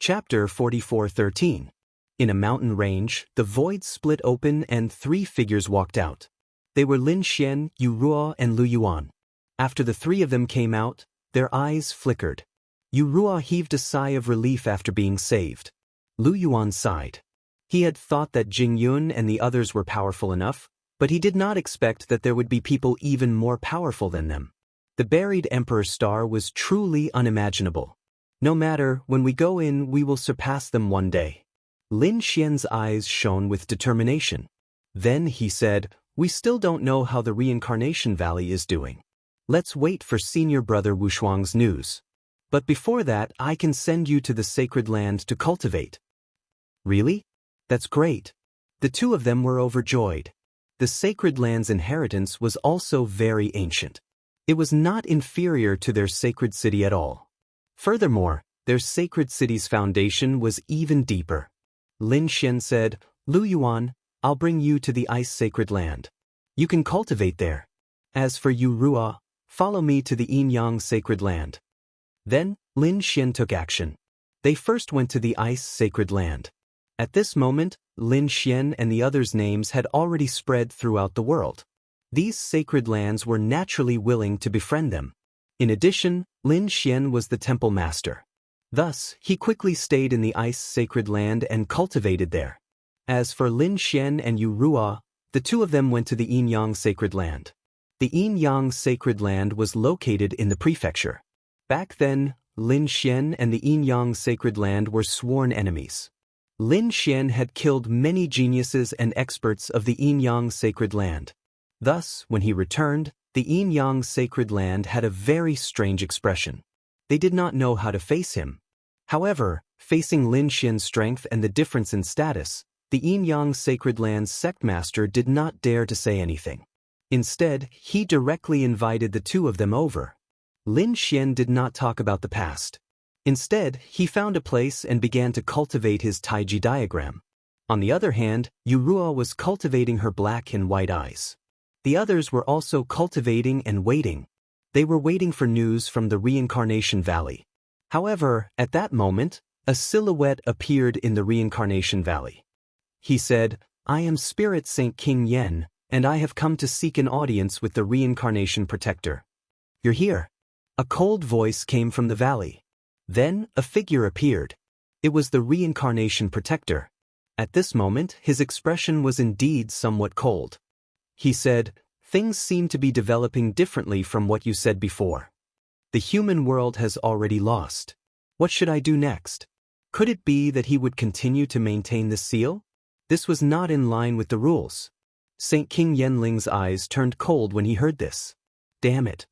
Chapter 44:13. In a mountain range, the void split open and 3 figures walked out. They were Lin Xian, Yu Ruo, and Lu Yuan. After the 3 of them came out, their eyes flickered. Yu Ruo heaved a sigh of relief after being saved. Lu Yuan sighed. He had thought that Jing Yun and the others were powerful enough, but he did not expect that there would be people even more powerful than them. The buried Emperor Star was truly unimaginable. No matter, when we go in, we will surpass them one day. Lin Xian's eyes shone with determination. Then he said, "We still don't know how the Reincarnation Valley is doing. Let's wait for senior brother Wushuang's news. But before that, I can send you to the sacred land to cultivate." Really? That's great. The 2 of them were overjoyed. The sacred land's inheritance was also very ancient. It was not inferior to their sacred city at all. Furthermore, their sacred city's foundation was even deeper. Lin Xian said, "Lu Yuan, I'll bring you to the ice sacred land. You can cultivate there. As for you Ruo, follow me to the Yin Yang sacred land." Then, Lin Xian took action. They first went to the ice sacred land. At this moment, Lin Xian and the others' names had already spread throughout the world. These sacred lands were naturally willing to befriend them. In addition, Lin Xian was the temple master. Thus, he quickly stayed in the ice sacred land and cultivated there. As for Lin Xian and Yu Ruo, the 2 of them went to the Yin Yang sacred land. The Yin Yang sacred land was located in the prefecture. Back then, Lin Xian and the Yin Yang sacred land were sworn enemies. Lin Xian had killed many geniuses and experts of the Yin Yang sacred land. Thus, when he returned, the Yin Yang sacred land had a very strange expression. They did not know how to face him. However, facing Lin Xian's strength and the difference in status, the Yin Yang sacred land's sect master did not dare to say anything. Instead, he directly invited the 2 of them over. Lin Xian did not talk about the past. Instead, he found a place and began to cultivate his Taiji diagram. On the other hand, Yu Ruo was cultivating her black and white eyes. The others were also cultivating and waiting. They were waiting for news from the Reincarnation Valley. However, at that moment, a silhouette appeared in the Reincarnation Valley. He said, "I am Spirit Saint King Yen, and I have come to seek an audience with the Reincarnation Protector." "You're here." A cold voice came from the valley. Then, a figure appeared. It was the Reincarnation Protector. At this moment, his expression was indeed somewhat cold. He said, "Things seem to be developing differently from what you said before. The human world has already lost. What should I do next?" Could it be that he would continue to maintain the seal? This was not in line with the rules. Saint King Yenling's eyes turned cold when he heard this. Damn it.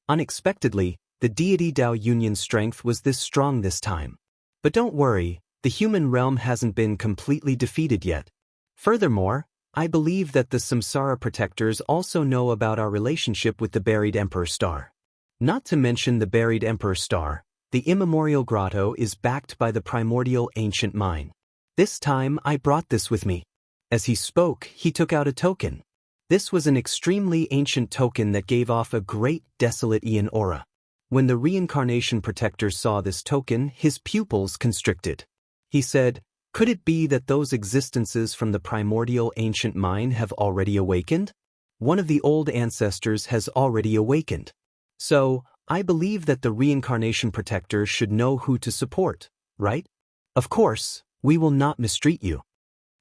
Unexpectedly, the Deity Dao Union's strength was this strong this time. But don't worry, the human realm hasn't been completely defeated yet. Furthermore, I believe that the Samsara Protectors also know about our relationship with the buried Emperor Star. Not to mention the buried Emperor Star, the immemorial grotto is backed by the primordial ancient mine. This time I brought this with me. As he spoke, he took out a token. This was an extremely ancient token that gave off a great desolate Aeon aura. When the Reincarnation Protector saw this token, his pupils constricted. He said, "Could it be that those existences from the primordial ancient mine have already awakened? One of the old ancestors has already awakened. So, I believe that the Reincarnation Protector should know who to support, right? Of course, we will not mistreat you."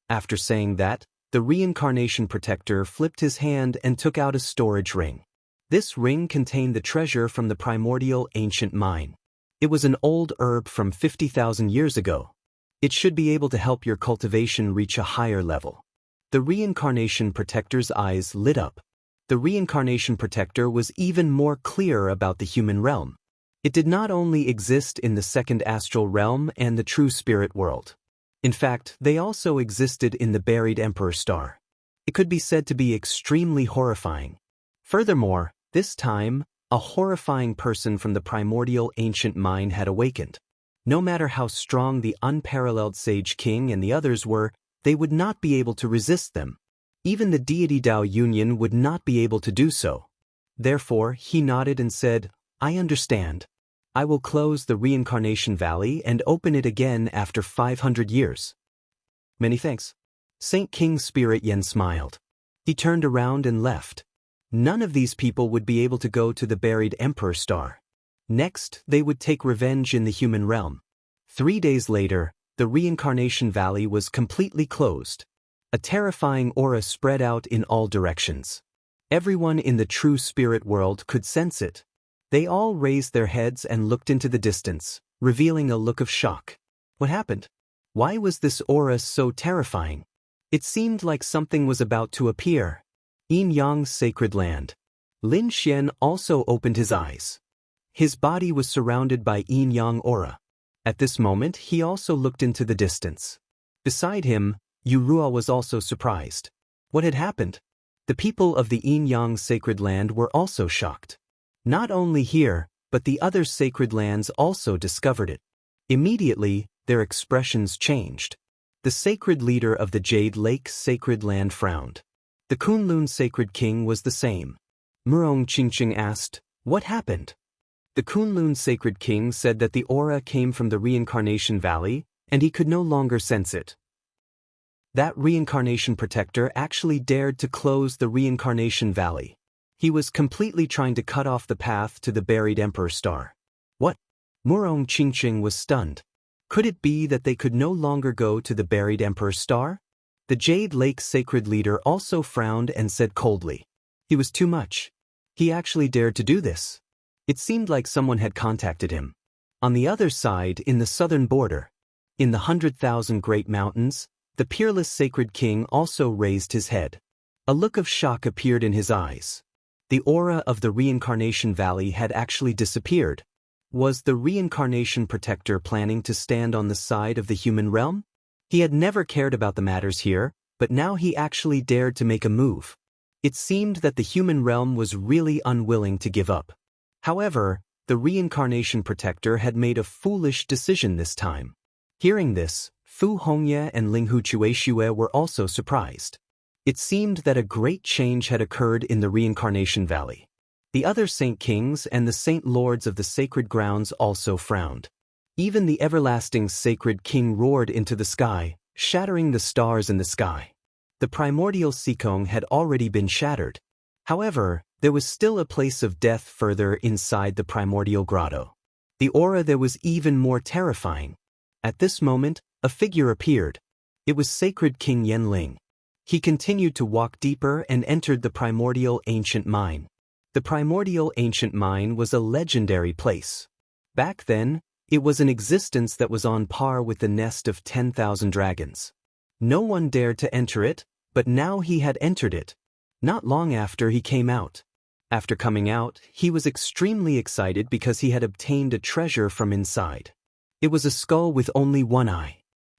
After saying that, the Reincarnation Protector flipped his hand and took out a storage ring. This ring contained the treasure from the primordial ancient mine. It was an old herb from 50,000 years ago. It should be able to help your cultivation reach a higher level. The Reincarnation Protector's eyes lit up. The Reincarnation Protector was even more clear about the human realm. It did not only exist in the second astral realm and the true spirit world. In fact, they also existed in the buried Emperor Star. It could be said to be extremely horrifying. Furthermore, this time, a horrifying person from the primordial ancient mine had awakened. No matter how strong the unparalleled Sage King and the others were, they would not be able to resist them. Even the Deity Dao Union would not be able to do so. Therefore, he nodded and said, "I understand. I will close the Reincarnation Valley and open it again after 500 years. Many thanks. Saint King Spirit Yen smiled. He turned around and left. None of these people would be able to go to the buried Emperor Star. Next, they would take revenge in the human realm. 3 days later, the Reincarnation Valley was completely closed. A terrifying aura spread out in all directions. Everyone in the true spirit world could sense it. They all raised their heads and looked into the distance, revealing a look of shock. What happened? Why was this aura so terrifying? It seemed like something was about to appear. Yin Yang's sacred land. Lin Xian also opened his eyes. His body was surrounded by Yin Yang aura. At this moment, he also looked into the distance. Beside him, Yu Ruo was also surprised. What had happened? The people of the Yin Yang sacred land were also shocked. Not only here, but the other sacred lands also discovered it. Immediately, their expressions changed. The sacred leader of the Jade Lake sacred land frowned. The Kunlun sacred king was the same. Murong Qingqing asked, "What happened?" The Kunlun sacred king said that the aura came from the Reincarnation Valley, and he could no longer sense it. That reincarnation protector actually dared to close the Reincarnation Valley. He was completely trying to cut off the path to the buried Emperor Star. What? Murong Qingqing was stunned. Could it be that they could no longer go to the buried Emperor Star? The Jade Lake sacred leader also frowned and said coldly. He was too much. He actually dared to do this. It seemed like someone had contacted him. On the other side, in the southern border, in the 100,000 Great Mountains, the peerless sacred king also raised his head. A look of shock appeared in his eyes. The aura of the Reincarnation Valley had actually disappeared. Was the Reincarnation Protector planning to stand on the side of the human realm? He had never cared about the matters here, but now he actually dared to make a move. It seemed that the human realm was really unwilling to give up. However, the Reincarnation Protector had made a foolish decision this time. Hearing this, Fu Hongye and Linghu Chueshue were also surprised. It seemed that a great change had occurred in the Reincarnation Valley. The other Saint Kings and the Saint Lords of the sacred grounds also frowned. Even the everlasting sacred king roared into the sky, shattering the stars in the sky. The primordial Sikong had already been shattered. However, there was still a place of death further inside the primordial grotto. The aura there was even more terrifying. At this moment, a figure appeared. It was Sacred King Yanling. He continued to walk deeper and entered the primordial ancient mine. The primordial ancient mine was a legendary place. Back then, it was an existence that was on par with the nest of 10,000 dragons. No one dared to enter it, but now he had entered it. Not long after he came out. After coming out, he was extremely excited because he had obtained a treasure from inside. It was a skull with only one eye.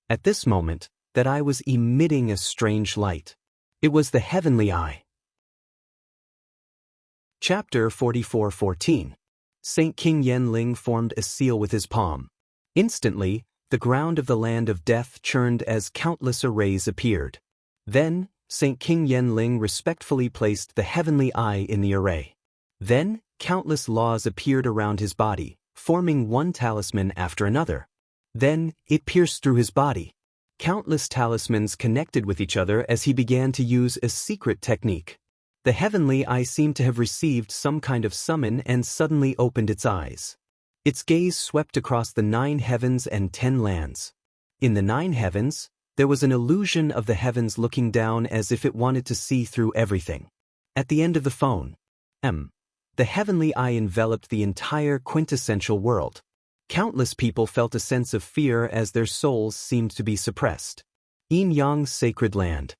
At this moment, that eye was emitting a strange light. It was the heavenly eye. Chapter 44:14. Saint King Yanling formed a seal with his palm. Instantly, the ground of the land of death churned as countless arrays appeared. Then, Saint King Yanling respectfully placed the heavenly eye in the array. Then, countless laws appeared around his body, forming one talisman after another. Then, it pierced through his body. Countless talismans connected with each other as he began to use a secret technique. The heavenly eye seemed to have received some kind of summon and suddenly opened its eyes. Its gaze swept across the 9 heavens and 10 lands. In the 9 heavens, there was an illusion of the heavens looking down as if it wanted to see through everything. At the end of the phone, the heavenly eye enveloped the entire quintessential world. Countless people felt a sense of fear as their souls seemed to be suppressed. Yin Yang's sacred land.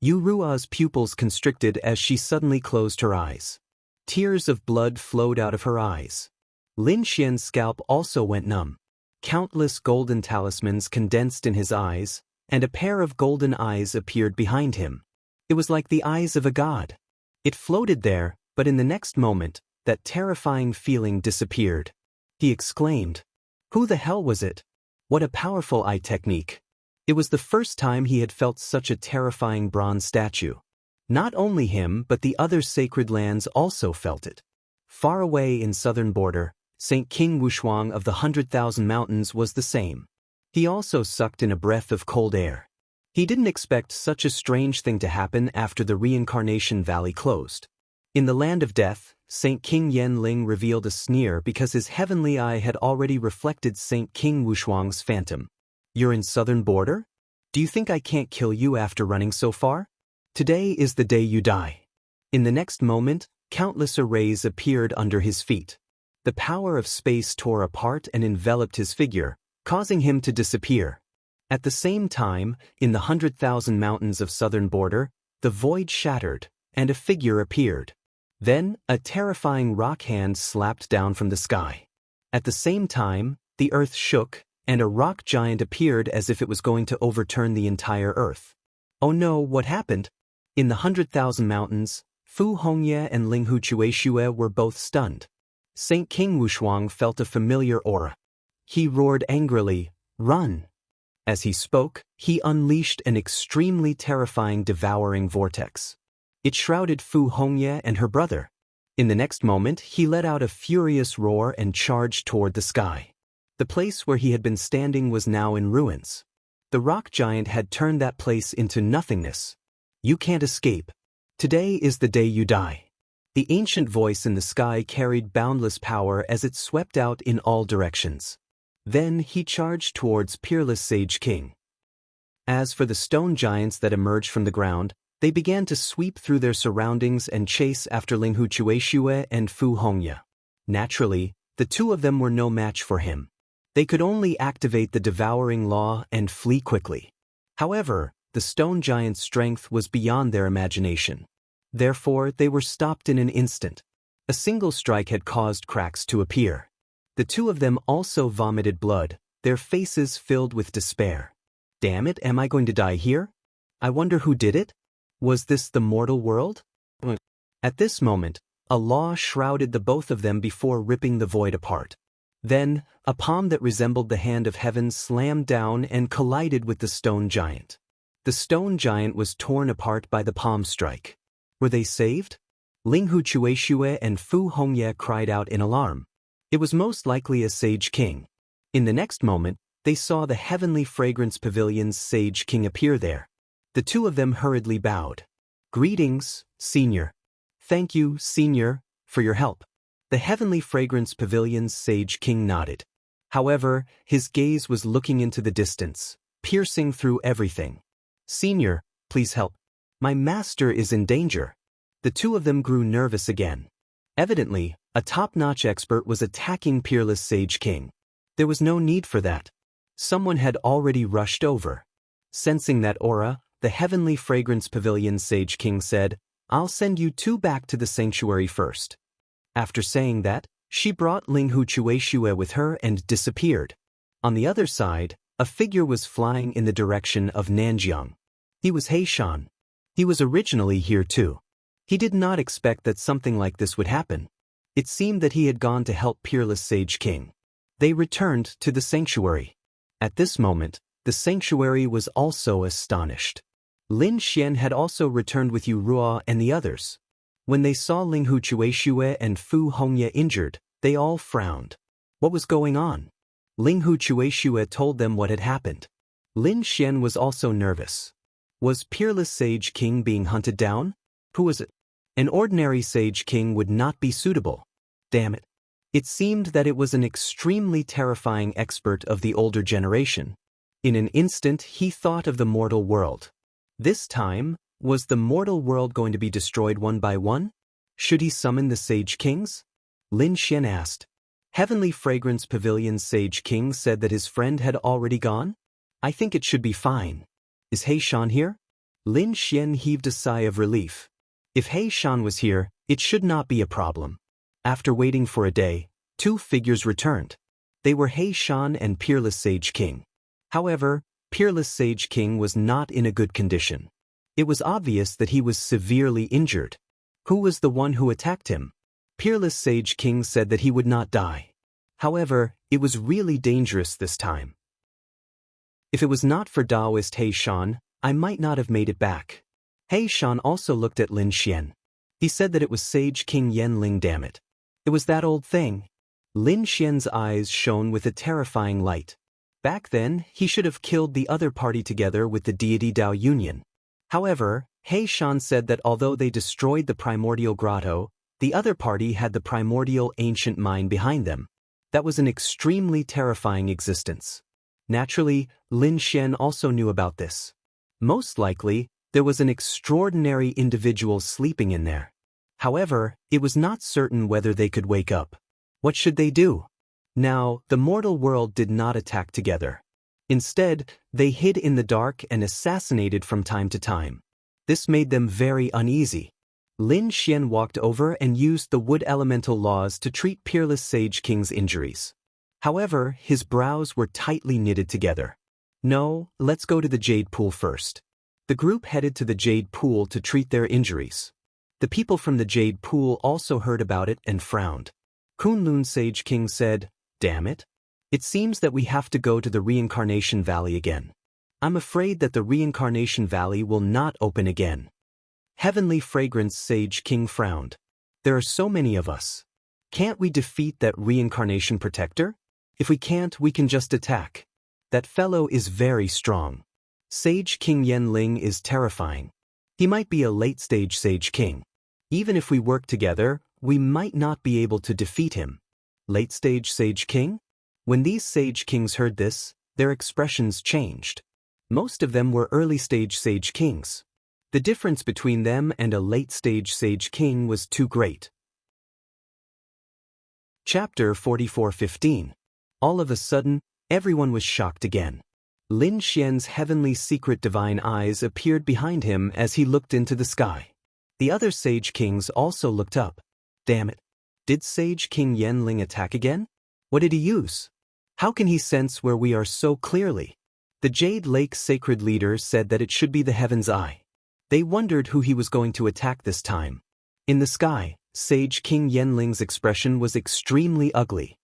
Yu Rua's pupils constricted as she suddenly closed her eyes. Tears of blood flowed out of her eyes. Lin Xian's scalp also went numb. Countless golden talismans condensed in his eyes, and a pair of golden eyes appeared behind him. It was like the eyes of a god. It floated there, but in the next moment, that terrifying feeling disappeared. He exclaimed, "Who the hell was it? What a powerful eye technique." It was the first time he had felt such a terrifying bronze statue. Not only him but the other sacred lands also felt it. Far away in southern border, Saint King Wushuang of the 100,000 Mountains was the same. He also sucked in a breath of cold air. He didn't expect such a strange thing to happen after the reincarnation valley closed. In the land of death, Saint King Yenling revealed a sneer because his heavenly eye had already reflected Saint King Wushuang's phantom. "You're in southern border? Do you think I can't kill you after running so far? Today is the day you die." In the next moment, countless arrays appeared under his feet. The power of space tore apart and enveloped his figure, causing him to disappear. At the same time, in the 100,000 Mountains of southern border, the void shattered, and a figure appeared. Then, a terrifying rock hand slapped down from the sky. At the same time, the earth shook, and a rock giant appeared as if it was going to overturn the entire earth. Oh no, what happened? In the 100,000 Mountains, Fu Hongye and Linghu Chueshue were both stunned. Saint King Wushuang felt a familiar aura. He roared angrily, "Run!" As he spoke, he unleashed an extremely terrifying devouring vortex. It shrouded Fu Hongye and her brother. In the next moment, he let out a furious roar and charged toward the sky. The place where he had been standing was now in ruins. The rock giant had turned that place into nothingness. "You can't escape. Today is the day you die." The ancient voice in the sky carried boundless power as it swept out in all directions. Then he charged towards Peerless Sage King. As for the stone giants that emerged from the ground, they began to sweep through their surroundings and chase after Linghu Chueshue and Fu Hongye. Naturally, the two of them were no match for him. They could only activate the devouring law and flee quickly. However, the stone giants' strength was beyond their imagination. Therefore, they were stopped in an instant. A single strike had caused cracks to appear. The two of them also vomited blood, their faces filled with despair. "Damn it, am I going to die here? I wonder who did it? Was this the mortal world?" At this moment, a law shrouded the both of them before ripping the void apart. Then, a palm that resembled the hand of heaven slammed down and collided with the stone giant. The stone giant was torn apart by the palm strike. Were they saved? Linghu Chueshue and Fu Hongye cried out in alarm. It was most likely a Sage King. In the next moment, they saw the Heavenly Fragrance Pavilion's Sage King appear there. The two of them hurriedly bowed. "Greetings, Senior." "Thank you, Senior, for your help." The Heavenly Fragrance Pavilion's Sage King nodded. However, his gaze was looking into the distance, piercing through everything. "Senior, please help. My master is in danger." The two of them grew nervous again. Evidently, a top-notch expert was attacking Peerless Sage King. There was no need for that. Someone had already rushed over. Sensing that aura, the Heavenly Fragrance Pavilion's Sage King said, "I'll send you two back to the sanctuary first." After saying that, she brought Linghu Chueshue with her and disappeared. On the other side, a figure was flying in the direction of Nanjiang. He was Heishan. He was originally here too. He did not expect that something like this would happen. It seemed that he had gone to help Peerless Sage King. They returned to the sanctuary. At this moment, the sanctuary was also astonished. Lin Xian had also returned with Yu Ruo and the others. When they saw Linghu Chueshue and Fu Hongye injured, they all frowned. What was going on? Linghu Chueshue told them what had happened. Lin Xian was also nervous. Was Peerless Sage King being hunted down? Who was it? An ordinary Sage King would not be suitable. Damn it. It seemed that it was an extremely terrifying expert of the older generation. In an instant, he thought of the mortal world. This time, was the mortal world going to be destroyed one by one? Should he summon the Sage Kings? Lin Xian asked. Heavenly Fragrance Pavilion's Sage King said that his friend had already gone? I think it should be fine. Is Heishan here? Lin Xian heaved a sigh of relief. If Heishan was here, it should not be a problem. After waiting for a day, two figures returned. They were Heishan and Peerless Sage King. However, Peerless Sage King was not in a good condition. It was obvious that he was severely injured. Who was the one who attacked him? Peerless Sage King said that he would not die. However, it was really dangerous this time. If it was not for Taoist Heishan, I might not have made it back. Heishan also looked at Lin Xian. He said that it was Sage King Yenling, damn it. It was that old thing. Lin Xian's eyes shone with a terrifying light. Back then, he should have killed the other party together with the deity Dao Union. However, He Shan said that although they destroyed the primordial grotto, the other party had the primordial ancient mine behind them. That was an extremely terrifying existence. Naturally, Lin Xian also knew about this. Most likely, there was an extraordinary individual sleeping in there. However, it was not certain whether they could wake up. What should they do? Now, the mortal world did not attack together. Instead, they hid in the dark and assassinated from time to time. This made them very uneasy. Lin Xian walked over and used the wood elemental laws to treat Peerless Sage King's injuries. However, his brows were tightly knitted together. No, let's go to the Jade Pool first. The group headed to the Jade Pool to treat their injuries. The people from the Jade Pool also heard about it and frowned. Kunlun Sage King said, "Damn it. It seems that we have to go to the Reincarnation Valley again. I'm afraid that the Reincarnation Valley will not open again." Heavenly Fragrance Sage King frowned. "There are so many of us. Can't we defeat that Reincarnation Protector? If we can't, we can just attack. That fellow is very strong. Sage King Yanling is terrifying. He might be a late-stage Sage King. Even if we work together, we might not be able to defeat him." Late-stage Sage King? When these Sage Kings heard this, their expressions changed. Most of them were early-stage Sage Kings. The difference between them and a late-stage Sage King was too great. Chapter 44:15. All of a sudden, everyone was shocked again. Lin Xian's heavenly secret divine eyes appeared behind him as he looked into the sky. The other Sage Kings also looked up. Damn it. Did Sage King Yanling attack again? What did he use? How can he sense where we are so clearly? The Jade Lake Sacred Leader said that it should be the Heaven's Eye. They wondered who he was going to attack this time. In the sky, Sage King Yanling's expression was extremely ugly.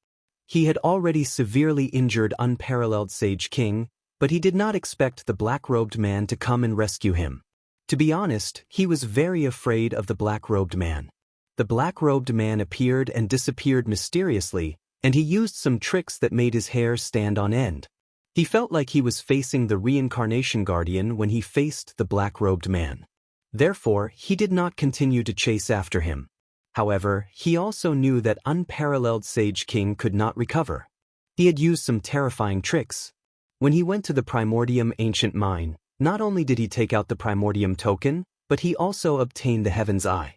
He had already severely injured Unparalleled Sage King, but he did not expect the black-robed man to come and rescue him. To be honest, he was very afraid of the black-robed man. The black-robed man appeared and disappeared mysteriously, and he used some tricks that made his hair stand on end. He felt like he was facing the Reincarnation Guardian when he faced the black-robed man. Therefore, he did not continue to chase after him. However, he also knew that Unparalleled Sage King could not recover. He had used some terrifying tricks. When he went to the Primordium Ancient Mine, not only did he take out the Primordium token, but he also obtained the Heaven's Eye.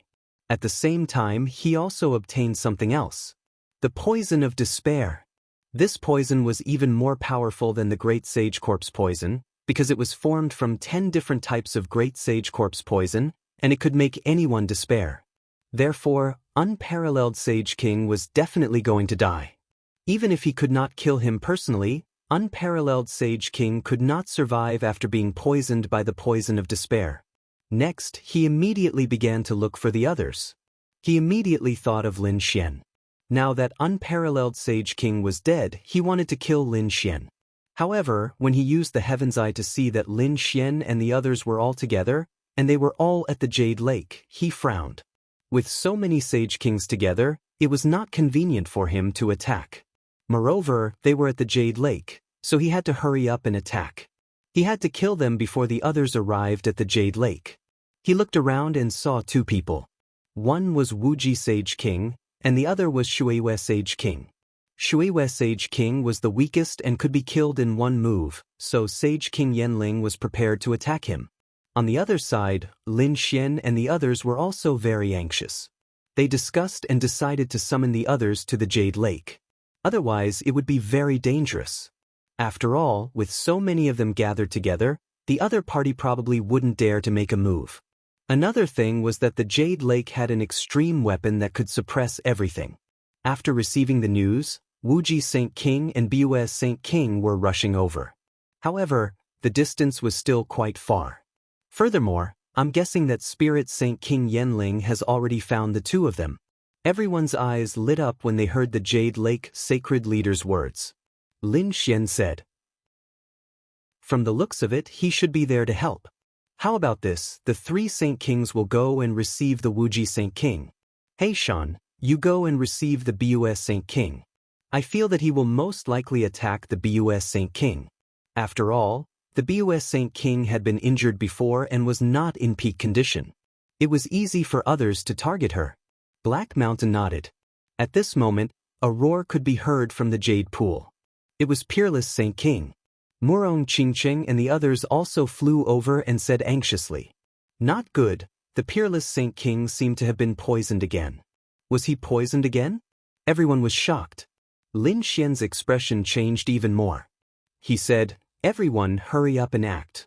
At the same time, he also obtained something else. The Poison of Despair. This poison was even more powerful than the Great Sage Corpse poison, because it was formed from 10 different types of Great Sage Corpse poison, and it could make anyone despair. Therefore, Unparalleled Sage King was definitely going to die. Even if he could not kill him personally, Unparalleled Sage King could not survive after being poisoned by the Poison of Despair. Next, he immediately began to look for the others. He immediately thought of Lin Xian. Now that Unparalleled Sage King was dead, he wanted to kill Lin Xian. However, when he used the Heaven's Eye to see that Lin Xian and the others were all together, and they were all at the Jade Lake, he frowned. With so many Sage Kings together, it was not convenient for him to attack. Moreover, they were at the Jade Lake, so he had to hurry up and attack. He had to kill them before the others arrived at the Jade Lake. He looked around and saw two people. One was Wuji Sage King, and the other was Shuiwe Sage King. Shuiwe Sage King was the weakest and could be killed in one move, so Sage King Yanling was prepared to attack him. On the other side, Lin Xian and the others were also very anxious. They discussed and decided to summon the others to the Jade Lake. Otherwise, it would be very dangerous. After all, with so many of them gathered together, the other party probably wouldn't dare to make a move. Another thing was that the Jade Lake had an extreme weapon that could suppress everything. After receiving the news, Wuji Saint King and Bus Saint King were rushing over. However, the distance was still quite far. Furthermore, I'm guessing that Spirit Saint King Yanling has already found the two of them. Everyone's eyes lit up when they heard the Jade Lake Sacred Leader's words. Lin Xian said, "From the looks of it, he should be there to help. How about this, the 3 Saint Kings will go and receive the Wuji Saint King. Hey Shan, you go and receive the Bus Saint King. I feel that he will most likely attack the BUS Saint King. After all, the BUS Saint King had been injured before and was not in peak condition. It was easy for others to target her. Black Mountain nodded. At this moment, a roar could be heard from the Jade Pool. It was Peerless Saint King. Murong Qingqing and the others also flew over and said anxiously, "Not good, the Peerless Saint King seemed to have been poisoned again." Was he poisoned again? Everyone was shocked. Lin Xian's expression changed even more. He said, "Everyone hurry up and act.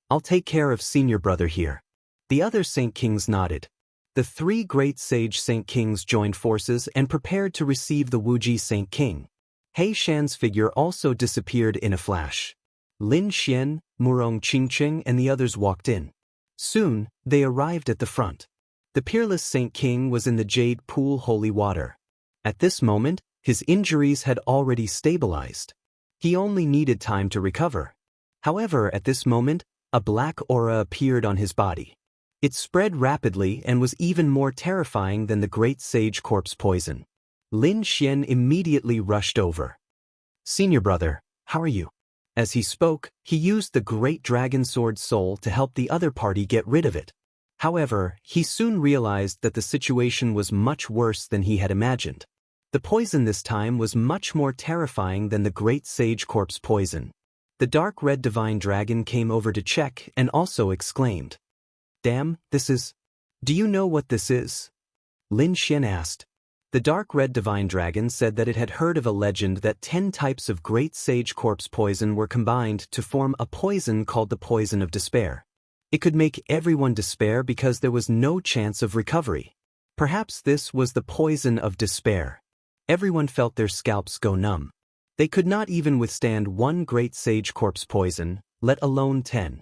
I'll take care of senior brother here." The other Saint Kings nodded. The three great sage Saint Kings joined forces and prepared to receive the Wuji Saint King. He Shan's figure also disappeared in a flash. Lin Xian, Murong Qingqing and the others walked in. Soon, they arrived at the front. The Peerless Saint King was in the Jade Pool holy water. At this moment, his injuries had already stabilized. He only needed time to recover. However, at this moment, a black aura appeared on his body. It spread rapidly and was even more terrifying than the great sage corpse poison. Lin Xian immediately rushed over. "Senior brother, how are you?" As he spoke, he used the great dragon sword soul to help the other party get rid of it. However, he soon realized that the situation was much worse than he had imagined. The poison this time was much more terrifying than the great sage corpse poison. The dark red divine dragon came over to check and also exclaimed, "Damn, this is... Do you know what this is?" Lin Xian asked. The dark red divine dragon said that it had heard of a legend that 10 types of great sage corpse poison were combined to form a poison called the poison of despair. It could make everyone despair because there was no chance of recovery. Perhaps this was the poison of despair. Everyone felt their scalps go numb. They could not even withstand one great sage corpse poison, let alone 10.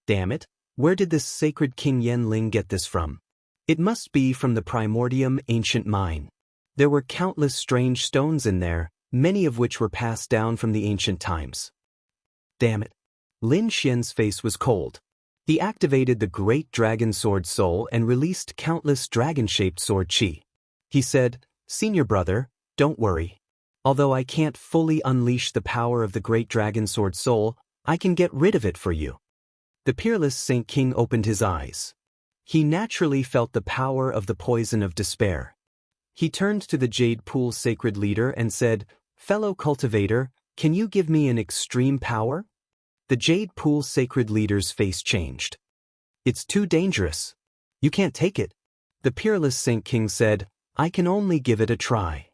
Damn it, where did this sacred King Yanling get this from? It must be from the Primordium ancient mine. There were countless strange stones in there, many of which were passed down from the ancient times. Damn it. Lin Xian's face was cold. He activated the great dragon sword soul and released countless dragon-shaped sword chi. He said, "Senior brother, don't worry. Although I can't fully unleash the power of the great dragon sword soul, I can get rid of it for you." The Peerless Saint King opened his eyes. He naturally felt the power of the poison of despair. He turned to the Jade Pool sacred leader and said, "Fellow cultivator, can you give me an extreme power?" The Jade Pool sacred leader's face changed. "It's too dangerous. You can't take it." The Peerless Saint King said, "I can only give it a try.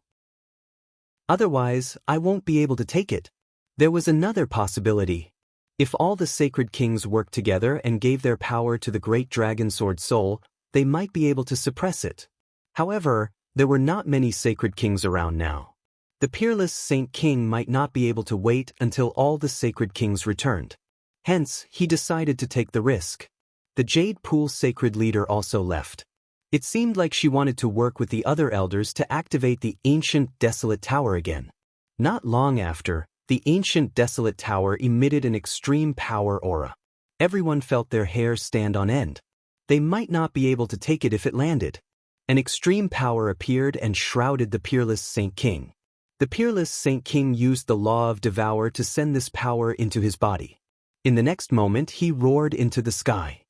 Otherwise, I won't be able to take it." There was another possibility. If all the sacred kings worked together and gave their power to the great dragon sword soul, they might be able to suppress it. However, there were not many sacred kings around now. The Peerless Saint King might not be able to wait until all the sacred kings returned. Hence, he decided to take the risk. The Jade Pool sacred leader also left. It seemed like she wanted to work with the other elders to activate the ancient desolate tower again. Not long after, the ancient desolate tower emitted an extreme power aura. Everyone felt their hair stand on end. They might not be able to take it if it landed. An extreme power appeared and shrouded the Peerless Saint King. The Peerless Saint King used the law of devour to send this power into his body. In the next moment, he roared into the sky.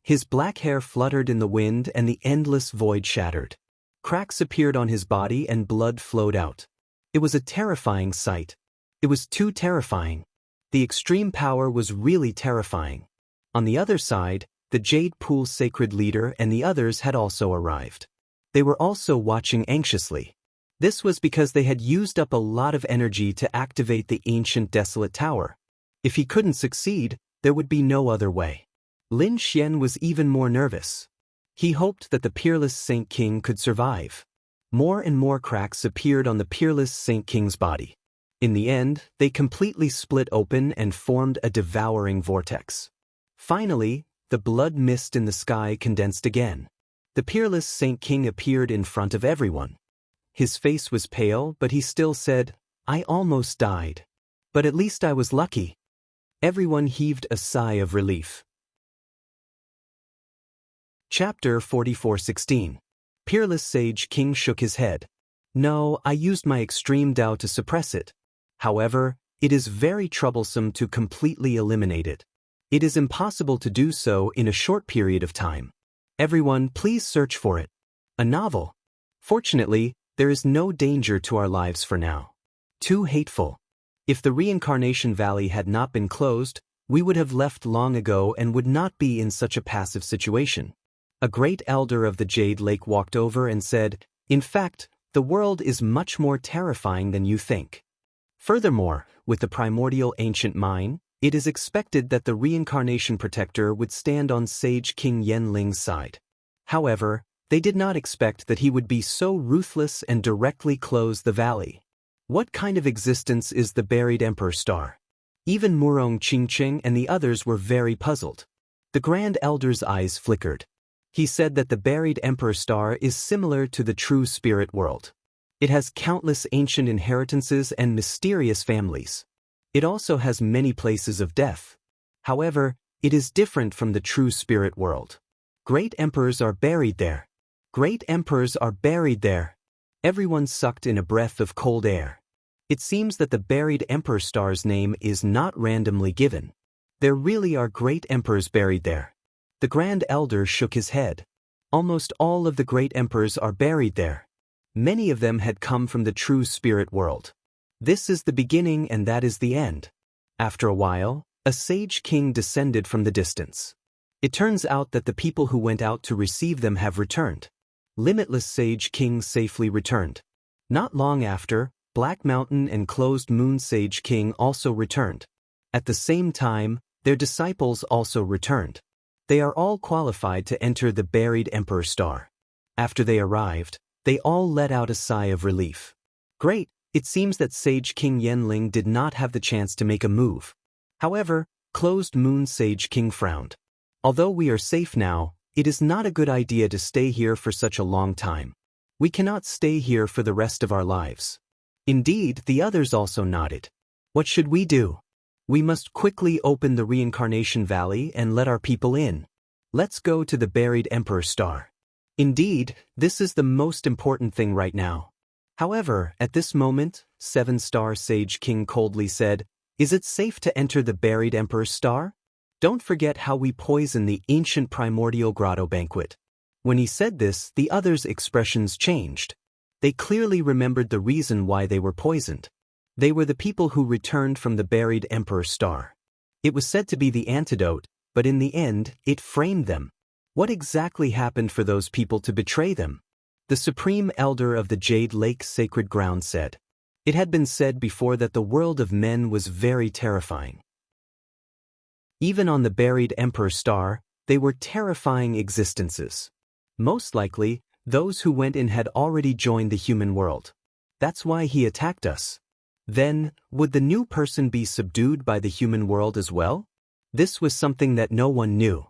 His black hair fluttered in the wind and the endless void shattered. Cracks appeared on his body and blood flowed out. It was a terrifying sight. It was too terrifying. The extreme power was really terrifying. On the other side, the Jade Pool sacred leader and the others had also arrived. They were also watching anxiously. This was because they had used up a lot of energy to activate the ancient desolate tower. If he couldn't succeed, there would be no other way. Lin Xian was even more nervous. He hoped that the Peerless Saint King could survive. More and more cracks appeared on the Peerless Saint King's body. In the end, they completely split open and formed a devouring vortex. Finally, the blood mist in the sky condensed again. The Peerless Saint King appeared in front of everyone. His face was pale, but he still said, "I almost died. But at least I was lucky." Everyone heaved a sigh of relief. Chapter 44:16. Peerless Sage King shook his head. No, I used my extreme Tao to suppress it. However, it is very troublesome to completely eliminate it. It is impossible to do so in a short period of time. Everyone, please search for it. A novel. Fortunately, there is no danger to our lives for now. Too hateful. If the reincarnation valley had not been closed, we would have left long ago and would not be in such a passive situation. A great elder of the Jade Lake walked over and said, "In fact, the world is much more terrifying than you think." Furthermore, with the primordial ancient mine, it is expected that the reincarnation protector would stand on Sage King Yenling's side. However, they did not expect that he would be so ruthless and directly close the valley. What kind of existence is the buried Emperor Star? Even Murong Qingqing and the others were very puzzled. The Grand Elder's eyes flickered. He said that the buried Emperor Star is similar to the true spirit world. It has countless ancient inheritances and mysterious families. It also has many places of death. However, it is different from the true spirit world. Great emperors are buried there. Great emperors are buried there. Everyone sucked in a breath of cold air. It seems that the buried Emperor Star's name is not randomly given. There really are great emperors buried there. The Grand Elder shook his head. Almost all of the great emperors are buried there. Many of them had come from the true spirit world. This is the beginning and that is the end. After a while, a sage king descended from the distance. It turns out that the people who went out to receive them have returned. Limitless Sage King safely returned. Not long after, Black Mountain and Closed Moon Sage King also returned. At the same time, their disciples also returned. They are all qualified to enter the buried Emperor Star. After they arrived, they all let out a sigh of relief. Great, it seems that Sage King Yenling did not have the chance to make a move. However, Closed Moon Sage King frowned. Although we are safe now, it is not a good idea to stay here for such a long time. We cannot stay here for the rest of our lives. Indeed, the others also nodded. What should we do? We must quickly open the reincarnation valley and let our people in. Let's go to the buried Emperor Star. Indeed, this is the most important thing right now. However, at this moment, 7-star Sage King coldly said, "Is it safe to enter the buried Emperor Star? Don't forget how we poisoned the ancient primordial grotto banquet." When he said this, the others' expressions changed. They clearly remembered the reason why they were poisoned. They were the people who returned from the buried Emperor Star. It was said to be the antidote, but in the end, it framed them. What exactly happened for those people to betray them? The Supreme Elder of the Jade Lake Sacred Ground said. It had been said before that the world of men was very terrifying. Even on the buried Emperor Star, they were terrifying existences. Most likely, those who went in had already joined the human world. That's why he attacked us. Then, would the new person be subdued by the human world as well? This was something that no one knew.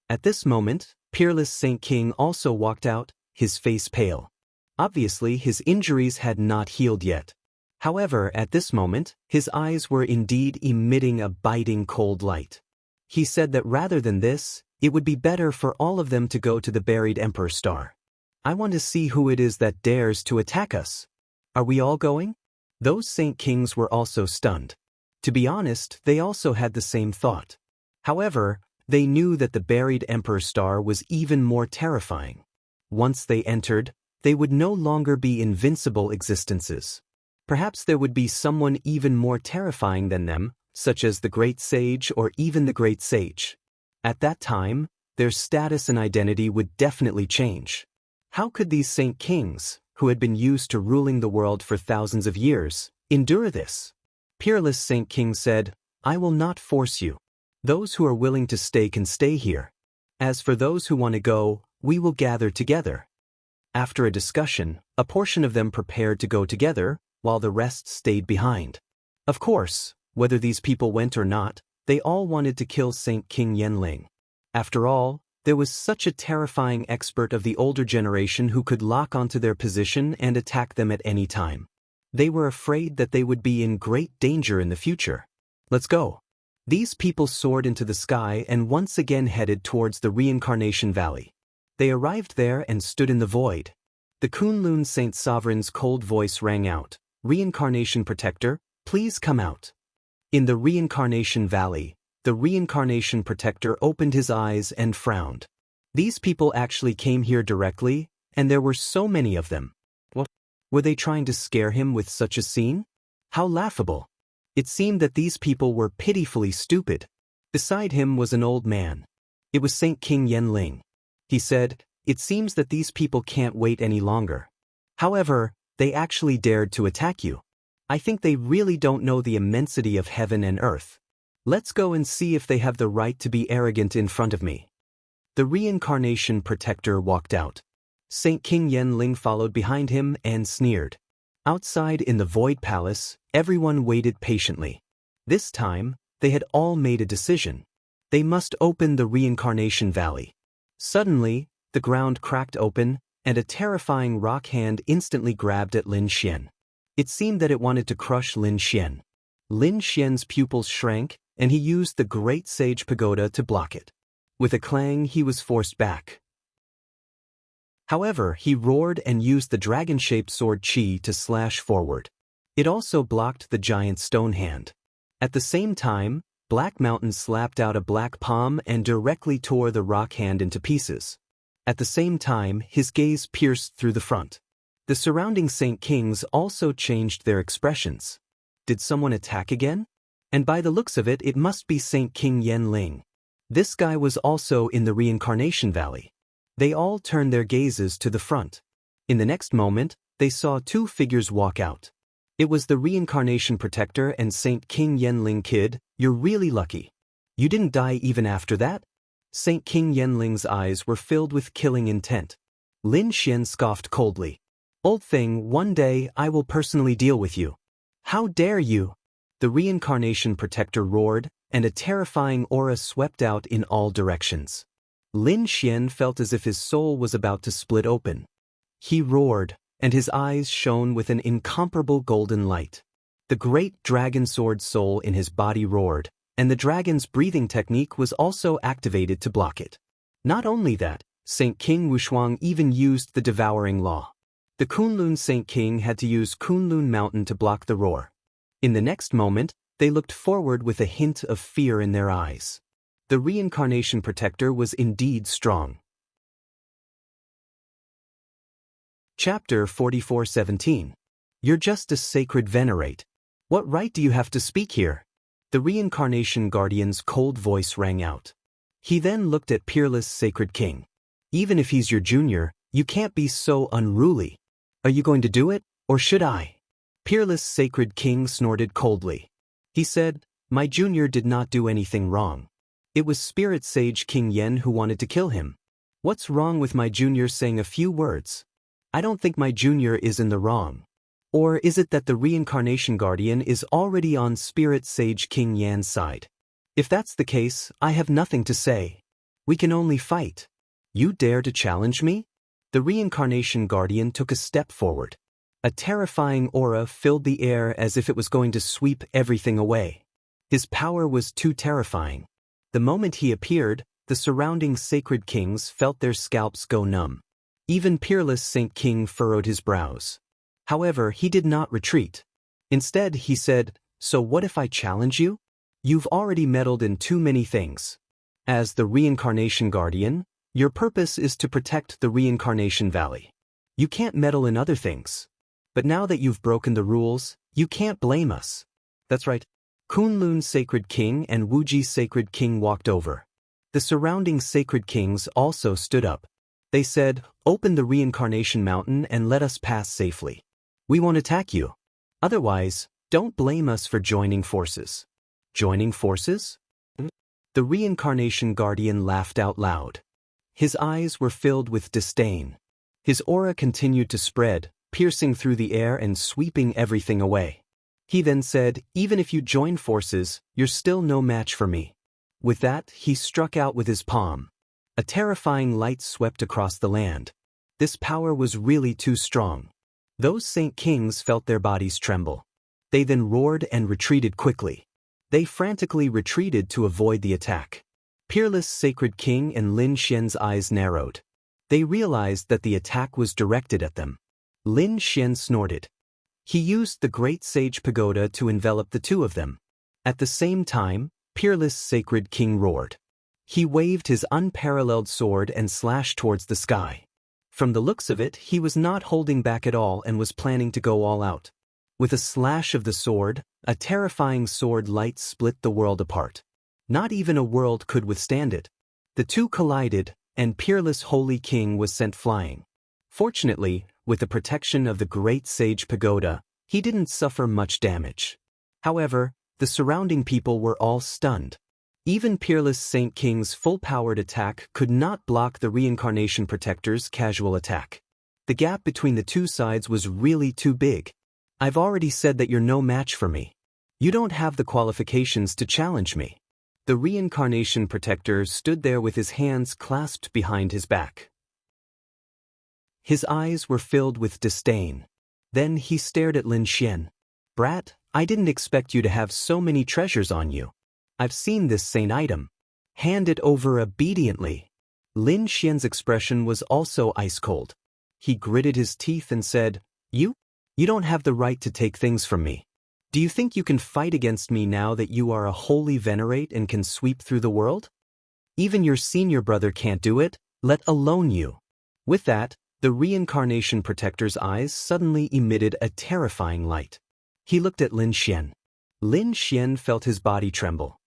At this moment, Peerless Saint King also walked out, his face pale. Obviously, his injuries had not healed yet. However, at this moment, his eyes were indeed emitting a biting cold light. He said that rather than this, it would be better for all of them to go to the buried Emperor Star. I want to see who it is that dares to attack us. Are we all going? Those Saint Kings were also stunned. To be honest, they also had the same thought. However, they knew that the buried Emperor Star was even more terrifying. Once they entered, they would no longer be invincible existences. Perhaps there would be someone even more terrifying than them, such as the Great Sage or even the Great Sage. At that time, their status and identity would definitely change. How could these Saint Kings, who had been used to ruling the world for thousands of years, endure this? Peerless Saint King said, "I will not force you. Those who are willing to stay can stay here. As for those who want to go, we will gather together." After a discussion, a portion of them prepared to go together, while the rest stayed behind. Of course, whether these people went or not, they all wanted to kill Saint King Yenling. After all, there was such a terrifying expert of the older generation who could lock onto their position and attack them at any time. They were afraid that they would be in great danger in the future. Let's go. These people soared into the sky and once again headed towards the Reincarnation Valley. They arrived there and stood in the void. The Kunlun Saint Sovereign's cold voice rang out, "Reincarnation Protector, please come out." In the Reincarnation Valley, the Reincarnation Protector opened his eyes and frowned. These people actually came here directly, and there were so many of them. What? Were they trying to scare him with such a scene? How laughable. It seemed that these people were pitifully stupid. Beside him was an old man. It was Saint King Yenling. He said, "It seems that these people can't wait any longer. However, they actually dared to attack you. I think they really don't know the immensity of heaven and earth. Let's go and see if they have the right to be arrogant in front of me." The Reincarnation Protector walked out. Saint King Yenling followed behind him and sneered. Outside in the Void Palace, everyone waited patiently. This time, they had all made a decision. They must open the Reincarnation Valley. Suddenly, the ground cracked open, and a terrifying rock hand instantly grabbed at Lin Xian. It seemed that it wanted to crush Lin Xian. Lin Xian's pupils shrank, and he used the Great Sage Pagoda to block it. With a clang, he was forced back. However, he roared and used the dragon-shaped sword Qi to slash forward. It also blocked the giant stone hand. At the same time, Black Mountain slapped out a black palm and directly tore the rock hand into pieces. At the same time, his gaze pierced through the front. The surrounding Saint Kings also changed their expressions. Did someone attack again? And by the looks of it, it must be Saint King Yenling. This guy was also in the Reincarnation Valley. They all turned their gazes to the front. In the next moment, they saw two figures walk out. It was the Reincarnation Protector and Saint King Yenling. "Kid, you're really lucky. You didn't die even after that?" Saint King Yenling's eyes were filled with killing intent. Lin Xian scoffed coldly. "Old thing, one day I will personally deal with you." "How dare you!" The Reincarnation Protector roared, and a terrifying aura swept out in all directions. Lin Xian felt as if his soul was about to split open. He roared, and his eyes shone with an incomparable golden light. The great dragon sword soul in his body roared, and the dragon's breathing technique was also activated to block it. Not only that, Saint King Wushuang even used the devouring law. The Kunlun Saint King had to use Kunlun Mountain to block the roar. In the next moment, they looked forward with a hint of fear in their eyes. The Reincarnation Protector was indeed strong. Chapter 44:17. You're just a sacred venerate. What right do you have to speak here? The Reincarnation Guardian's cold voice rang out. He then looked at Peerless Sacred King. Even if he's your junior, you can't be so unruly. Are you going to do it, or should I? Peerless Sacred King snorted coldly. He said, "My junior did not do anything wrong. It was Spirit Sage King Yen who wanted to kill him. What's wrong with my junior saying a few words? I don't think my junior is in the wrong. Or is it that the Reincarnation Guardian is already on Spirit Sage King Yan's side? If that's the case, I have nothing to say. We can only fight. You dare to challenge me?" The Reincarnation Guardian took a step forward. A terrifying aura filled the air as if it was going to sweep everything away. His power was too terrifying. The moment he appeared, the surrounding sacred kings felt their scalps go numb. Even Peerless Saint King furrowed his brows. However, he did not retreat. Instead, he said, "So what if I challenge you? You've already meddled in too many things. As the Reincarnation Guardian, your purpose is to protect the Reincarnation Valley. You can't meddle in other things. But now that you've broken the rules, you can't blame us." That's right. Kunlun Sacred King and Wuji Sacred King walked over. The surrounding sacred kings also stood up. They said, "Open the Reincarnation Mountain and let us pass safely. We won't attack you. Otherwise, don't blame us for joining forces." Joining forces? The Reincarnation Guardian laughed out loud. His eyes were filled with disdain. His aura continued to spread, piercing through the air and sweeping everything away. He then said, "Even if you join forces, you're still no match for me." With that, he struck out with his palm. A terrifying light swept across the land. This power was really too strong. Those Saint Kings felt their bodies tremble. They then roared and retreated quickly. They frantically retreated to avoid the attack. Peerless Sacred King and Lin Xian's eyes narrowed. They realized that the attack was directed at them. Lin Xian snorted. He used the Great Sage Pagoda to envelop the two of them. At the same time, Peerless Sacred King roared. He waved his unparalleled sword and slashed towards the sky. From the looks of it, he was not holding back at all and was planning to go all out. With a slash of the sword, a terrifying sword light split the world apart. Not even a world could withstand it. The two collided, and Peerless Holy King was sent flying. Fortunately, with the protection of the Great Sage Pagoda, he didn't suffer much damage. However, the surrounding people were all stunned. Even Peerless Saint King's full-powered attack could not block the Reincarnation Protector's casual attack. The gap between the two sides was really too big. I've already said that you're no match for me. You don't have the qualifications to challenge me. The Reincarnation Protector stood there with his hands clasped behind his back. His eyes were filled with disdain. Then he stared at Lin Xian. Brat, I didn't expect you to have so many treasures on you. I've seen this same item. Hand it over obediently. Lin Xian's expression was also ice-cold. He gritted his teeth and said, You don't have the right to take things from me. Do you think you can fight against me now that you are a holy venerate and can sweep through the world? Even your senior brother can't do it, let alone you. With that, the Reincarnation Protector's eyes suddenly emitted a terrifying light. He looked at Lin Xian. Lin Xian felt his body tremble.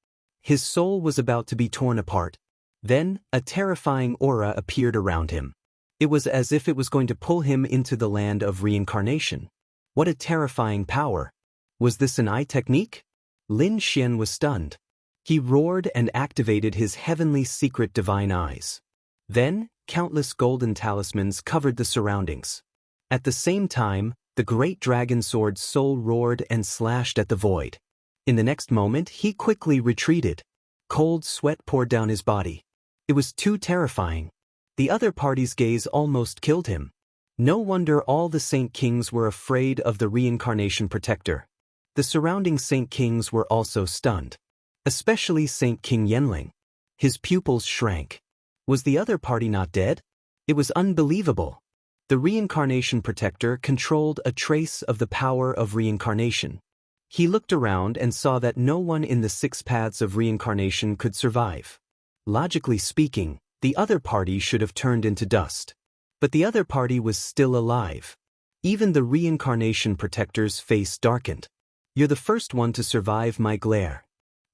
His soul was about to be torn apart. Then, a terrifying aura appeared around him. It was as if it was going to pull him into the land of reincarnation. What a terrifying power! Was this an eye technique? Lin Xian was stunned. He roared and activated his heavenly secret divine eyes. Then, countless golden talismans covered the surroundings. At the same time, the great dragon sword's soul roared and slashed at the void. In the next moment, he quickly retreated. Cold sweat poured down his body. It was too terrifying. The other party's gaze almost killed him. No wonder all the Saint Kings were afraid of the Reincarnation Protector. The surrounding Saint Kings were also stunned. Especially Saint King Yanling. His pupils shrank. Was the other party not dead? It was unbelievable. The Reincarnation Protector controlled a trace of the power of reincarnation. He looked around and saw that no one in the 6 paths of reincarnation could survive. Logically speaking, the other party should have turned into dust. But the other party was still alive. Even the Reincarnation Protector's face darkened. You're the first one to survive my glare.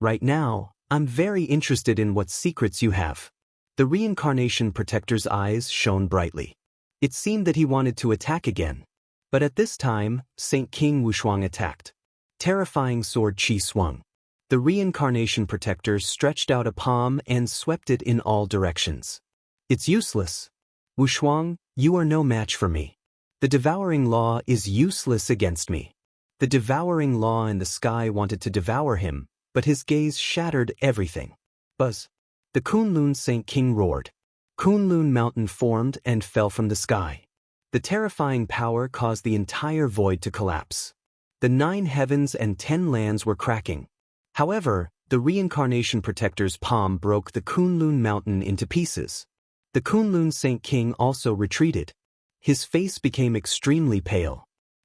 Right now, I'm very interested in what secrets you have. The Reincarnation Protector's eyes shone brightly. It seemed that he wanted to attack again. But at this time, Saint King Wushuang attacked. Terrifying sword Qi swung. The Reincarnation Protector stretched out a palm and swept it in all directions. It's useless. Wushuang, you are no match for me. The devouring law is useless against me. The devouring law in the sky wanted to devour him, but his gaze shattered everything. Buzz. The Kunlun Saint King roared. Kunlun Mountain formed and fell from the sky. The terrifying power caused the entire void to collapse. The 9 heavens and 10 lands were cracking. However, the Reincarnation Protector's palm broke the Kunlun Mountain into pieces. The Kunlun Saint King also retreated. His face became extremely pale.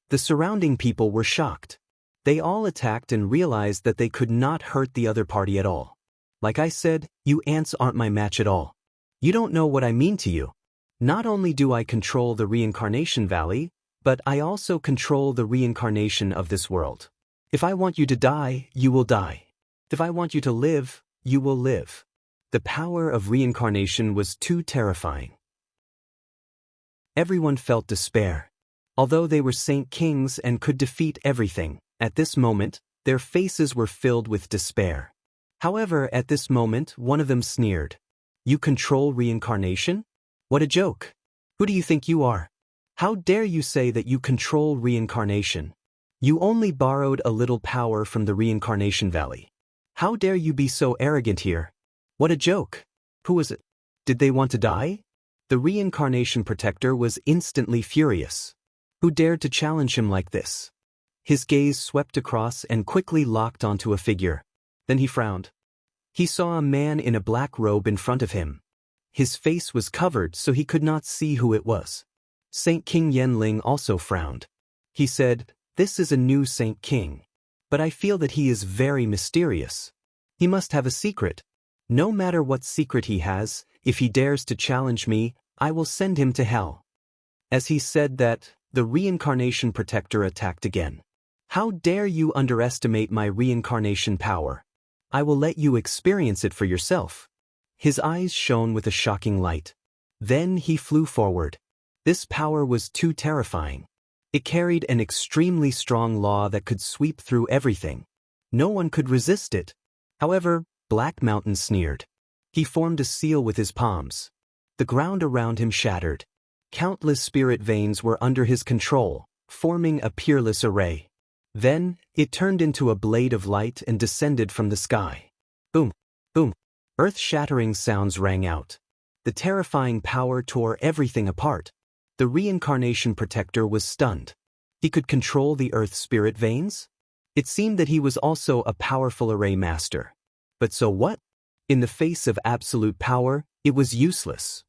The surrounding people were shocked. They all attacked and realized that they could not hurt the other party at all. Like I said, you ants aren't my match at all. You don't know what I mean to you. Not only do I control the Reincarnation Valley, but I also control the reincarnation of this world. If I want you to die, you will die. If I want you to live, you will live. The power of reincarnation was too terrifying. Everyone felt despair. Although they were Saint Kings and could defeat everything, at this moment, their faces were filled with despair. However, at this moment, one of them sneered. You control reincarnation? What a joke. Who do you think you are? How dare you say that you control reincarnation? You only borrowed a little power from the Reincarnation Valley. How dare you be so arrogant here? What a joke. Who was it? Did they want to die? The Reincarnation Protector was instantly furious. Who dared to challenge him like this? His gaze swept across and quickly locked onto a figure. Then he frowned. He saw a man in a black robe in front of him. His face was covered so he could not see who it was. Saint King Yenling also frowned. He said, "This is a new Saint King. But I feel that he is very mysterious. He must have a secret. No matter what secret he has, if he dares to challenge me, I will send him to hell." As he said that, the reincarnation protector attacked again. "How dare you underestimate my reincarnation power? I will let you experience it for yourself." His eyes shone with a shocking light. Then he flew forward. This power was too terrifying. It carried an extremely strong law that could sweep through everything. No one could resist it. However, Black Mountain sneered. He formed a seal with his palms. The ground around him shattered. Countless spirit veins were under his control, forming a peerless array. Then, it turned into a blade of light and descended from the sky. Boom! Boom! Earth-shattering sounds rang out. The terrifying power tore everything apart. The reincarnation protector was stunned. He could control the Earth's spirit veins? It seemed that he was also a powerful array master. But so what? In the face of absolute power, it was useless.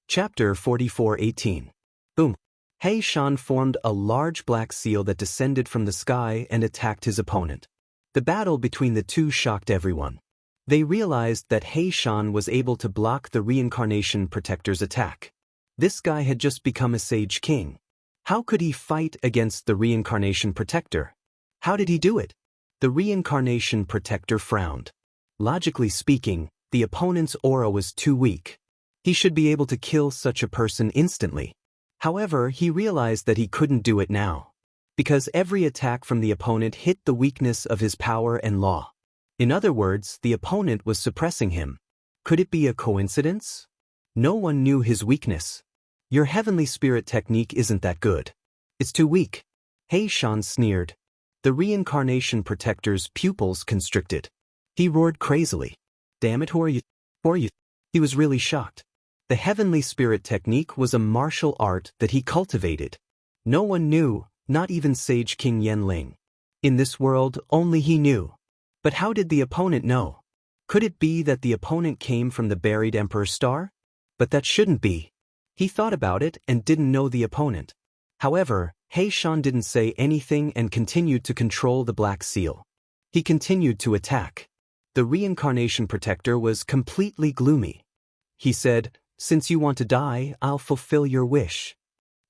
Chapter 44:18. Boom! He Shan formed a large black seal that descended from the sky and attacked his opponent. The battle between the two shocked everyone. They realized that He Shan was able to block the reincarnation protector's attack. This guy had just become a sage king. How could he fight against the reincarnation protector? How did he do it? The reincarnation protector frowned. Logically speaking, the opponent's aura was too weak. He should be able to kill such a person instantly. However, he realized that he couldn't do it now, because every attack from the opponent hit the weakness of his power and law. In other words, the opponent was suppressing him. Could it be a coincidence? No one knew his weakness. Your heavenly spirit technique isn't that good. It's too weak. He Shan sneered. The reincarnation protector's pupils constricted. He roared crazily. Damn it, who are you? Who are you? He was really shocked. The heavenly spirit technique was a martial art that he cultivated. No one knew, not even Sage King Yenling. In this world, only he knew. But how did the opponent know? Could it be that the opponent came from the buried Emperor's star? But that shouldn't be. He thought about it and didn't know the opponent. However, He Shan didn't say anything and continued to control the black seal. He continued to attack. The reincarnation protector was completely gloomy. He said, "Since you want to die, I'll fulfill your wish."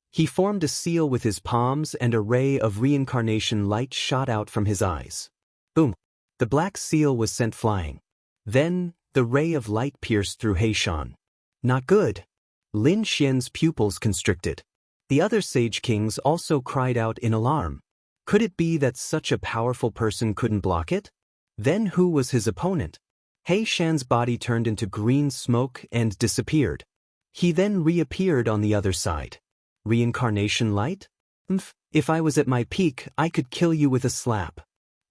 He formed a seal with his palms and a ray of reincarnation light shot out from his eyes. Boom! The black seal was sent flying. Then, the ray of light pierced through He Shan. Not good. Lin Xian's pupils constricted. The other sage kings also cried out in alarm. Could it be that such a powerful person couldn't block it? Then who was his opponent? He Shan's body turned into green smoke and disappeared. He then reappeared on the other side. Reincarnation light? If I was at my peak, I could kill you with a slap.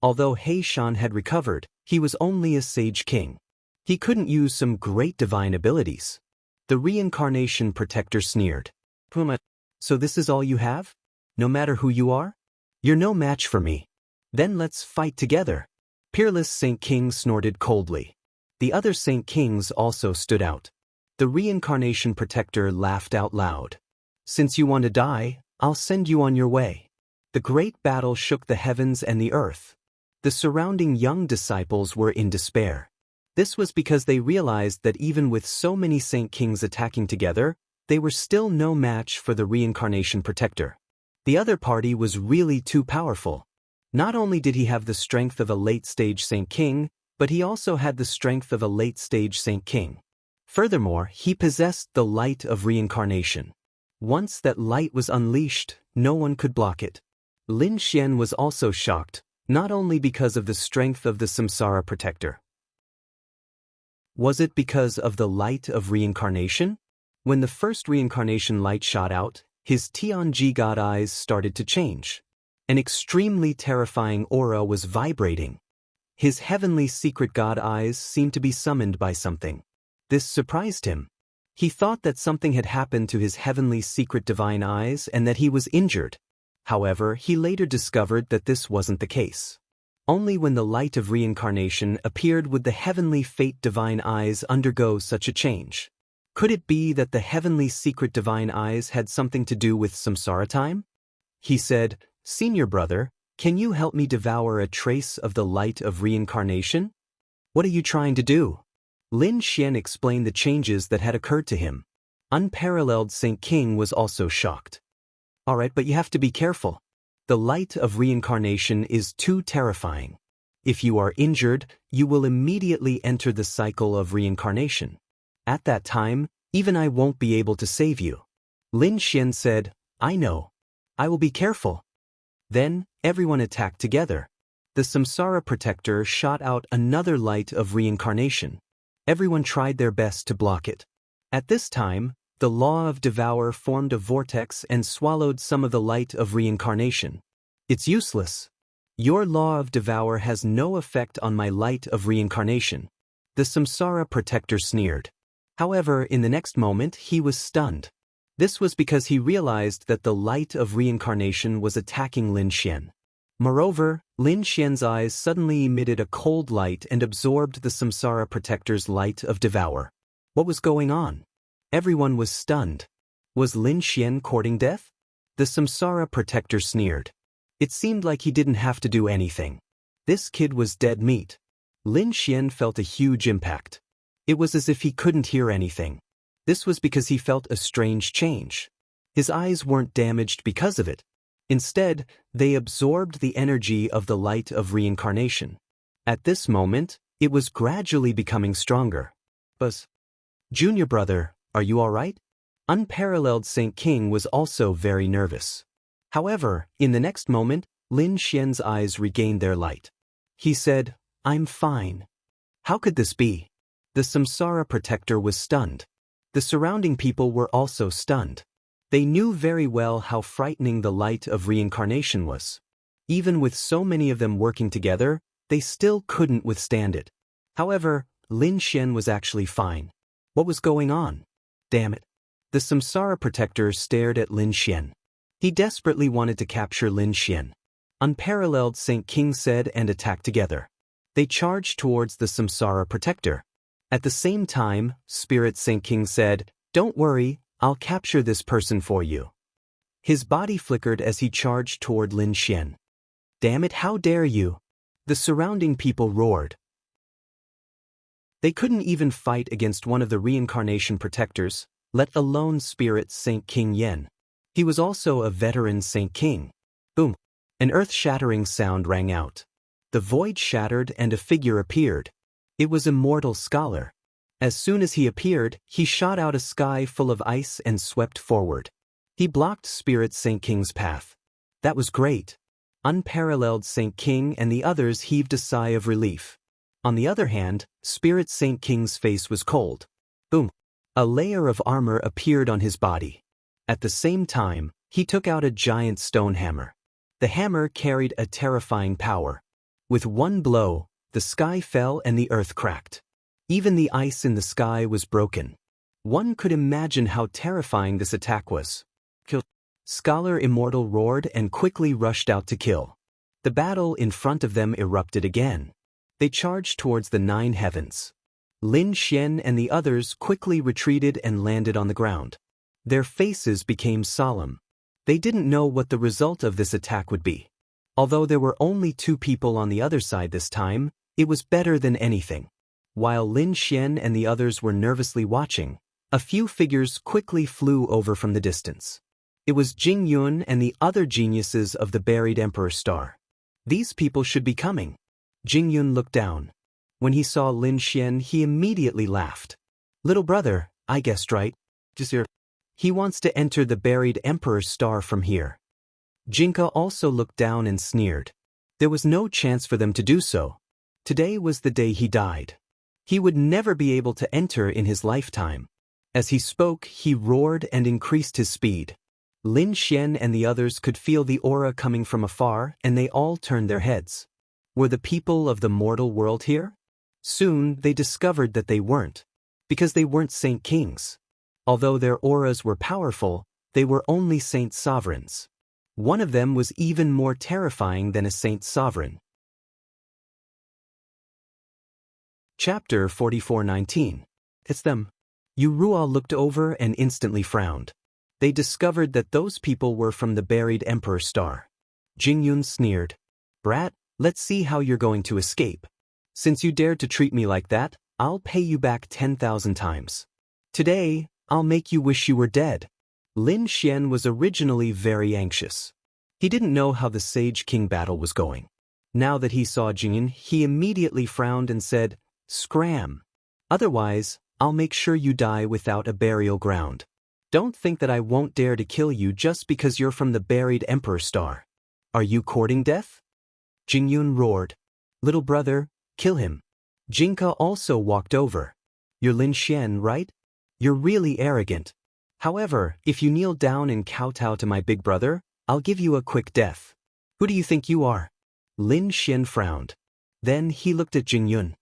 Although He Shan had recovered, he was only a sage king. He couldn't use some great divine abilities. The reincarnation protector sneered. Puma, so this is all you have? No matter who you are? You're no match for me. Then let's fight together. Peerless Saint King snorted coldly. The other Saint Kings also stood out. The reincarnation protector laughed out loud. Since you want to die, I'll send you on your way. The great battle shook the heavens and the earth. The surrounding young disciples were in despair. This was because they realized that even with so many Saint Kings attacking together, they were still no match for the reincarnation protector. The other party was really too powerful. Not only did he have the strength of a late-stage Saint King, but he also had the strength of a late-stage Saint King. Furthermore, he possessed the light of reincarnation. Once that light was unleashed, no one could block it. Lin Xian was also shocked, not only because of the strength of the Samsara protector. Was it because of the light of reincarnation? When the first reincarnation light shot out, his Tianji God eyes started to change. An extremely terrifying aura was vibrating. His heavenly secret God eyes seemed to be summoned by something. This surprised him. He thought that something had happened to his heavenly secret divine eyes and that he was injured. However, he later discovered that this wasn't the case. Only when the light of reincarnation appeared would the heavenly fate divine eyes undergo such a change. Could it be that the heavenly secret divine eyes had something to do with samsara time? He said, "Senior brother, can you help me devour a trace of the light of reincarnation?" "What are you trying to do?" Lin Xian explained the changes that had occurred to him. Unparalleled Saint King was also shocked. "Alright, but you have to be careful. The light of reincarnation is too terrifying. If you are injured, you will immediately enter the cycle of reincarnation. At that time, even I won't be able to save you." Lin Xian said, "I know. I will be careful." Then, everyone attacked together. The Samsara Protector shot out another light of reincarnation. Everyone tried their best to block it. At this time, the law of devour formed a vortex and swallowed some of the light of reincarnation. "It's useless. Your law of devour has no effect on my light of reincarnation," the Samsara Protector sneered. However, in the next moment, he was stunned. This was because he realized that the light of reincarnation was attacking Lin Xian. Moreover, Lin Xian's eyes suddenly emitted a cold light and absorbed the Samsara Protector's light of devour. What was going on? Everyone was stunned. Was Lin Xian courting death? The Samsara Protector sneered. It seemed like he didn't have to do anything. This kid was dead meat. Lin Xian felt a huge impact. It was as if he couldn't hear anything. This was because he felt a strange change. His eyes weren't damaged because of it. Instead, they absorbed the energy of the light of reincarnation. At this moment, it was gradually becoming stronger. "Buzz. Junior brother, are you all right?" Unparalleled Saint King was also very nervous. However, in the next moment, Lin Xian's eyes regained their light. He said, "I'm fine." How could this be? The Samsara Protector was stunned. The surrounding people were also stunned. They knew very well how frightening the light of reincarnation was. Even with so many of them working together, they still couldn't withstand it. However, Lin Xian was actually fine. What was going on? Damn it. The Samsara Protector stared at Lin Xian. He desperately wanted to capture Lin Xian. Unparalleled Saint King said and attacked together. They charged towards the Samsara Protector. At the same time, Spirit Saint King said, "Don't worry, I'll capture this person for you." His body flickered as he charged toward Lin Xian. "Damn it, how dare you!" The surrounding people roared. They couldn't even fight against one of the reincarnation protectors, let alone Spirit Saint King Yen. He was also a veteran Saint King. Boom! An earth-shattering sound rang out. The void shattered and a figure appeared. It was Immortal Scholar. As soon as he appeared, he shot out a sky full of ice and swept forward. He blocked Spirit Saint King's path. That was great. Unparalleled Saint King and the others heaved a sigh of relief. On the other hand, Spirit Saint King's face was cold. Boom! A layer of armor appeared on his body. At the same time, he took out a giant stone hammer. The hammer carried a terrifying power. With one blow, the sky fell and the earth cracked. Even the ice in the sky was broken. One could imagine how terrifying this attack was. Kill! Scholar Immortal roared and quickly rushed out to kill. The battle in front of them erupted again. They charged towards the 9 heavens. Lin Xian and the others quickly retreated and landed on the ground. Their faces became solemn. They didn't know what the result of this attack would be. Although there were only 2 people on the other side this time, it was better than anything. While Lin Xian and the others were nervously watching, a few figures quickly flew over from the distance. It was Jing Yun and the other geniuses of the buried Emperor Star. These people should be coming. Jing Yun looked down. When he saw Lin Xian, he immediately laughed. "Little brother, I guessed right. He wants to enter the buried Emperor Star from here." Jinka also looked down and sneered. There was no chance for them to do so. Today was the day he died. He would never be able to enter in his lifetime. As he spoke, he roared and increased his speed. Lin Xian and the others could feel the aura coming from afar, and they all turned their heads. Were the people of the mortal world here? Soon, they discovered that they weren't. Because they weren't Saint Kings. Although their auras were powerful, they were only Saint Sovereigns. One of them was even more terrifying than a Saint Sovereign. Chapter 44:19. It's them. Yu Ruo looked over and instantly frowned. They discovered that those people were from the buried Emperor Star. Jingyun sneered. Brat, let's see how you're going to escape. Since you dared to treat me like that, I'll pay you back 10,000 times. Today, I'll make you wish you were dead. Lin Xian was originally very anxious. He didn't know how the Sage King battle was going. Now that he saw Jingyun, he immediately frowned and said, Scram. Otherwise, I'll make sure you die without a burial ground. Don't think that I won't dare to kill you just because you're from the buried Emperor Star. Are you courting death? Jingyun roared. Little brother, kill him. Jinka also walked over. You're Lin Xian, right? You're really arrogant. However, if you kneel down and kowtow to my big brother, I'll give you a quick death. Who do you think you are? Lin Xian frowned. Then he looked at Jingyun.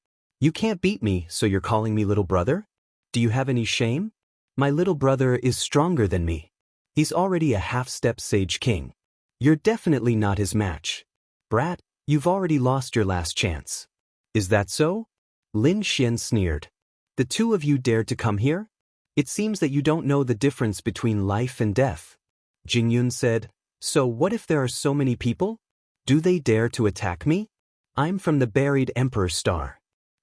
You can't beat me, so you're calling me little brother? Do you have any shame? My little brother is stronger than me. He's already a half-step Sage King. You're definitely not his match. Brat, you've already lost your last chance. Is that so? Lin Xian sneered. The two of you dared to come here? It seems that you don't know the difference between life and death. Jingyun said, So what if there are so many people? Do they dare to attack me? I'm from the buried Emperor Star.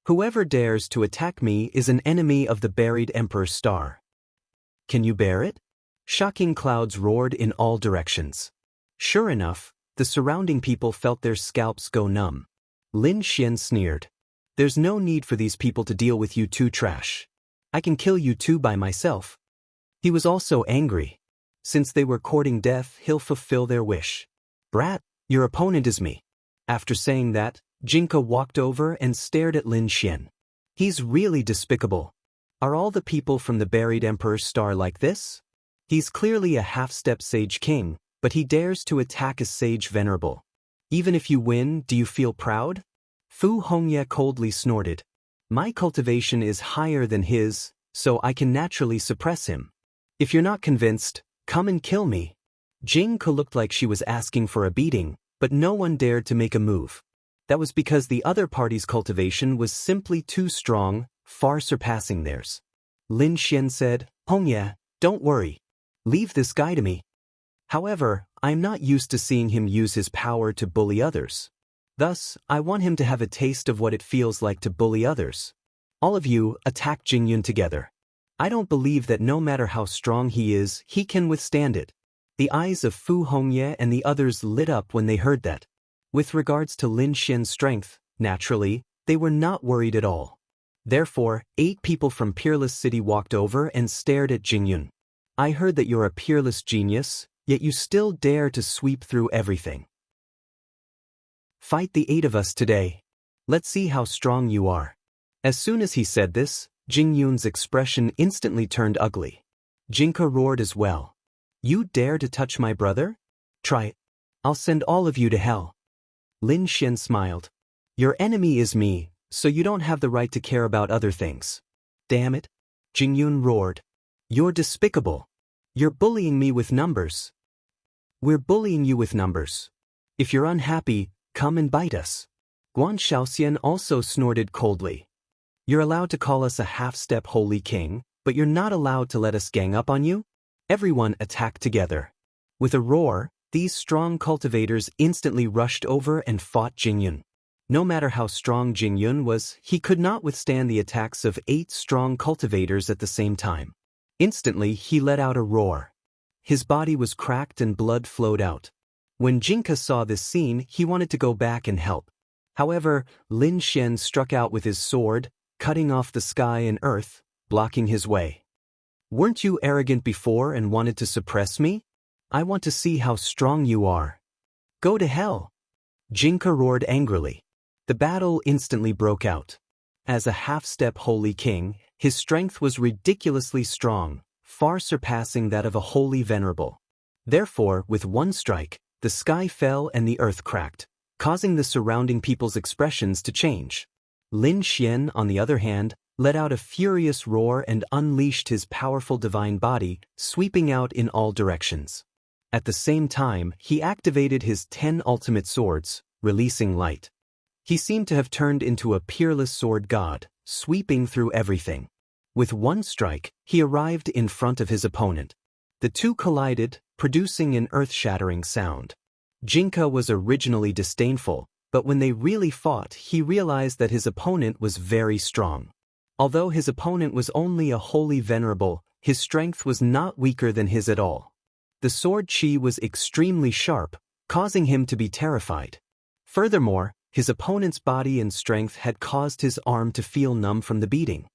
Whoever dares to attack me is an enemy of the buried Emperor Star. Can you bear it? Shocking clouds roared in all directions. Sure enough, the surrounding people felt their scalps go numb. Lin Xian sneered. There's no need for these people to deal with you two trash. I can kill you two by myself. He was also angry. Since they were courting death, he'll fulfill their wish. Brat, your opponent is me. After saying that, Jinka walked over and stared at Lin Xian. He's really despicable. Are all the people from the buried Emperor Star like this? He's clearly a half-step Sage King, but he dares to attack a Sage Venerable. Even if you win, do you feel proud? Fu Hongye coldly snorted. My cultivation is higher than his, so I can naturally suppress him. If you're not convinced, come and kill me. Jinka looked like she was asking for a beating, but no one dared to make a move. That was because the other party's cultivation was simply too strong, far surpassing theirs. Lin Xian said, Hongye, don't worry. Leave this guy to me. However, I'm not used to seeing him use his power to bully others. Thus, I want him to have a taste of what it feels like to bully others. All of you, attack Jingyun together. I don't believe that no matter how strong he is, he can withstand it. The eyes of Fu Hongye and the others lit up when they heard that. With regards to Lin Xian's strength, naturally, they were not worried at all. Therefore, 8 people from Peerless City walked over and stared at Jingyun. I heard that you're a peerless genius, yet you still dare to sweep through everything. Fight the 8 of us today. Let's see how strong you are. As soon as he said this, Jingyun's expression instantly turned ugly. Jinka roared as well. You dare to touch my brother? Try it. I'll send all of you to hell. Lin Xian smiled. Your enemy is me, so you don't have the right to care about other things. Damn it. Jingyun roared. You're despicable. You're bullying me with numbers. We're bullying you with numbers. If you're unhappy, come and bite us. Guan Shaoxian also snorted coldly. You're allowed to call us a half-step holy king, but you're not allowed to let us gang up on you? Everyone attacked together. With a roar, these strong cultivators instantly rushed over and fought Jingyun. No matter how strong Jingyun was, he could not withstand the attacks of 8 strong cultivators at the same time. Instantly, he let out a roar. His body was cracked and blood flowed out. When Jinka saw this scene, he wanted to go back and help. However, Lin Xian struck out with his sword, cutting off the sky and earth, blocking his way. Weren't you arrogant before and wanted to suppress me? I want to see how strong you are. Go to hell. Jinka roared angrily. The battle instantly broke out. As a half-step holy king, his strength was ridiculously strong, far surpassing that of a holy venerable. Therefore, with one strike, the sky fell and the earth cracked, causing the surrounding people's expressions to change. Lin Xian, on the other hand, let out a furious roar and unleashed his powerful divine body, sweeping out in all directions. At the same time, he activated his 10 ultimate swords, releasing light. He seemed to have turned into a peerless sword god, sweeping through everything. With one strike, he arrived in front of his opponent. The two collided, producing an earth-shattering sound. Jinka was originally disdainful, but when they really fought, he realized that his opponent was very strong. Although his opponent was only a holy venerable, his strength was not weaker than his at all. The sword chi was extremely sharp, causing him to be terrified. Furthermore, his opponent's body and strength had caused his arm to feel numb from the beating.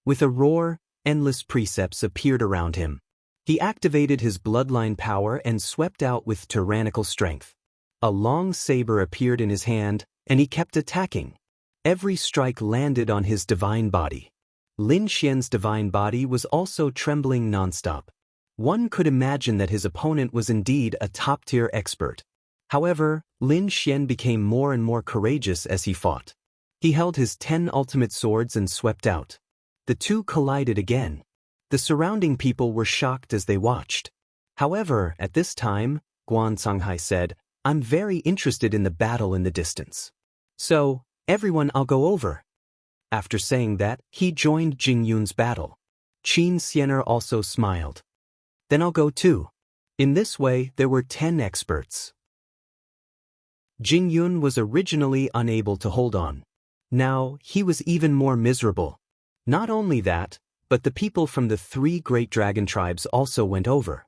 With a roar, endless precepts appeared around him. He activated his bloodline power and swept out with tyrannical strength. A long saber appeared in his hand, and he kept attacking. Every strike landed on his divine body. Lin Xian's divine body was also trembling nonstop. One could imagine that his opponent was indeed a top-tier expert. However, Lin Xian became more and more courageous as he fought. He held his 10 ultimate swords and swept out. The two collided again. The surrounding people were shocked as they watched. However, at this time, Guan Songhai said, "I'm very interested in the battle in the distance. So, everyone, I'll go over." After saying that, he joined Jing Yun's battle. Qin Xiener also smiled. "Then I'll go too." In this way, there were 10 experts. Jing Yun was originally unable to hold on. Now, he was even more miserable. Not only that, but the people from the 3 great dragon tribes also went over.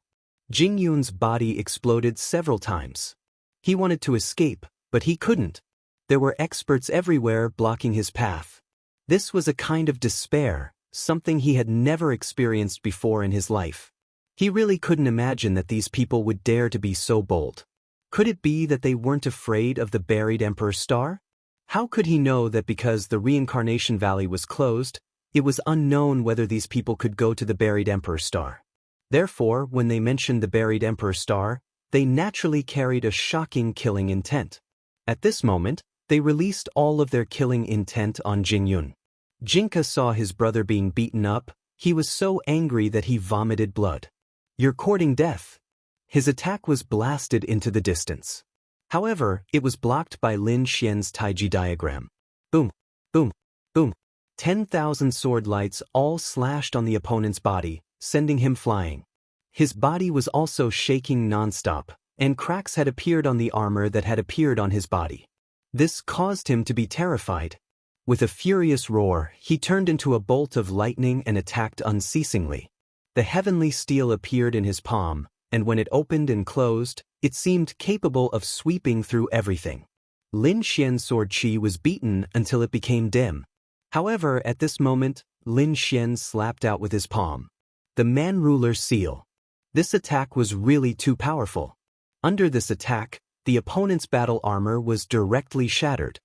Jing Yun's body exploded several times. He wanted to escape, but he couldn't. There were experts everywhere blocking his path. This was a kind of despair, something he had never experienced before in his life. He really couldn't imagine that these people would dare to be so bold. Could it be that they weren't afraid of the buried Emperor's star? How could he know that because the reincarnation valley was closed, it was unknown whether these people could go to the buried Emperor's star? Therefore, when they mentioned the buried Emperor's star, they naturally carried a shocking killing intent. At this moment, they released all of their killing intent on Jing Yun. Jinka saw his brother being beaten up. He was so angry that he vomited blood. "You're courting death." His attack was blasted into the distance. However, it was blocked by Lin Xian's Taiji diagram. Boom, boom, boom. 10,000 sword lights all slashed on the opponent's body, sending him flying. His body was also shaking nonstop, and cracks had appeared on the armor that had appeared on his body. This caused him to be terrified. With a furious roar, he turned into a bolt of lightning and attacked unceasingly. The heavenly steel appeared in his palm, and when it opened and closed, it seemed capable of sweeping through everything. Lin Xian's sword chi was beaten until it became dim. However, at this moment, Lin Xian slapped out with his palm. The Man-Ruler Seal. This attack was really too powerful. Under this attack, the opponent's battle armor was directly shattered.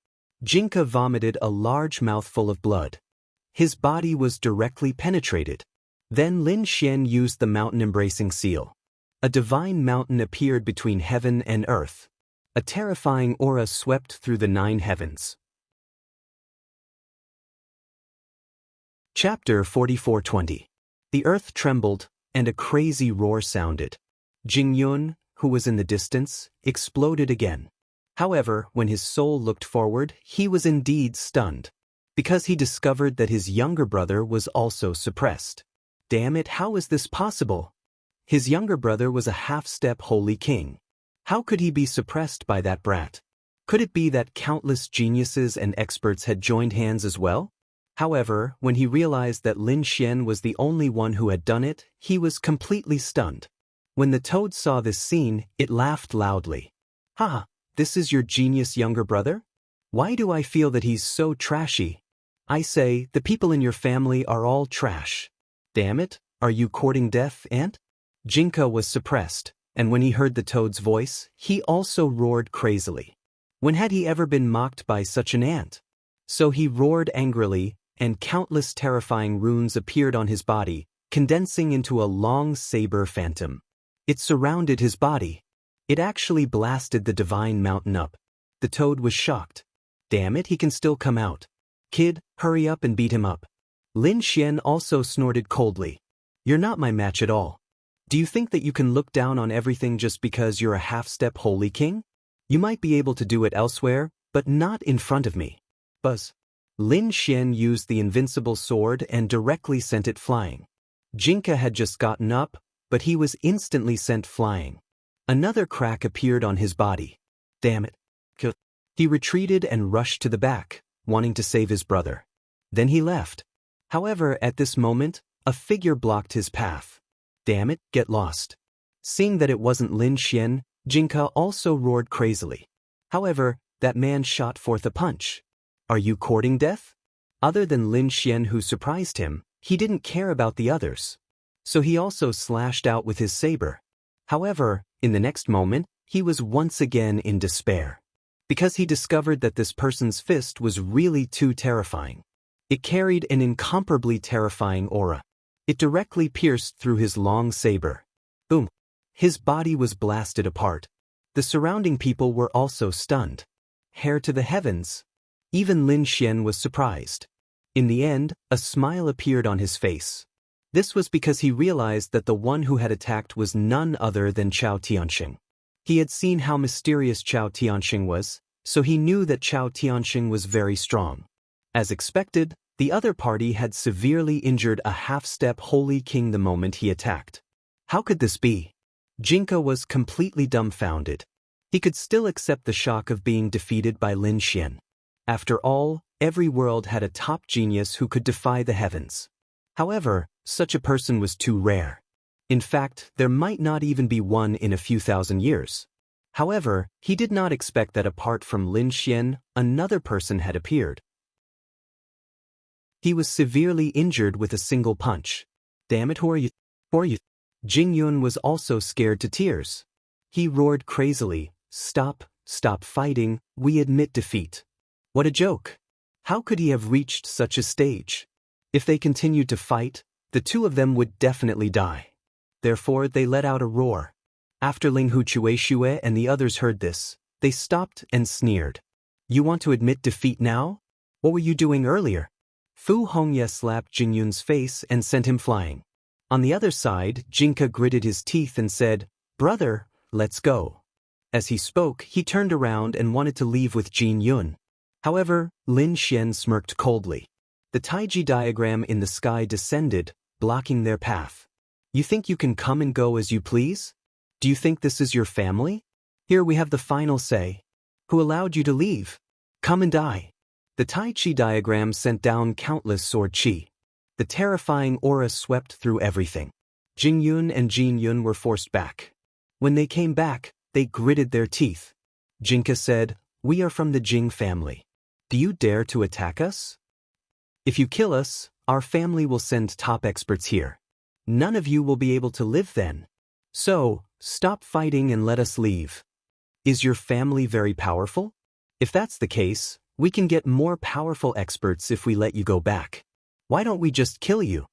Jinka vomited a large mouthful of blood. His body was directly penetrated. Then Lin Xian used the mountain-embracing seal. A divine mountain appeared between heaven and earth. A terrifying aura swept through the 9 heavens. Chapter 44:20. The earth trembled, and a crazy roar sounded. Jing Yun, who was in the distance, exploded again. However, when his soul looked forward, he was indeed stunned, because he discovered that his younger brother was also suppressed. Damn it, how is this possible? His younger brother was a half-step holy king. How could he be suppressed by that brat? Could it be that countless geniuses and experts had joined hands as well? However, when he realized that Lin Xian was the only one who had done it, he was completely stunned. When the toad saw this scene, it laughed loudly. "Ha! This is your genius younger brother? Why do I feel that he's so trashy? I say, the people in your family are all trash. Damn it, are you courting death, Aunt?" Jinka was suppressed, and when he heard the toad's voice, he also roared crazily. When had he ever been mocked by such an ant? So he roared angrily, and countless terrifying runes appeared on his body, condensing into a long saber phantom. It surrounded his body. It actually blasted the divine mountain up. The toad was shocked. Damn it, he can still come out. Kid, hurry up and beat him up. Lin Xian also snorted coldly. "You're not my match at all. Do you think that you can look down on everything just because you're a half-step holy king? You might be able to do it elsewhere, but not in front of me." Buzz. Lin Xian used the invincible sword and directly sent it flying. Jinka had just gotten up, but he was instantly sent flying. Another crack appeared on his body. Damn it. He retreated and rushed to the back, wanting to save his brother. Then he left. However, at this moment, a figure blocked his path. Damn it, get lost. Seeing that it wasn't Lin Xian, Jinka also roared crazily. However, that man shot forth a punch. Are you courting death? Other than Lin Xian who surprised him, he didn't care about the others. So he also slashed out with his saber. However, in the next moment, he was once again in despair. Because he discovered that this person's fist was really too terrifying. It carried an incomparably terrifying aura. It directly pierced through his long saber. Boom! His body was blasted apart. The surrounding people were also stunned. Hair to the heavens. Even Lin Xian was surprised. In the end, a smile appeared on his face. This was because he realized that the one who had attacked was none other than Chao Tianxing. He had seen how mysterious Chao Tianxing was, so he knew that Chao Tianxing was very strong. As expected, the other party had severely injured a half-step holy king the moment he attacked. How could this be? Jinka was completely dumbfounded. He could still accept the shock of being defeated by Lin Xian. After all, every world had a top genius who could defy the heavens. However, such a person was too rare. In fact, there might not even be one in a few thousand years. However, he did not expect that apart from Lin Xian, another person had appeared. He was severely injured with a single punch. Damn it, who are you? Who are you? Jing Yun was also scared to tears. He roared crazily, "Stop, stop fighting, we admit defeat." What a joke. How could he have reached such a stage? If they continued to fight, the two of them would definitely die. Therefore, they let out a roar. After Ling Hu Chueshue and the others heard this, they stopped and sneered. You want to admit defeat now? What were you doing earlier? Fu Hongye slapped Jing Yun's face and sent him flying. On the other side, Jinka gritted his teeth and said, "Brother, let's go." As he spoke, he turned around and wanted to leave with Jin Yun. However, Lin Xian smirked coldly. The Taiji diagram in the sky descended, blocking their path. You think you can come and go as you please? Do you think this is your family? Here we have the final say. Who allowed you to leave? Come and die. The Tai Chi diagram sent down countless sword chi. The terrifying aura swept through everything. Jing Yun and Jin Yun were forced back. When they came back, they gritted their teeth. Jinka said, "We are from the Jing family. Do you dare to attack us? If you kill us, our family will send top experts here. None of you will be able to live then. So, stop fighting and let us leave. Is your family very powerful? If that's the case, we can get more powerful experts if we let you go back. Why don't we just kill you?"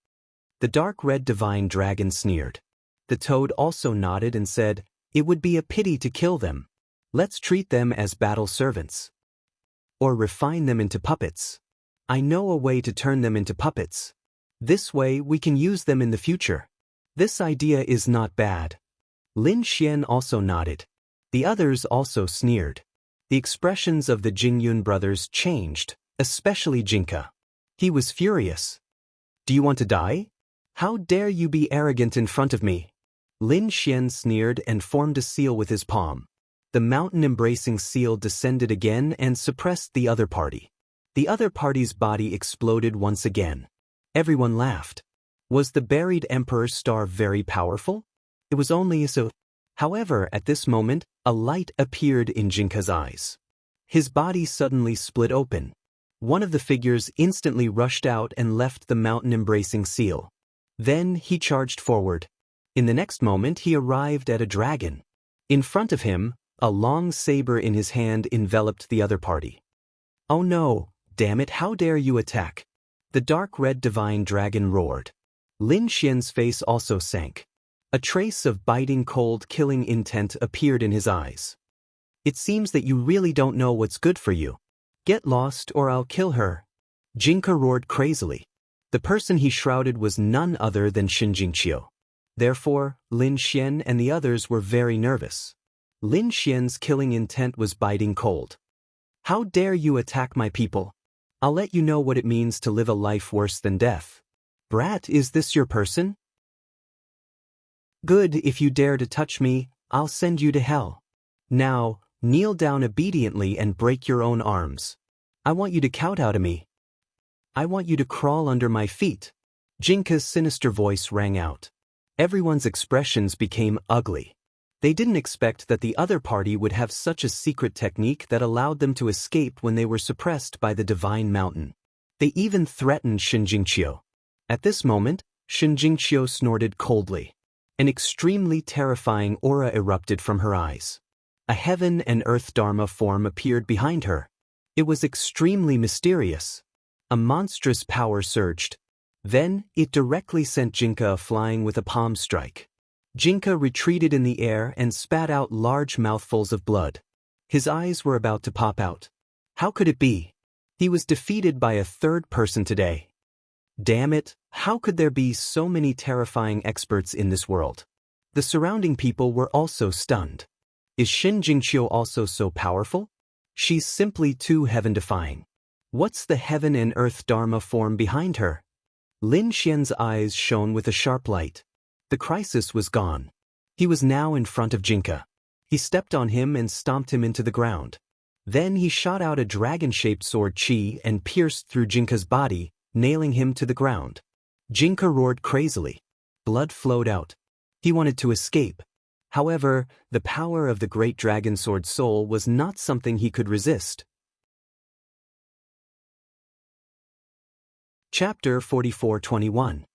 The dark red divine dragon sneered. The toad also nodded and said, "It would be a pity to kill them. Let's treat them as battle servants. Or refine them into puppets. I know a way to turn them into puppets. This way we can use them in the future. This idea is not bad." Lin Xian also nodded. The others also sneered. The expressions of the Jingyun brothers changed, especially Jinka. He was furious. "Do you want to die? How dare you be arrogant in front of me?" Lin Xian sneered and formed a seal with his palm. The mountain-embracing seal descended again and suppressed the other party. The other party's body exploded once again. Everyone laughed. Was the buried emperor's star very powerful? It was only so. However, at this moment, a light appeared in Jinka's eyes. His body suddenly split open. One of the figures instantly rushed out and left the mountain-embracing seal. Then he charged forward. In the next moment he arrived at a dragon. In front of him, a long saber in his hand enveloped the other party. "Oh no, damn it, how dare you attack?" The dark red divine dragon roared. Lin Xian's face also sank. A trace of biting cold killing intent appeared in his eyes. "It seems that you really don't know what's good for you. Get lost or I'll kill her." Jinka roared crazily. The person he shrouded was none other than Shin Jingqiu. Therefore, Lin Xian and the others were very nervous. Lin Xian's killing intent was biting cold. "How dare you attack my people? I'll let you know what it means to live a life worse than death. Brat, is this your person? Good, if you dare to touch me, I'll send you to hell. Now, kneel down obediently and break your own arms. I want you to kowtow to me. I want you to crawl under my feet. Jinka's sinister voice rang out. Everyone's expressions became ugly. They didn't expect that the other party would have such a secret technique that allowed them to escape when they were suppressed by the divine mountain. They even threatened Shinjingqiu. At this moment, Shinjingqiu snorted coldly. An extremely terrifying aura erupted from her eyes. A heaven and earth Dharma form appeared behind her. It was extremely mysterious. A monstrous power surged. Then, it directly sent Jinka flying with a palm strike. Jinka retreated in the air and spat out large mouthfuls of blood. His eyes were about to pop out. How could it be? He was defeated by a third person today. Damn it, how could there be so many terrifying experts in this world? The surrounding people were also stunned. Is Shinjingqiu also so powerful? She's simply too heaven-defying. What's the heaven and earth Dharma form behind her? Lin Xian's eyes shone with a sharp light. The crisis was gone. He was now in front of Jinka. He stepped on him and stomped him into the ground. Then he shot out a dragon-shaped sword chi and pierced through Jinka's body, nailing him to the ground. Jinka roared crazily. Blood flowed out. He wanted to escape. However, the power of the great dragon sword soul was not something he could resist. Chapter 44:21.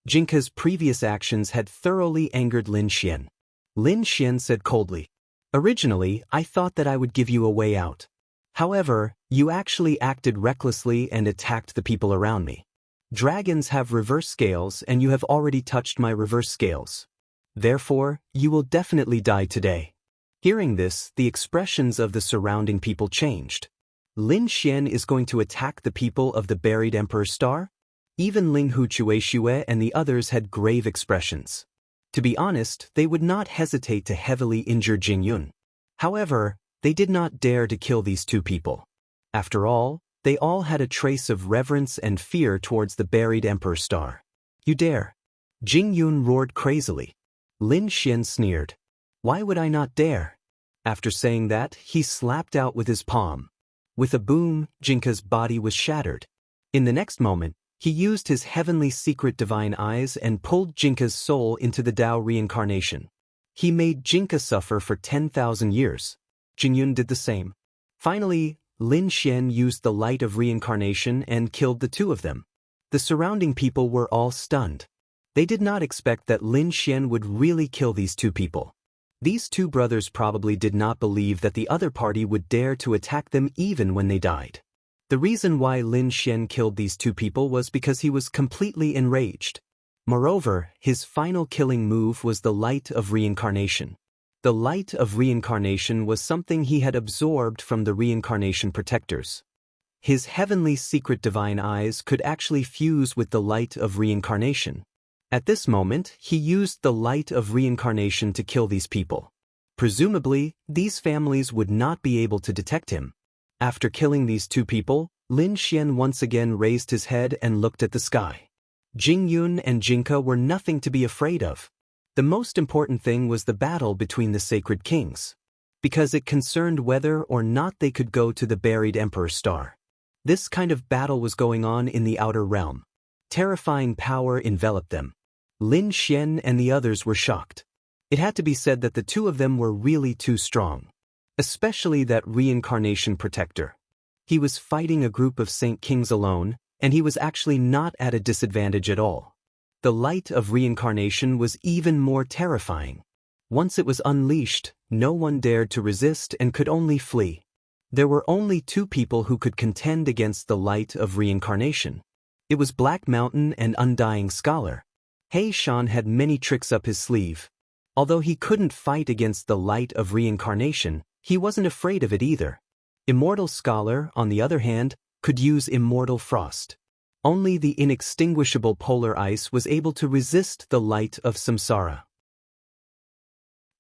Jinka's previous actions had thoroughly angered Lin Xian. Lin Xian said coldly, "Originally, I thought that I would give you a way out. However, you actually acted recklessly and attacked the people around me. Dragons have reverse scales and you have already touched my reverse scales. Therefore, you will definitely die today." Hearing this, the expressions of the surrounding people changed. Lin Xian is going to attack the people of the buried Emperor Star? Even Ling Hu Chuexue and the others had grave expressions. To be honest, they would not hesitate to heavily injure Jing Yun. However, they did not dare to kill these two people. After all, they all had a trace of reverence and fear towards the buried Emperor Star. You dare? Jing Yun roared crazily. Lin Xian sneered. Why would I not dare? After saying that, he slapped out with his palm. With a boom, Jinka's body was shattered. In the next moment, he used his heavenly secret divine eyes and pulled Jinka's soul into the Tao reincarnation. He made Jinka suffer for 10,000 years. Jingyun did the same. Finally, Lin Xian used the light of reincarnation and killed the two of them. The surrounding people were all stunned. They did not expect that Lin Xian would really kill these two people. These two brothers probably did not believe that the other party would dare to attack them even when they died. The reason why Lin Xian killed these two people was because he was completely enraged. Moreover, his final killing move was the light of reincarnation. The light of reincarnation was something he had absorbed from the reincarnation protectors. His heavenly secret divine eyes could actually fuse with the light of reincarnation. At this moment, he used the light of reincarnation to kill these people. Presumably, these families would not be able to detect him. After killing these two people, Lin Xian once again raised his head and looked at the sky. Jing Yun and Jinka were nothing to be afraid of. The most important thing was the battle between the sacred kings, because it concerned whether or not they could go to the buried Emperor Star. This kind of battle was going on in the outer realm. Terrifying power enveloped them. Lin Xian and the others were shocked. It had to be said that the two of them were really too strong. Especially that reincarnation protector. He was fighting a group of Saint Kings alone, and he was actually not at a disadvantage at all. The light of reincarnation was even more terrifying. Once it was unleashed, no one dared to resist and could only flee. There were only two people who could contend against the light of reincarnation. It was Black Mountain and Undying Scholar. He Shan had many tricks up his sleeve. Although he couldn't fight against the light of reincarnation, he wasn't afraid of it either. Immortal Scholar, on the other hand, could use Immortal Frost. Only the inextinguishable polar ice was able to resist the light of samsara.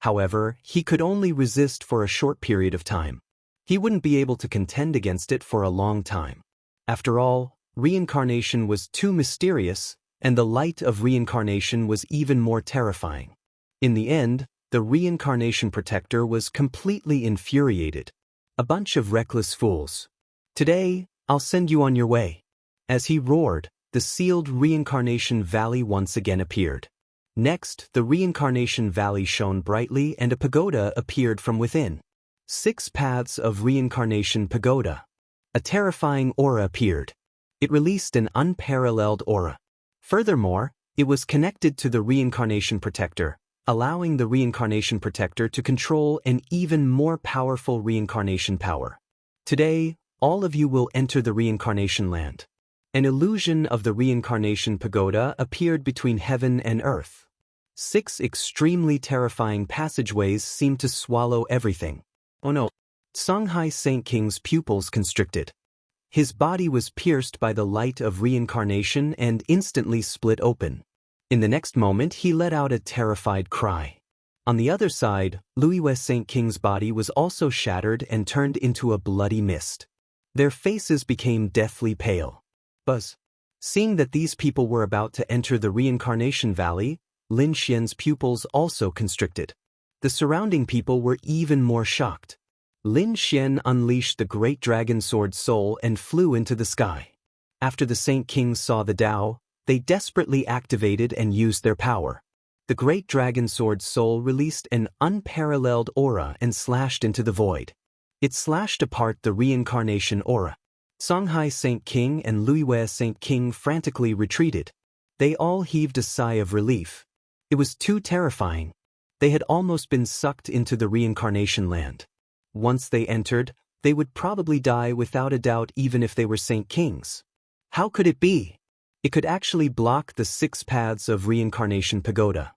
However, he could only resist for a short period of time. He wouldn't be able to contend against it for a long time. After all, reincarnation was too mysterious, and the light of reincarnation was even more terrifying. In the end, the reincarnation protector was completely infuriated. A bunch of reckless fools. Today, I'll send you on your way. As he roared, the sealed reincarnation valley once again appeared. Next, the reincarnation valley shone brightly and a pagoda appeared from within. 6 paths of reincarnation pagoda. A terrifying aura appeared. It released an unparalleled aura. Furthermore, it was connected to the reincarnation protector, allowing the reincarnation protector to control an even more powerful reincarnation power. Today, all of you will enter the reincarnation land. An illusion of the reincarnation pagoda appeared between heaven and earth. 6 extremely terrifying passageways seemed to swallow everything. Oh no! Songhai Saint King's pupils constricted. His body was pierced by the light of reincarnation and instantly split open. In the next moment, he let out a terrified cry. On the other side, Louis Saint King's body was also shattered and turned into a bloody mist. Their faces became deathly pale. Buzz. Seeing that these people were about to enter the reincarnation valley, Lin Xian's pupils also constricted. The surrounding people were even more shocked. Lin Xian unleashed the great dragon sword soul and flew into the sky. After the Saint Kings saw the Tao, they desperately activated and used their power. The great dragon sword soul released an unparalleled aura and slashed into the void. It slashed apart the reincarnation aura. Songhai Saint King and Louis Saint King frantically retreated. They all heaved a sigh of relief. It was too terrifying. They had almost been sucked into the reincarnation land. Once they entered, they would probably die without a doubt even if they were Saint Kings. How could it be? It could actually block the 6 paths of reincarnation pagoda.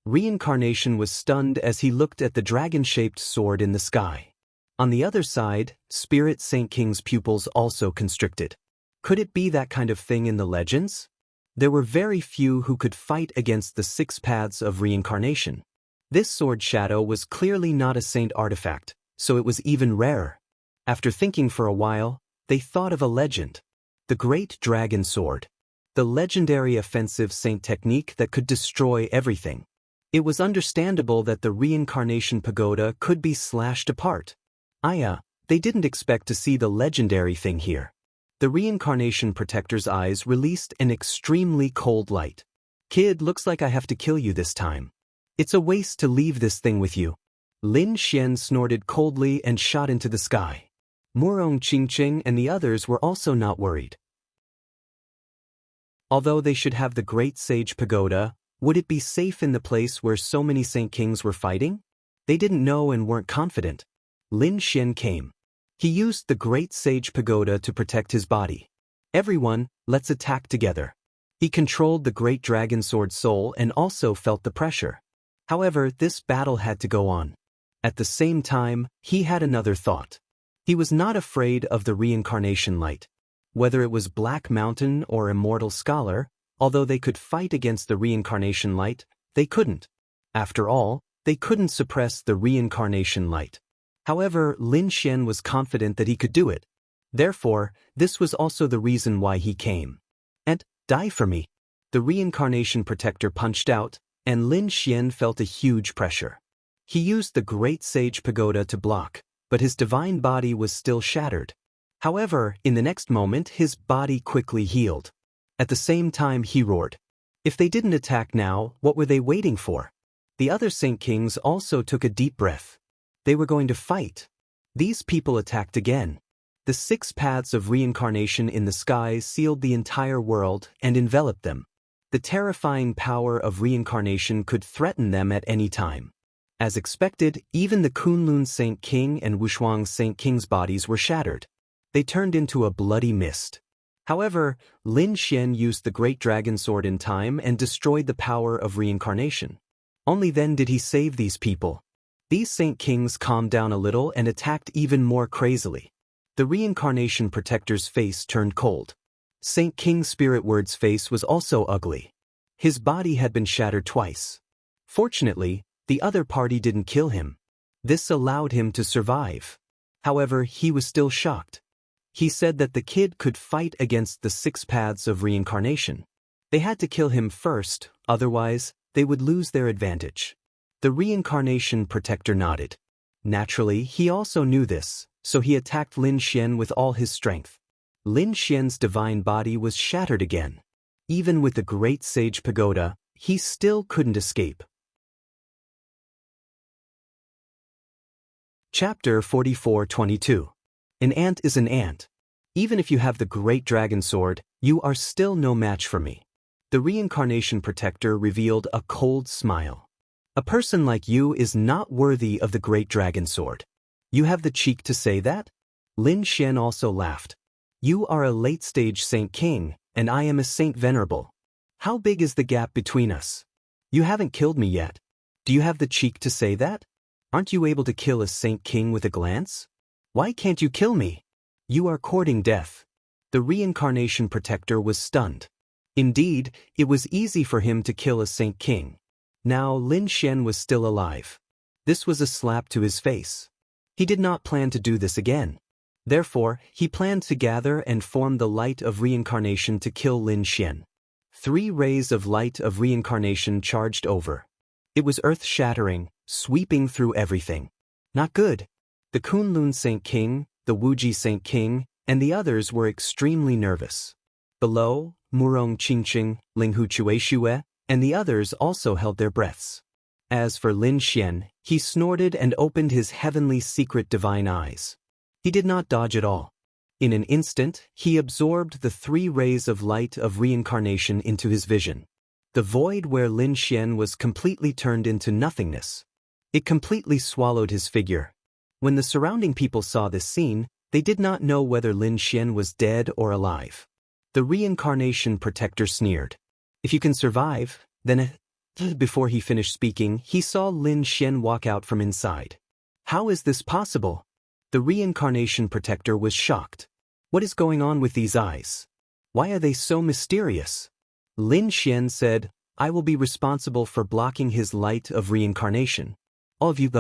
Reincarnation was stunned as he looked at the dragon-shaped sword in the sky. On the other side, Spirit Saint King's pupils also constricted. Could it be that kind of thing in the legends? There were very few who could fight against the 6 paths of reincarnation. This sword shadow was clearly not a saint artifact, so it was even rarer. After thinking for a while, they thought of a legend. The Great Dragon Sword. The legendary offensive saint technique that could destroy everything. It was understandable that the reincarnation pagoda could be slashed apart. They didn't expect to see the legendary thing here. The reincarnation protector's eyes released an extremely cold light. Kid, looks like I have to kill you this time. It's a waste to leave this thing with you. Lin Xian snorted coldly and shot into the sky. Murong Qingqing and the others were also not worried. Although they should have the Great Sage Pagoda, would it be safe in the place where so many Saint Kings were fighting? They didn't know and weren't confident. Lin Xian came. He used the Great Sage Pagoda to protect his body. Everyone, let's attack together. He controlled the Great Dragon Sword Soul and also felt the pressure. However, this battle had to go on. At the same time, he had another thought. He was not afraid of the reincarnation light. Whether it was Black Mountain or Immortal Scholar, although they could fight against the reincarnation light, they couldn't. After all, they couldn't suppress the reincarnation light. However, Lin Xian was confident that he could do it. Therefore, this was also the reason why he came. And, die for me. The reincarnation protector punched out, and Lin Xian felt a huge pressure. He used the Great Sage Pagoda to block, but his divine body was still shattered. However, in the next moment, his body quickly healed. At the same time, he roared. If they didn't attack now, what were they waiting for? The other Saint Kings also took a deep breath. They were going to fight. These people attacked again. The 6 paths of reincarnation in the sky sealed the entire world and enveloped them. The terrifying power of reincarnation could threaten them at any time. As expected, even the Kunlun Saint King and Wushuang Saint King's bodies were shattered. They turned into a bloody mist. However, Lin Xian used the Great Dragon Sword in time and destroyed the power of reincarnation. Only then did he save these people. These Saint Kings calmed down a little and attacked even more crazily. The reincarnation protector's face turned cold. Saint King Spirit Word's face was also ugly. His body had been shattered twice. Fortunately, the other party didn't kill him. This allowed him to survive. However, he was still shocked. He said that the kid could fight against the 6 paths of reincarnation. They had to kill him first, otherwise, they would lose their advantage. The reincarnation protector nodded. Naturally, he also knew this, so he attacked Lin Xian with all his strength. Lin Xian's divine body was shattered again. Even with the great sage pagoda, he still couldn't escape. Chapter 44:22. An ant is an ant. Even if you have the great dragon sword, you are still no match for me. The reincarnation protector revealed a cold smile. A person like you is not worthy of the great dragon sword. You have the cheek to say that? Lin Xian also laughed. You are a late-stage Saint King, and I am a Saint Venerable. How big is the gap between us? You haven't killed me yet. Do you have the cheek to say that? Aren't you able to kill a Saint King with a glance? Why can't you kill me? You are courting death. The reincarnation protector was stunned. Indeed, it was easy for him to kill a Saint King. Now Lin Xian was still alive. This was a slap to his face. He did not plan to do this again. Therefore, he planned to gather and form the light of reincarnation to kill Lin Xian. 3 rays of light of reincarnation charged over. It was earth-shattering, sweeping through everything. Not good. The Kunlun Saint King, the Wuji Saint King, and the others were extremely nervous. Below, Murong Qingqing, Linghu Chueshue, and the others also held their breaths. As for Lin Xian, he snorted and opened his heavenly secret divine eyes. He did not dodge at all. In an instant, he absorbed the 3 rays of light of reincarnation into his vision. The void where Lin Xian was completely turned into nothingness. It completely swallowed his figure. When the surrounding people saw this scene, they did not know whether Lin Xian was dead or alive. The reincarnation protector sneered. If you can survive, then Before he finished speaking, he saw Lin Xian walk out from inside. How is this possible? The reincarnation protector was shocked. What is going on with these eyes? Why are they so mysterious? Lin Xian said, I will be responsible for blocking his light of reincarnation. All of you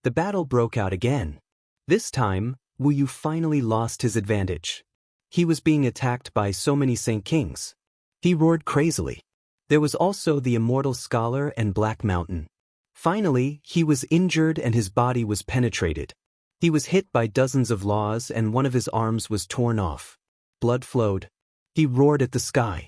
The battle broke out again. This time, Wu Yu finally lost his advantage. He was being attacked by so many Saint Kings. He roared crazily. There was also the immortal scholar and Black Mountain. Finally, he was injured and his body was penetrated. He was hit by dozens of laws and one of his arms was torn off. Blood flowed. He roared at the sky.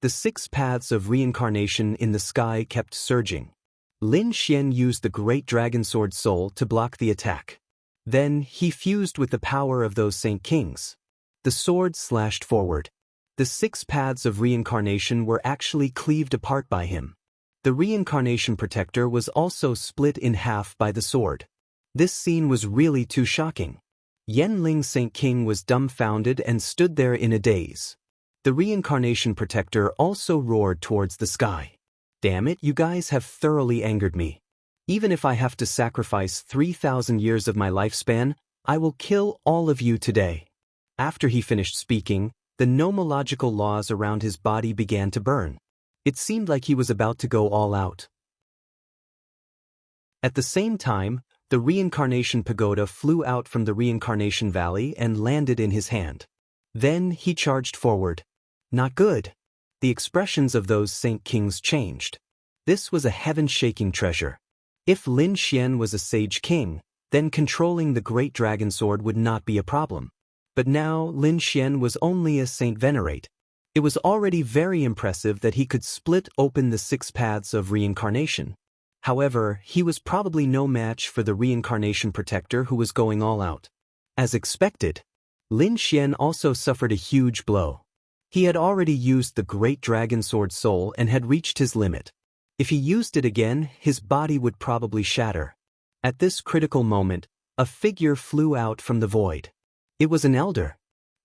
The 6 paths of reincarnation in the sky kept surging. Lin Xian used the great dragon sword soul to block the attack. Then he fused with the power of those Saint Kings. The sword slashed forward. The 6 paths of reincarnation were actually cleaved apart by him. The reincarnation protector was also split in half by the sword. This scene was really too shocking. Yanling Saint King was dumbfounded and stood there in a daze. The reincarnation protector also roared towards the sky. Damn it, you guys have thoroughly angered me. Even if I have to sacrifice 3,000 years of my lifespan, I will kill all of you today. After he finished speaking, the nomological laws around his body began to burn. It seemed like he was about to go all out. At the same time, the reincarnation pagoda flew out from the reincarnation valley and landed in his hand. Then he charged forward. Not good. The expressions of those Saint Kings changed. This was a heaven-shaking treasure. If Lin Xian was a sage king, then controlling the great dragon sword would not be a problem. But now Lin Xian was only a Saint Venerate. It was already very impressive that he could split open the 6 paths of reincarnation. However, he was probably no match for the reincarnation protector who was going all out. As expected, Lin Xian also suffered a huge blow. He had already used the great dragon sword soul and had reached his limit. If he used it again, his body would probably shatter. At this critical moment, a figure flew out from the void. It was an elder.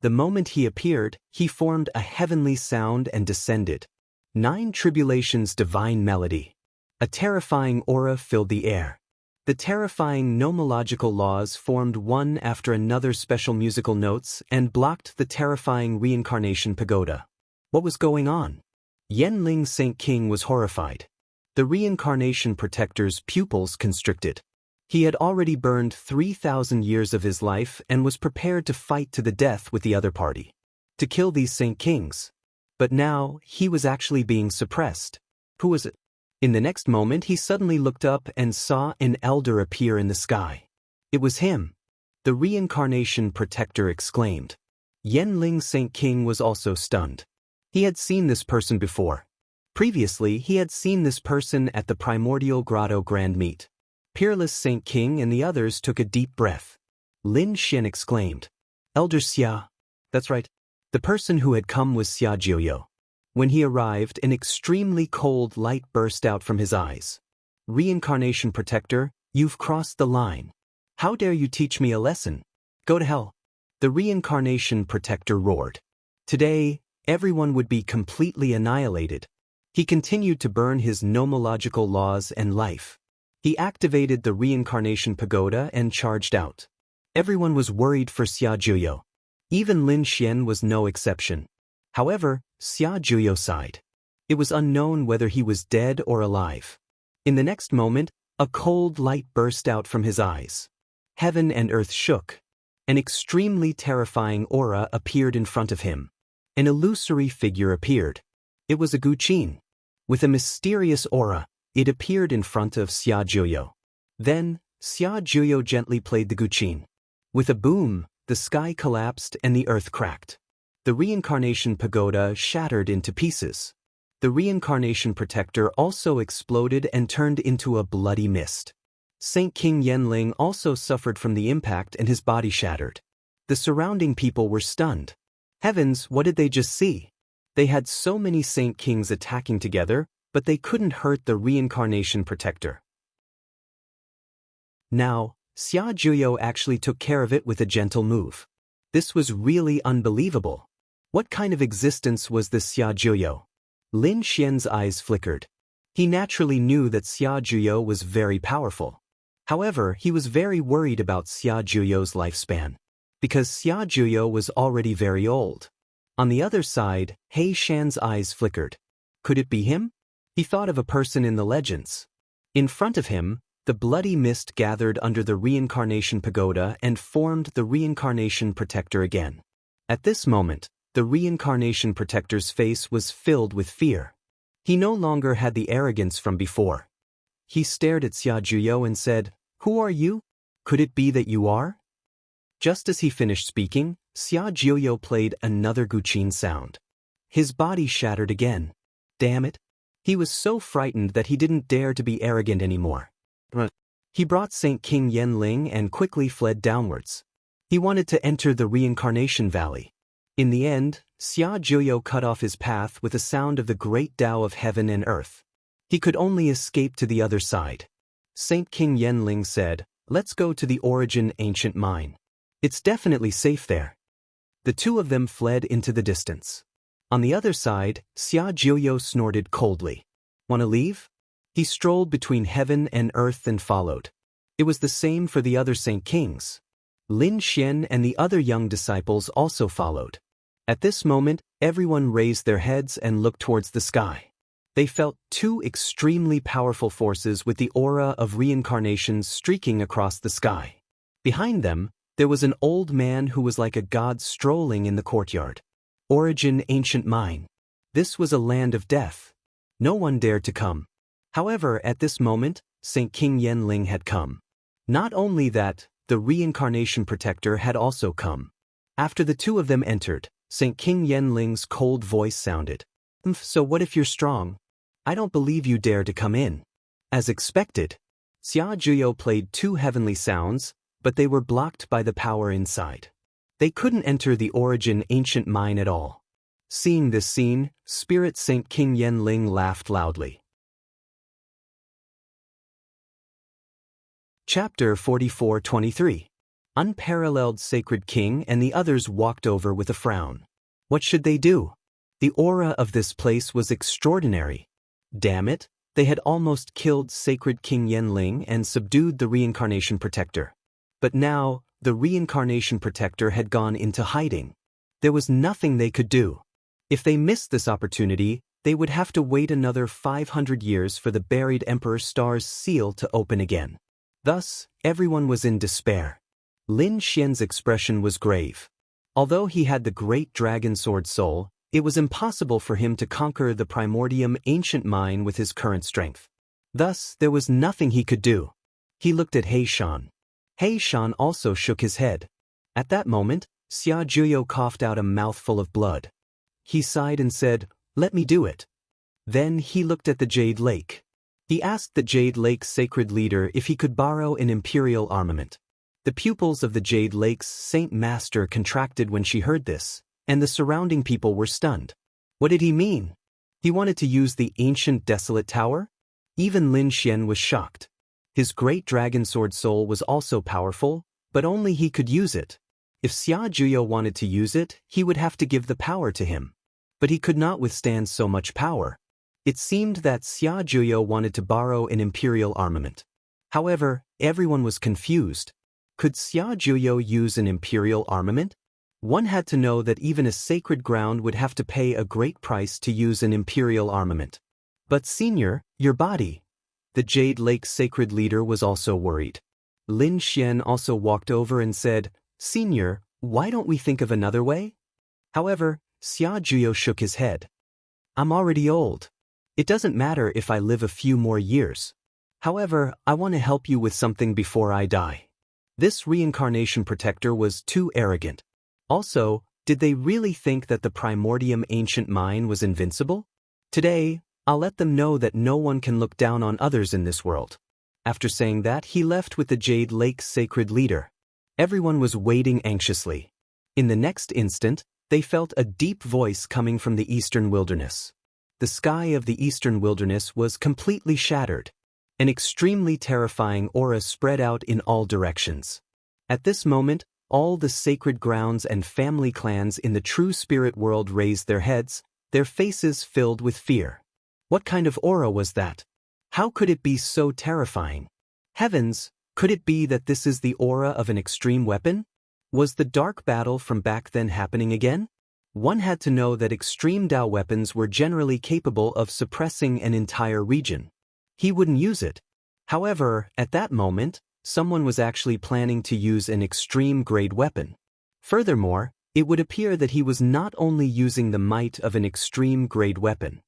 The moment he appeared, he formed a heavenly sound and descended. 9 tribulations divine melody. A terrifying aura filled the air. The terrifying nomological laws formed one after another special musical notes and blocked the terrifying reincarnation pagoda. What was going on? Yanling Saint King was horrified. The reincarnation protector's pupils constricted. He had already burned 3,000 years of his life and was prepared to fight to the death with the other party, to kill these Saint Kings. But now, he was actually being suppressed. Who was it? In the next moment he suddenly looked up and saw an elder appear in the sky. It was him. The reincarnation protector exclaimed. Yenling Saint King was also stunned. He had seen this person before. Previously he had seen this person at the primordial grotto grand meet. Peerless Saint King and the others took a deep breath. Lin Xian exclaimed. Elder Xia. That's right. The person who had come was Xia Jiuyo. When he arrived, an extremely cold light burst out from his eyes. Reincarnation protector, you've crossed the line. How dare you teach me a lesson? Go to hell. The reincarnation protector roared. Today, everyone would be completely annihilated. He continued to burn his nomological laws and life. He activated the reincarnation pagoda and charged out. Everyone was worried for Xia Jiuyo. Even Lin Xian was no exception. However, Xia Jiuyo sighed. It was unknown whether he was dead or alive. In the next moment, a cold light burst out from his eyes. Heaven and earth shook. An extremely terrifying aura appeared in front of him. An illusory figure appeared. It was a Guqin. With a mysterious aura, it appeared in front of Xia Jiuyo. Then, Xia Jiuyo gently played the Guqin. With a boom, the sky collapsed and the earth cracked. The reincarnation pagoda shattered into pieces. The reincarnation protector also exploded and turned into a bloody mist. Saint King Yenling also suffered from the impact and his body shattered. The surrounding people were stunned. Heavens, what did they just see? They had so many Saint Kings attacking together, but they couldn't hurt the reincarnation protector. Now, Xia Jiuyo actually took care of it with a gentle move. This was really unbelievable. What kind of existence was this Xia Jiuyo? Lin Xian's eyes flickered. He naturally knew that Xia Jiuyo was very powerful. However, he was very worried about Xia Jiuyo's lifespan, because Xia Jiuyo was already very old. On the other side, He Shan's eyes flickered. Could it be him? He thought of a person in the legends. In front of him, the bloody mist gathered under the reincarnation pagoda and formed the reincarnation protector again. At this moment, the reincarnation protector's face was filled with fear. He no longer had the arrogance from before. He stared at Xia Jiuyo and said, "Who are you? Could it be that you are?" Just as he finished speaking, Xia Jiuyo played another Guqin sound. His body shattered again. Damn it. He was so frightened that he didn't dare to be arrogant anymore. He brought Saint King Yenling and quickly fled downwards. He wanted to enter the reincarnation valley. In the end, Xia Jiuyo cut off his path with the sound of the great Tao of heaven and earth. He could only escape to the other side. Saint King Yenling said, "Let's go to the origin ancient mine. It's definitely safe there." The two of them fled into the distance. On the other side, Xia Jiuyo snorted coldly. "Want to leave?" He strolled between heaven and earth and followed. It was the same for the other Saint Kings. Lin Xian and the other young disciples also followed. At this moment, everyone raised their heads and looked towards the sky. They felt two extremely powerful forces with the aura of reincarnation streaking across the sky. Behind them, there was an old man who was like a god strolling in the courtyard. Origin ancient mine. This was a land of death. No one dared to come. However, at this moment, Saint King Yenling had come. Not only that, the reincarnation protector had also come. After the two of them entered, Saint King Yenling's cold voice sounded. "So what if you're strong? I don't believe you dare to come in." As expected, Xia Jiuyo played two heavenly sounds, but they were blocked by the power inside. They couldn't enter the origin ancient mine at all. Seeing this scene, Spirit Saint King Yenling laughed loudly. Chapter 44-23. Unparalleled Sacred King and the others walked over with a frown. What should they do? The aura of this place was extraordinary. Damn it, they had almost killed Sacred King Yenling and subdued the reincarnation protector. But now, the reincarnation protector had gone into hiding. There was nothing they could do. If they missed this opportunity, they would have to wait another 500 years for the buried Emperor Star's seal to open again. Thus, everyone was in despair. Lin Xian's expression was grave. Although he had the great dragon sword soul, it was impossible for him to conquer the primordium ancient mine with his current strength. Thus, there was nothing he could do. He looked at He Shan. He Shan also shook his head. At that moment, Xia Juyo coughed out a mouthful of blood. He sighed and said, "Let me do it." Then he looked at the Jade Lake. He asked the Jade Lake's sacred leader if he could borrow an imperial armament. The pupils of the Jade Lake's Saint Master contracted when she heard this, and the surrounding people were stunned. What did he mean? He wanted to use the ancient desolate tower? Even Lin Xian was shocked. His great dragon sword soul was also powerful, but only he could use it. If Xia Juyo wanted to use it, he would have to give the power to him. But he could not withstand so much power. It seemed that Xia Juyo wanted to borrow an imperial armament. However, everyone was confused. Could Xia Juyo use an imperial armament? One had to know that even a sacred ground would have to pay a great price to use an imperial armament. But Senior, your body. The Jade Lake's sacred leader was also worried. Lin Xian also walked over and said, "Senior, why don't we think of another way?" However, Xia Juyo shook his head. "I'm already old. It doesn't matter if I live a few more years. However, I want to help you with something before I die." This reincarnation protector was too arrogant. Also, did they really think that the primordium ancient mine was invincible? Today, I'll let them know that no one can look down on others in this world. After saying that, he left with the Jade Lake's sacred leader. Everyone was waiting anxiously. In the next instant, they felt a deep voice coming from the eastern wilderness. The sky of the eastern wilderness was completely shattered. An extremely terrifying aura spread out in all directions. At this moment, all the sacred grounds and family clans in the true spirit world raised their heads, their faces filled with fear. What kind of aura was that? How could it be so terrifying? Heavens, could it be that this is the aura of an extreme weapon? Was the dark battle from back then happening again? One had to know that extreme Dao weapons were generally capable of suppressing an entire region. He wouldn't use it. However, at that moment, someone was actually planning to use an extreme-grade weapon. Furthermore, it would appear that he was not only using the might of an extreme-grade weapon.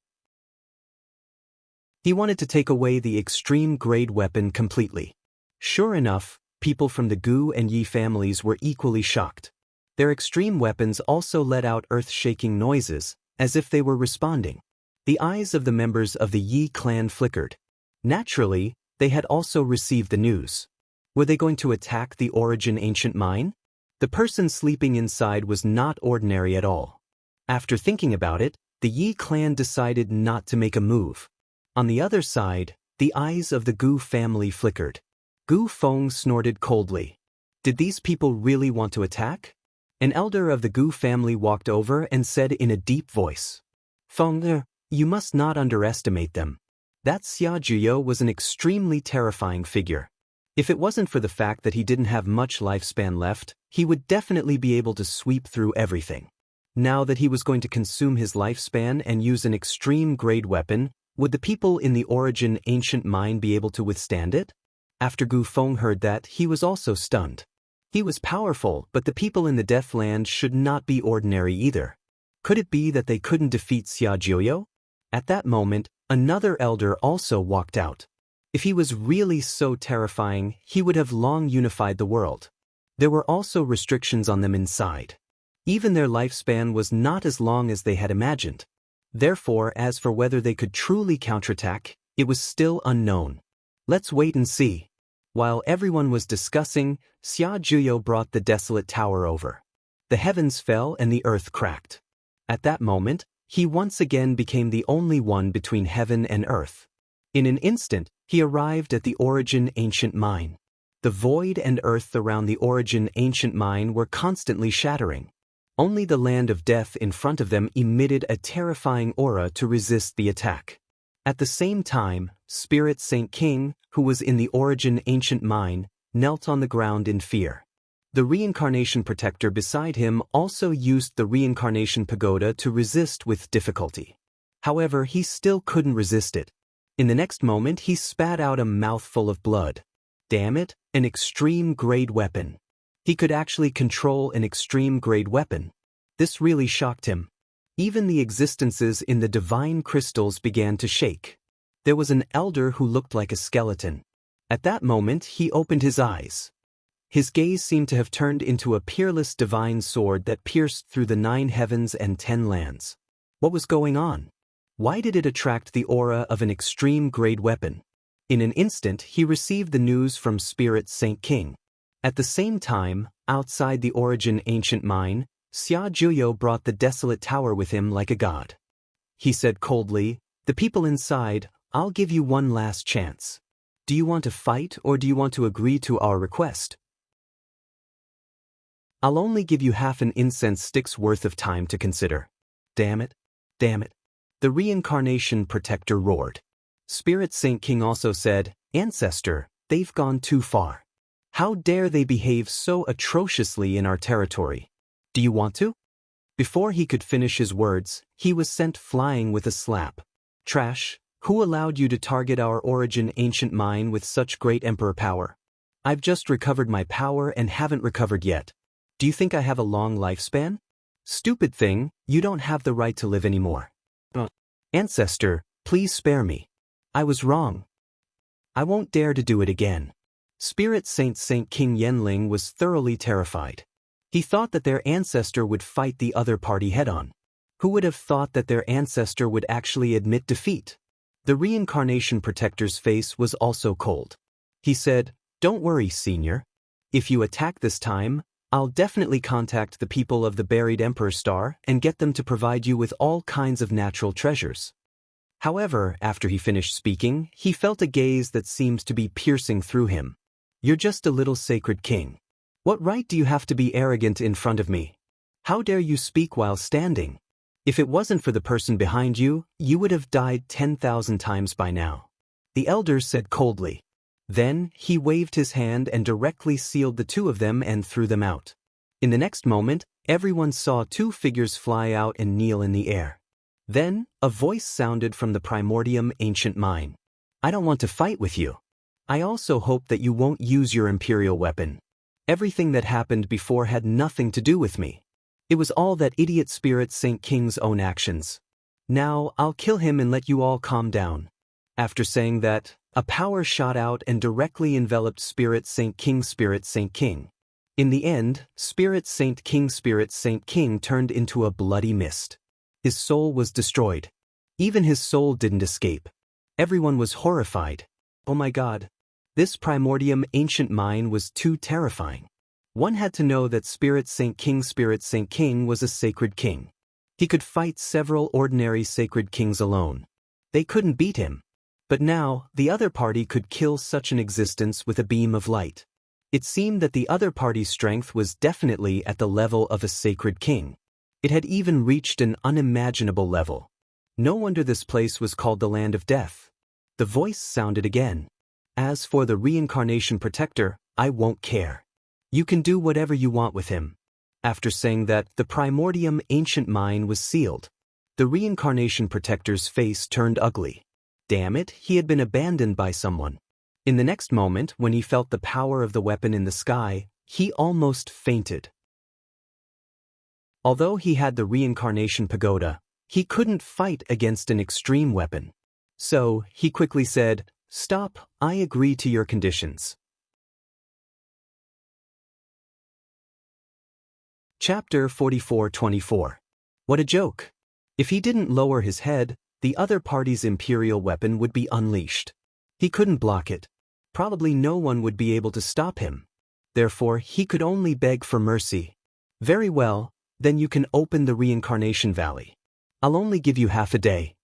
He wanted to take away the extreme-grade weapon completely. Sure enough, people from the Gu and Yi families were equally shocked. Their extreme weapons also let out earth-shaking noises, as if they were responding. The eyes of the members of the Yi clan flickered. Naturally, they had also received the news. Were they going to attack the Origin ancient mine? The person sleeping inside was not ordinary at all. After thinking about it, the Yi clan decided not to make a move. On the other side, the eyes of the Gu family flickered. Gu Feng snorted coldly. Did these people really want to attack? An elder of the Gu family walked over and said in a deep voice, "Feng, you must not underestimate them. That Xia Juyo was an extremely terrifying figure. If it wasn't for the fact that he didn't have much lifespan left, he would definitely be able to sweep through everything. Now that he was going to consume his lifespan and use an extreme-grade weapon, would the people in the Origin ancient mine be able to withstand it?" After Gu Feng heard that, he was also stunned. He was powerful, but the people in the Deathland should not be ordinary either. Could it be that they couldn't defeat Xia Juyo? At that moment, another elder also walked out. If he was really so terrifying, he would have long unified the world. There were also restrictions on them inside. Even their lifespan was not as long as they had imagined. Therefore, as for whether they could truly counterattack, it was still unknown. Let's wait and see. While everyone was discussing, Xia Juyo brought the desolate tower over. The heavens fell and the earth cracked. At that moment, he once again became the only one between heaven and earth. In an instant, he arrived at the Origin ancient mine. The void and earth around the Origin ancient mine were constantly shattering. Only the land of death in front of them emitted a terrifying aura to resist the attack. At the same time, Spirit Saint King, who was in the Origin ancient mine, knelt on the ground in fear. The reincarnation protector beside him also used the reincarnation pagoda to resist with difficulty. However, he still couldn't resist it. In the next moment, he spat out a mouthful of blood. Damn it, an extreme-grade weapon. He could actually control an extreme-grade weapon. This really shocked him. Even the existences in the divine crystals began to shake. There was an elder who looked like a skeleton. At that moment, he opened his eyes. His gaze seemed to have turned into a peerless divine sword that pierced through the 9 heavens and 10 lands. What was going on? Why did it attract the aura of an extreme-grade weapon? In an instant, he received the news from Spirit Saint King. At the same time, outside the Origin ancient mine, Xia Juyo brought the desolate tower with him like a god. He said coldly, "The people inside, I'll give you one last chance. Do you want to fight or do you want to agree to our request? I'll only give you half an incense stick's worth of time to consider." Damn it. Damn it. The reincarnation protector roared. Spirit Saint King also said, "Ancestor, they've gone too far. How dare they behave so atrociously in our territory? Do you want to?" Before he could finish his words, he was sent flying with a slap. "Trash, who allowed you to target our Origin ancient mine with such great emperor power? I've just recovered my power and haven't recovered yet. Do you think I have a long lifespan? Stupid thing, you don't have the right to live anymore. Ancestor, please spare me. I was wrong. I won't dare to do it again." Spirit Saint King Yenling was thoroughly terrified. He thought that their ancestor would fight the other party head-on. Who would have thought that their ancestor would actually admit defeat? The reincarnation protector's face was also cold. He said, "Don't worry, senior. If you attack this time, I'll definitely contact the people of the buried Emperor Star and get them to provide you with all kinds of natural treasures." However, after he finished speaking, he felt a gaze that seemed to be piercing through him. "You're just a little sacred king. What right do you have to be arrogant in front of me? How dare you speak while standing? If it wasn't for the person behind you, you would have died 10,000 times by now." The elder said coldly. Then, he waved his hand and directly sealed the 2 of them and threw them out. In the next moment, everyone saw 2 figures fly out and kneel in the air. Then, a voice sounded from the Primordium ancient mine. "I don't want to fight with you. I also hope that you won't use your imperial weapon. Everything that happened before had nothing to do with me. It was all that idiot Spirit Saint King's own actions. Now, I'll kill him and let you all calm down." After saying that, a power shot out and directly enveloped Spirit Saint King. In the end, Spirit Saint King turned into a bloody mist. His soul was destroyed. Even his soul didn't escape. Everyone was horrified. Oh my god. This Primordium ancient mine was too terrifying. One had to know that Spirit Saint King was a sacred king. He could fight several ordinary sacred kings alone. They couldn't beat him. But now, the other party could kill such an existence with a beam of light. It seemed that the other party's strength was definitely at the level of a sacred king. It had even reached an unimaginable level. No wonder this place was called the Land of Death. The voice sounded again. "As for the reincarnation protector, I won't care. You can do whatever you want with him." After saying that, the Primordium ancient mine was sealed. The reincarnation protector's face turned ugly. Damn it, he had been abandoned by someone. In the next moment, when he felt the power of the weapon in the sky, he almost fainted. Although he had the reincarnation pagoda, he couldn't fight against an extreme weapon. So, he quickly said, "Stop, I agree to your conditions." Chapter 44-24. What a joke. If he didn't lower his head, the other party's imperial weapon would be unleashed. He couldn't block it. Probably no one would be able to stop him. Therefore, he could only beg for mercy. "Very well, then you can open the reincarnation valley. I'll only give you half a day."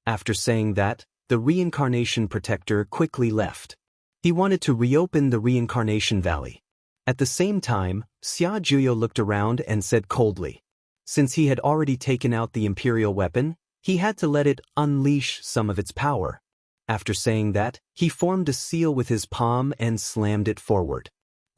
After saying that, the reincarnation protector quickly left. He wanted to reopen the reincarnation valley. At the same time, Xia Juyo looked around and said coldly. Since he had already taken out the imperial weapon, he had to let it unleash some of its power. After saying that, he formed a seal with his palm and slammed it forward.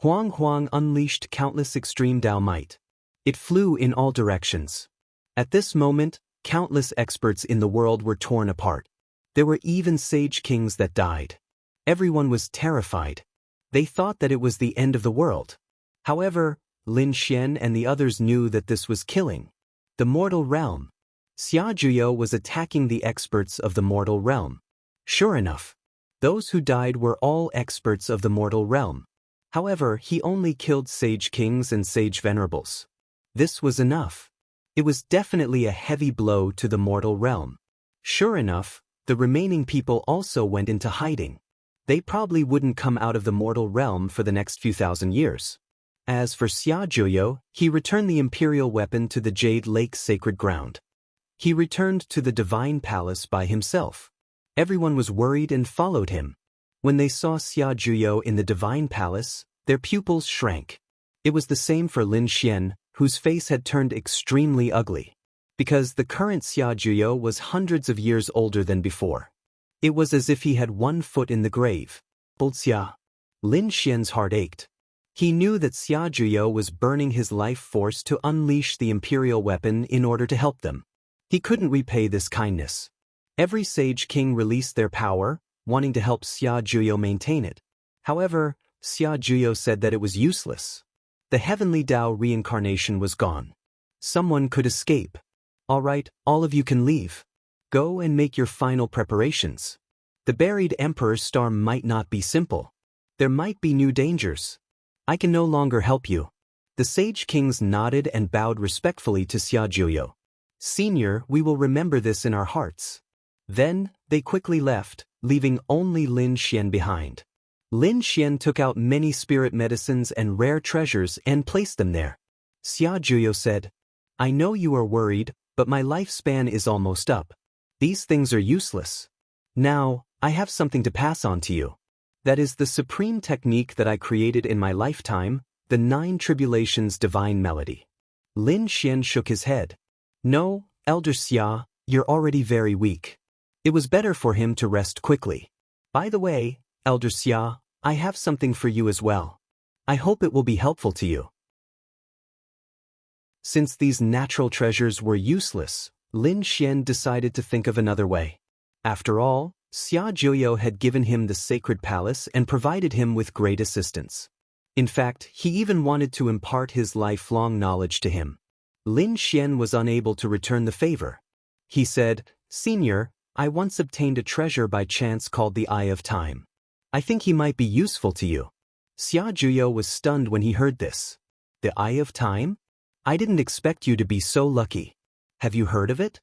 Huang Huang unleashed countless extreme Dao might. It flew in all directions. At this moment, countless experts in the world were torn apart. There were even sage kings that died. Everyone was terrified. They thought that it was the end of the world. However, Lin Xian and the others knew that this was killing the mortal realm. Xia Zhuyo was attacking the experts of the mortal realm. Sure enough, those who died were all experts of the mortal realm. However, he only killed sage kings and sage venerables. This was enough. It was definitely a heavy blow to the mortal realm. Sure enough, the remaining people also went into hiding. They probably wouldn't come out of the mortal realm for the next few thousand years. As for Xia Zhuyo, he returned the imperial weapon to the Jade Lake's sacred ground. He returned to the divine palace by himself. Everyone was worried and followed him. When they saw Xia Zhuyo in the divine palace, their pupils shrank. It was the same for Lin Xian, whose face had turned extremely ugly. Because the current Xia Zhuyo was hundreds of years older than before. It was as if he had one foot in the grave. Old Xia. Lin Xian's heart ached. He knew that Xia Zhuyo was burning his life force to unleash the imperial weapon in order to help them. He couldn't repay this kindness. Every sage king released their power, wanting to help Xia Zhuyo maintain it. However, Xia Zhuyo said that it was useless. The heavenly Tao reincarnation was gone. Someone could escape. All right, all of you can leave. Go and make your final preparations. The buried Emperor's star might not be simple. There might be new dangers. I can no longer help you. The sage kings nodded and bowed respectfully to Xia Zhuyo. Senior, we will remember this in our hearts. Then, they quickly left, leaving only Lin Xian behind. Lin Xian took out many spirit medicines and rare treasures and placed them there. Xia Zhuyo said, I know you are worried, but my lifespan is almost up. These things are useless. Now, I have something to pass on to you. That is the supreme technique that I created in my lifetime, the 9 Tribulations Divine Melody. Lin Xian shook his head. No, Elder Xia, you're already very weak. It was better for him to rest quickly. By the way, Elder Xia, I have something for you as well. I hope it will be helpful to you. Since these natural treasures were useless, Lin Xian decided to think of another way. After all, Xia Zhuyo had given him the sacred palace and provided him with great assistance. In fact, he even wanted to impart his lifelong knowledge to him. Lin Xian was unable to return the favor. He said, Senior, I once obtained a treasure by chance called the Eye of Time. I think he might be useful to you. Xia Zhuyo was stunned when he heard this. The Eye of Time? I didn't expect you to be so lucky. Have you heard of it?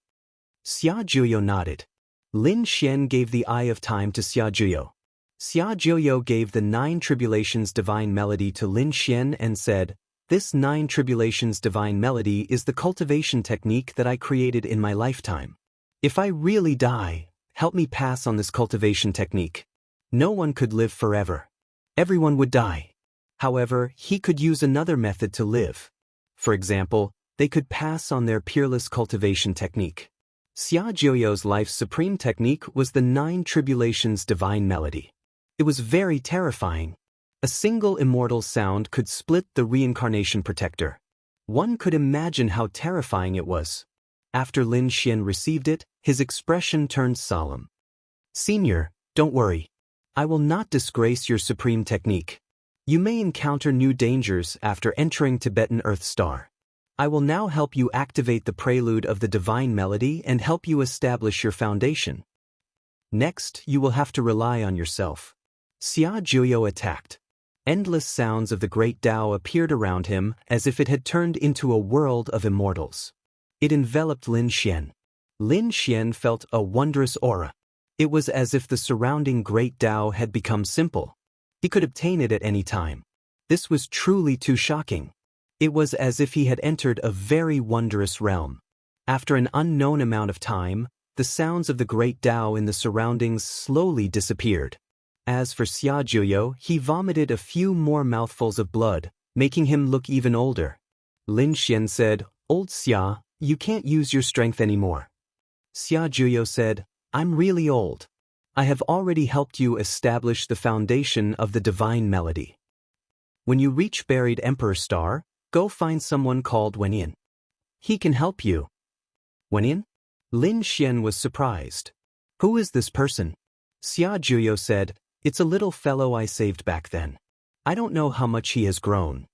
Xia Zhuyo nodded. Lin Xian gave the Eye of Time to Xia Zhuyo. Xia Zhuyo gave the 9 Tribulations Divine Melody to Lin Xian and said, This 9 Tribulations Divine Melody is the cultivation technique that I created in my lifetime. If I really die, help me pass on this cultivation technique. No one could live forever. Everyone would die. However, he could use another method to live. For example, they could pass on their peerless cultivation technique. Xia Zhuyo's life's supreme technique was the 9 Tribulations Divine Melody. It was very terrifying. A single immortal sound could split the reincarnation protector. One could imagine how terrifying it was. After Lin Xian received it, his expression turned solemn. Senior, don't worry. I will not disgrace your supreme technique. You may encounter new dangers after entering Tibetan Earth Star. I will now help you activate the prelude of the divine melody and help you establish your foundation. Next, you will have to rely on yourself. Xia Zhuyo attacked. Endless sounds of the great Tao appeared around him as if it had turned into a world of immortals. It enveloped Lin Xian. Lin Xian felt a wondrous aura. It was as if the surrounding great Tao had become simple. He could obtain it at any time. This was truly too shocking. It was as if he had entered a very wondrous realm. After an unknown amount of time, the sounds of the great Tao in the surroundings slowly disappeared. As for Xia Zhuyo, he vomited a few more mouthfuls of blood, making him look even older. Lin Xian said, Old Xia, you can't use your strength anymore. Xia Zhuyo said, I'm really old. I have already helped you establish the foundation of the divine melody. When you reach buried Emperor Star, go find someone called Wenyan. He can help you. Wenyan? Lin Xian was surprised. Who is this person? Xia Zhuyo said, It's a little fellow I saved back then. I don't know how much he has grown.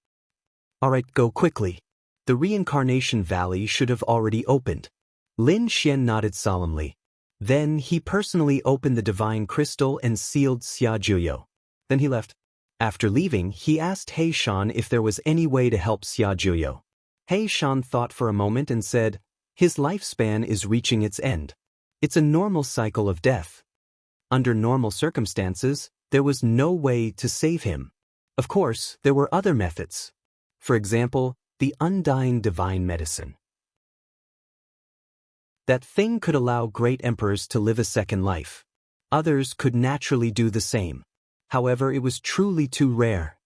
Alright, go quickly. The reincarnation valley should have already opened. Lin Xian nodded solemnly. Then he personally opened the divine crystal and sealed Xia Juyo. Then he left. After leaving, he asked He Shan if there was any way to help Xia Juyo. He Shan thought for a moment and said, his lifespan is reaching its end. It's a normal cycle of death. Under normal circumstances, there was no way to save him. Of course, there were other methods. For example, the undying divine medicine. That thing could allow great emperors to live a second life. Others could naturally do the same. However, it was truly too rare.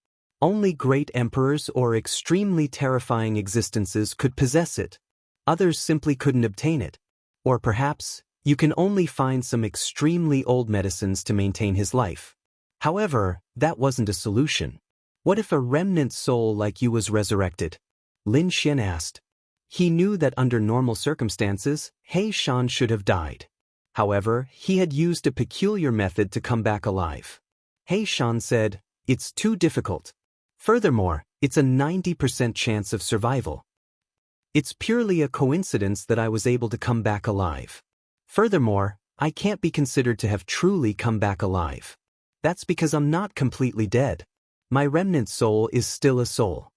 Only great emperors or extremely terrifying existences could possess it. Others simply couldn't obtain it. Or perhaps, you can only find some extremely old medicines to maintain his life. However, that wasn't a solution. What if a remnant soul like you was resurrected? Lin Xian asked. He knew that under normal circumstances, He Shan should have died. However, he had used a peculiar method to come back alive. He Shan said, it's too difficult. Furthermore, it's a 90% chance of survival. It's purely a coincidence that I was able to come back alive. Furthermore, I can't be considered to have truly come back alive. That's because I'm not completely dead. My remnant soul is still a soul.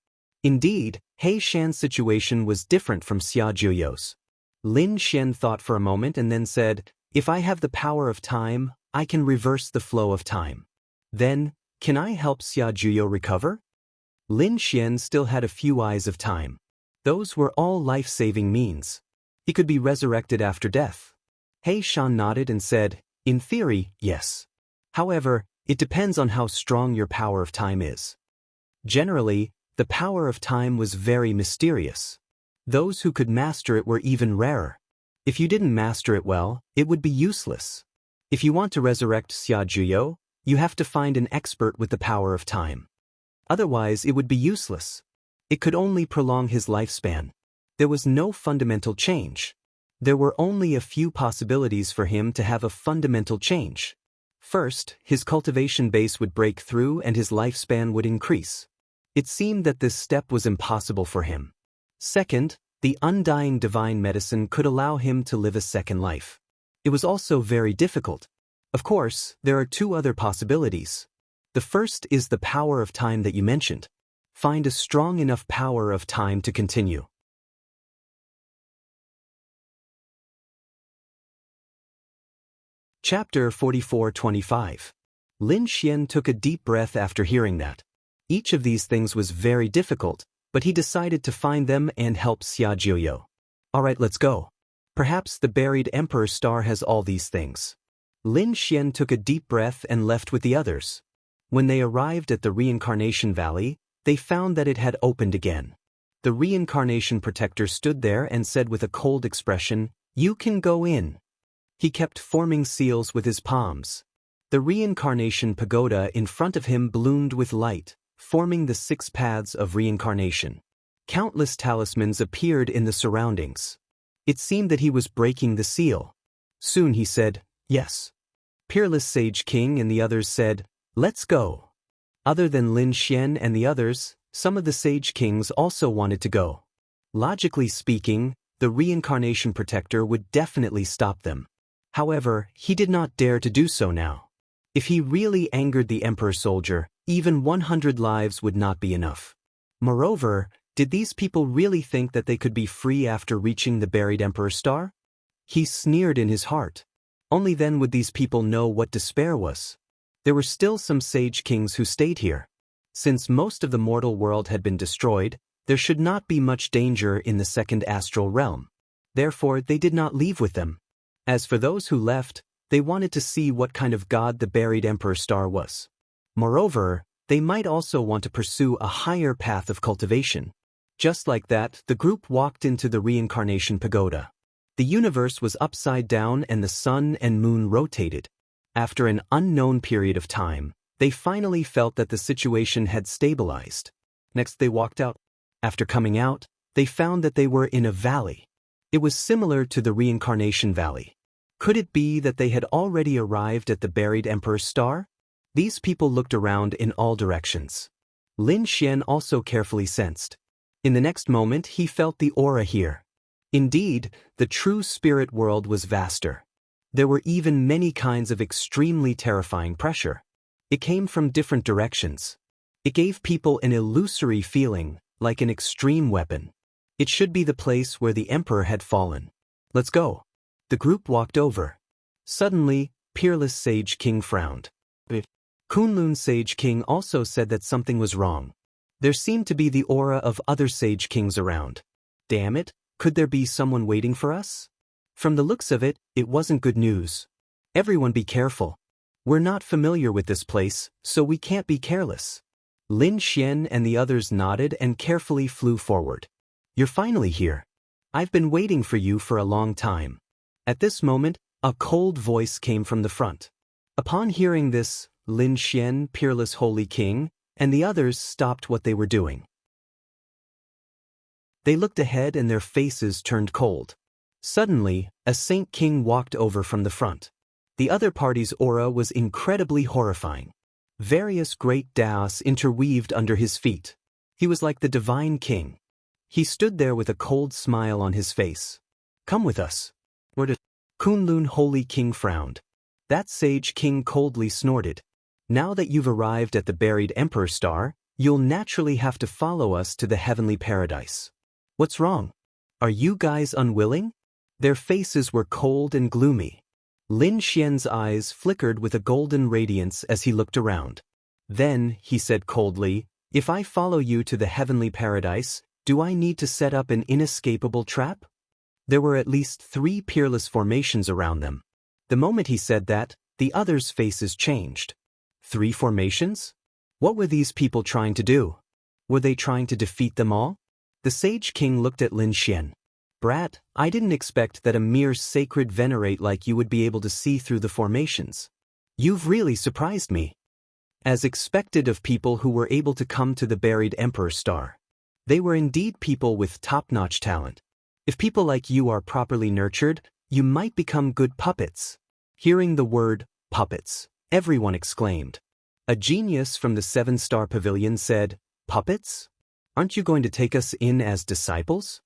Indeed, He Shan's situation was different from Xia Juyo's. Lin Xian thought for a moment and then said, if I have the power of time, I can reverse the flow of time. Then, can I help Xia Juyo recover? Lin Xian still had a few eyes of time. Those were all life-saving means. He could be resurrected after death. He Shan nodded and said, in theory, yes. However, it depends on how strong your power of time is. Generally, the power of time was very mysterious. Those who could master it were even rarer. If you didn't master it well, it would be useless. If you want to resurrect Xia Juyo, you have to find an expert with the power of time. Otherwise, it would be useless. It could only prolong his lifespan. There was no fundamental change. There were only a few possibilities for him to have a fundamental change. First, his cultivation base would break through and his lifespan would increase. It seemed that this step was impossible for him. Second, the undying divine medicine could allow him to live a second life. It was also very difficult. Of course, there are two other possibilities. The first is the power of time that you mentioned. Find a strong enough power of time to continue. Chapter 44-25. Lin Xian took a deep breath after hearing that. Each of these things was very difficult, but he decided to find them and help Xia Juyo. Alright, let's go. Perhaps the buried Emperor Star has all these things. Lin Xian took a deep breath and left with the others. When they arrived at the Reincarnation Valley, they found that it had opened again. The Reincarnation Protector stood there and said with a cold expression, "You can go in." He kept forming seals with his palms. The Reincarnation Pagoda in front of him bloomed with light, forming the 6 paths of reincarnation. Countless talismans appeared in the surroundings. It seemed that he was breaking the seal. Soon he said, "Yes." Peerless Sage King and the others said, "Let's go." Other than Lin Xian and the others, some of the Sage Kings also wanted to go. Logically speaking, the Reincarnation Protector would definitely stop them. However, he did not dare to do so now. If he really angered the Emperor Soldier, even 100 lives would not be enough. Moreover, did these people really think that they could be free after reaching the buried Emperor Star? He sneered in his heart. Only then would these people know what despair was. There were still some Sage Kings who stayed here. Since most of the mortal world had been destroyed, there should not be much danger in the second astral realm. Therefore, they did not leave with them. As for those who left, they wanted to see what kind of god the buried Emperor Star was. Moreover, they might also want to pursue a higher path of cultivation. Just like that, the group walked into the Reincarnation Pagoda. The universe was upside down and the sun and moon rotated. After an unknown period of time, they finally felt that the situation had stabilized. Next they walked out. After coming out, they found that they were in a valley. It was similar to the Reincarnation Valley. Could it be that they had already arrived at the buried Emperor Star? These people looked around in all directions. Lin Xian also carefully sensed. In the next moment he felt the aura here. Indeed, the true spirit world was vaster. There were even many kinds of extremely terrifying pressure. It came from different directions. It gave people an illusory feeling, like an extreme weapon. It should be the place where the emperor had fallen. Let's go. The group walked over. Suddenly, Peerless Sage King frowned. Kunlun Sage King also said that something was wrong. There seemed to be the aura of other Sage Kings around. Damn it, could there be someone waiting for us? From the looks of it, it wasn't good news. Everyone be careful. We're not familiar with this place, so we can't be careless. Lin Xian and the others nodded and carefully flew forward. You're finally here. I've been waiting for you for a long time. At this moment, a cold voice came from the front. Upon hearing this, Lin Xian, Peerless Holy King, and the others stopped what they were doing. They looked ahead and their faces turned cold. Suddenly, a Saint King walked over from the front. The other party's aura was incredibly horrifying. Various great daos interweaved under his feet. He was like the divine king. He stood there with a cold smile on his face. Come with us. Where to? Kunlun Holy King frowned. That Sage King coldly snorted. Now that you've arrived at the buried Emperor Star, you'll naturally have to follow us to the heavenly paradise. What's wrong? Are you guys unwilling? Their faces were cold and gloomy. Lin Xian's eyes flickered with a golden radiance as he looked around. Then, he said coldly, if I follow you to the heavenly paradise, do I need to set up an inescapable trap? There were at least 3 peerless formations around them. The moment he said that, the others' faces changed. 3 formations? What were these people trying to do? Were they trying to defeat them all? The Sage King looked at Lin Xian. Brat, I didn't expect that a mere sacred venerate like you would be able to see through the formations. You've really surprised me. As expected of people who were able to come to the buried Emperor Star. They were indeed people with top-notch talent. If people like you are properly nurtured, you might become good puppets. Hearing the word, puppets, everyone exclaimed. A genius from the 7-star pavilion said, puppets? Aren't you going to take us in as disciples?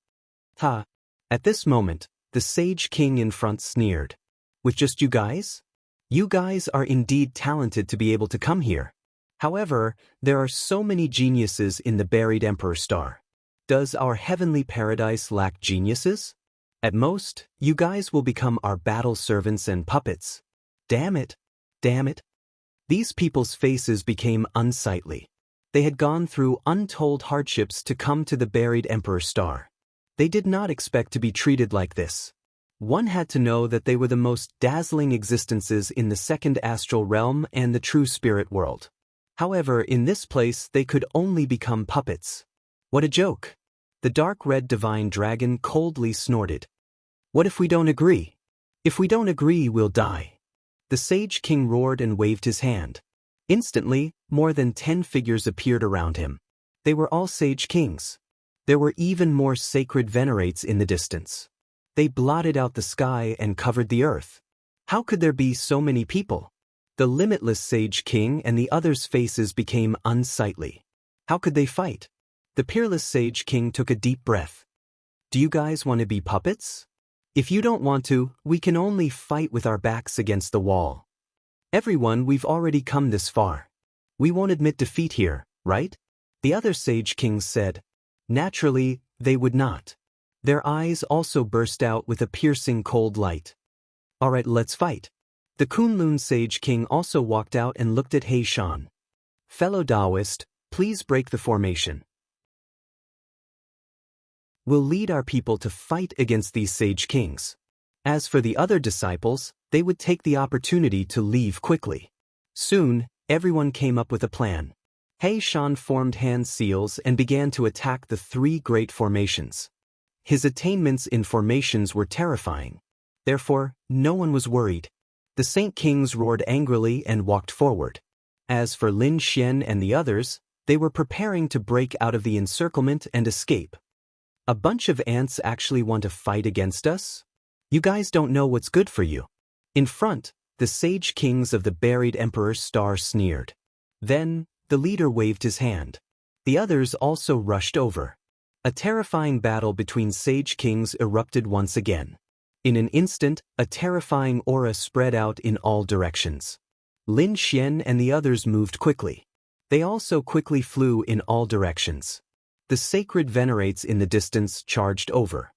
Ha! At this moment, the Sage King in front sneered. With just you guys? You guys are indeed talented to be able to come here. However, there are so many geniuses in the buried Emperor Star. Does our heavenly paradise lack geniuses? At most, you guys will become our battle servants and puppets. Damn it! Damn it! These people's faces became unsightly. They had gone through untold hardships to come to the buried Emperor Star. They did not expect to be treated like this. One had to know that they were the most dazzling existences in the second astral realm and the true spirit world. However, in this place they could only become puppets. What a joke! The dark red divine dragon coldly snorted. What if we don't agree? If we don't agree, we'll die. The Sage King roared and waved his hand. Instantly, more than 10 figures appeared around him. They were all Sage Kings. There were even more sacred venerates in the distance. They blotted out the sky and covered the earth. How could there be so many people? The limitless Sage King and the others' faces became unsightly. How could they fight? The peerless Sage King took a deep breath. Do you guys want to be puppets? If you don't want to, we can only fight with our backs against the wall. Everyone, we've already come this far. We won't admit defeat here, right? The other Sage Kings said. Naturally, they would not. Their eyes also burst out with a piercing cold light. Alright, let's fight. The Kunlun Sage King also walked out and looked at He Shan. Fellow Taoist, please break the formation. We'll lead our people to fight against these Sage Kings. As for the other disciples, they would take the opportunity to leave quickly. Soon, everyone came up with a plan. He Shan formed hand seals and began to attack the 3 great formations. His attainments in formations were terrifying. Therefore, no one was worried. The Saint Kings roared angrily and walked forward. As for Lin Xian and the others, they were preparing to break out of the encirclement and escape. A bunch of ants actually want to fight against us? You guys don't know what's good for you. In front, the Sage Kings of the buried Emperor Star sneered. Then, the leader waved his hand. The others also rushed over. A terrifying battle between sage kings erupted once again. In an instant, a terrifying aura spread out in all directions. Lin Xian and the others moved quickly. They also quickly flew in all directions. The sacred venerates in the distance charged over.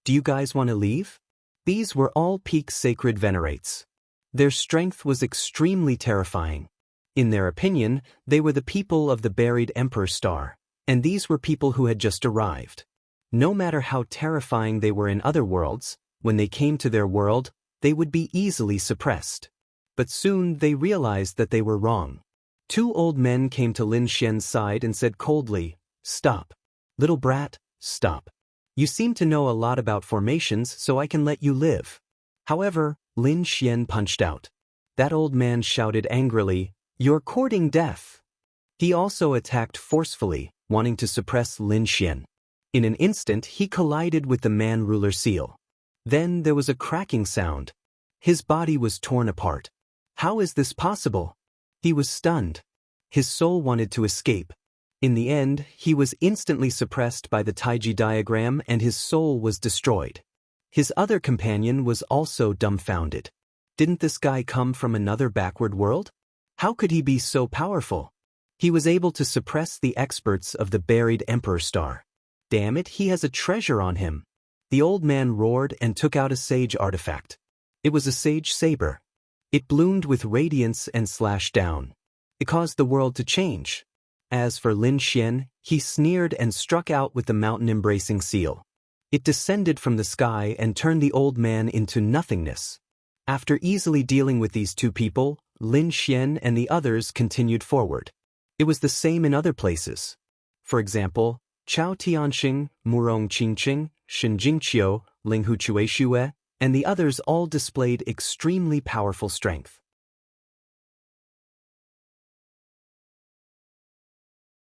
Do you guys want to leave? These were all peak sacred venerates. Their strength was extremely terrifying. In their opinion, they were the people of the buried Emperor Star, and these were people who had just arrived. No matter how terrifying they were in other worlds, when they came to their world, they would be easily suppressed. But soon they realized that they were wrong. Two old men came to Lin Xian's side and said coldly, "Stop. Little brat, stop. You seem to know a lot about formations, so I can let you live." However, Lin Xian punched out. That old man shouted angrily, "You're courting death." He also attacked forcefully, wanting to suppress Lin Xian. In an instant, he collided with the man-ruler seal. Then there was a cracking sound. His body was torn apart. How is this possible? He was stunned. His soul wanted to escape. In the end, he was instantly suppressed by the Taiji diagram and his soul was destroyed. His other companion was also dumbfounded. Didn't this guy come from another backward world? How could he be so powerful? He was able to suppress the experts of the buried Emperor Star. Damn it, he has a treasure on him. The old man roared and took out a sage artifact. It was a sage saber. It bloomed with radiance and slashed down. It caused the world to change. As for Lin Xian, he sneered and struck out with the mountain-embracing seal. It descended from the sky and turned the old man into nothingness. After easily dealing with these two people, Lin Xian and the others continued forward. It was the same in other places. For example, Chao Tianxing, Murong Qingqing, Shen Jingqiu, Ling Huchueshue, and the others all displayed extremely powerful strength.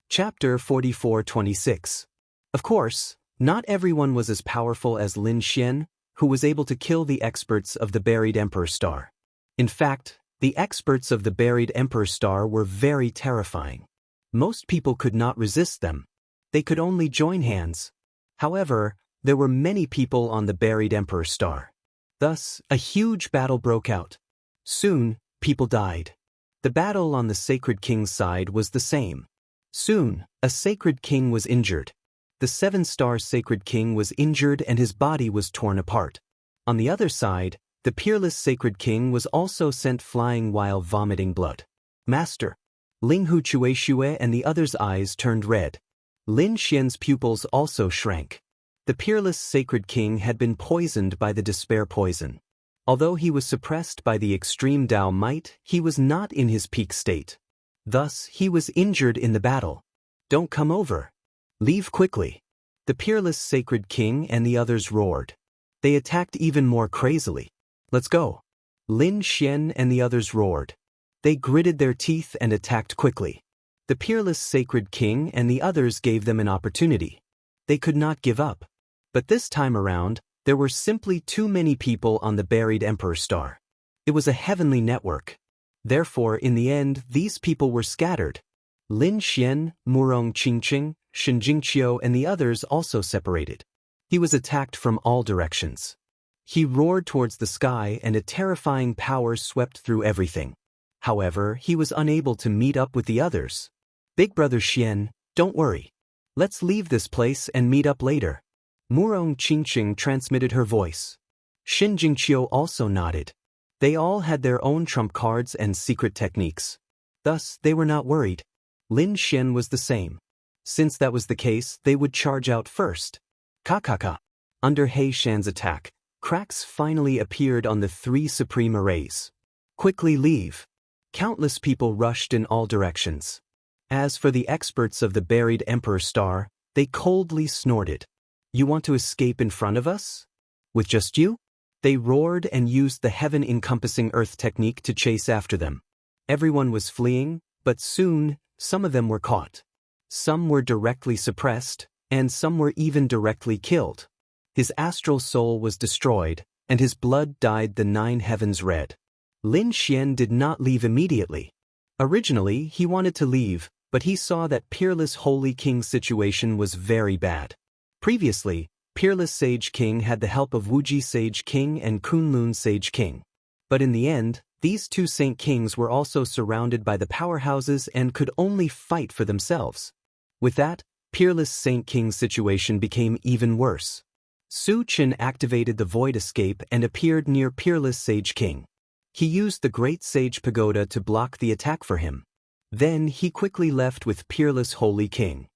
Chapter 44-26. Of course, not everyone was as powerful as Lin Xian, who was able to kill the experts of the buried Emperor Star. In fact, the experts of the buried Emperor Star were very terrifying. Most people could not resist them. They could only join hands. However, there were many people on the buried Emperor Star. Thus, a huge battle broke out. Soon, people died. The battle on the Sacred King's side was the same. Soon, a Sacred King was injured. The 7-star Sacred King was injured and his body was torn apart. On the other side, the peerless Sacred King was also sent flying while vomiting blood. Master. Ling Huchueshue and the others' eyes turned red. Lin Xian's pupils also shrank. The peerless Sacred King had been poisoned by the despair poison. Although he was suppressed by the extreme Dao might, he was not in his peak state. Thus, he was injured in the battle. Don't come over. Leave quickly. The peerless Sacred King and the others roared. They attacked even more crazily. Let's go. Lin Xian and the others roared. They gritted their teeth and attacked quickly. The peerless Sacred King and the others gave them an opportunity. They could not give up. But this time around, there were simply too many people on the buried Emperor Star. It was a heavenly network. Therefore, in the end, these people were scattered. Lin Xian, Murong Qingqing, Shen Jingqiu and the others also separated. He was attacked from all directions. He roared towards the sky and a terrifying power swept through everything. However, he was unable to meet up with the others. Big Brother Xian, don't worry. Let's leave this place and meet up later. Murong Qingqing transmitted her voice. Shen Jingqiu also nodded. They all had their own trump cards and secret techniques. Thus, they were not worried. Lin Xian was the same. Since that was the case, they would charge out first. Ka. Under He Shan's attack, cracks finally appeared on the 3 supreme arrays. Quickly leave. Countless people rushed in all directions. As for the experts of the buried Emperor Star, they coldly snorted. You want to escape in front of us? With just you? They roared and used the heaven-encompassing earth technique to chase after them. Everyone was fleeing, but soon, some of them were caught. Some were directly suppressed, and some were even directly killed. His astral soul was destroyed, and his blood dyed the 9 heavens red. Lin Xian did not leave immediately. Originally, he wanted to leave, but he saw that Peerless Holy King's situation was very bad. Previously, Peerless Sage King had the help of Wuji Sage King and Kunlun Sage King. But in the end, these two Saint Kings were also surrounded by the powerhouses and could only fight for themselves. With that, Peerless Saint King's situation became even worse. Su Chen activated the Void Escape and appeared near Peerless Sage King. He used the Great Sage Pagoda to block the attack for him. Then he quickly left with Peerless Holy King.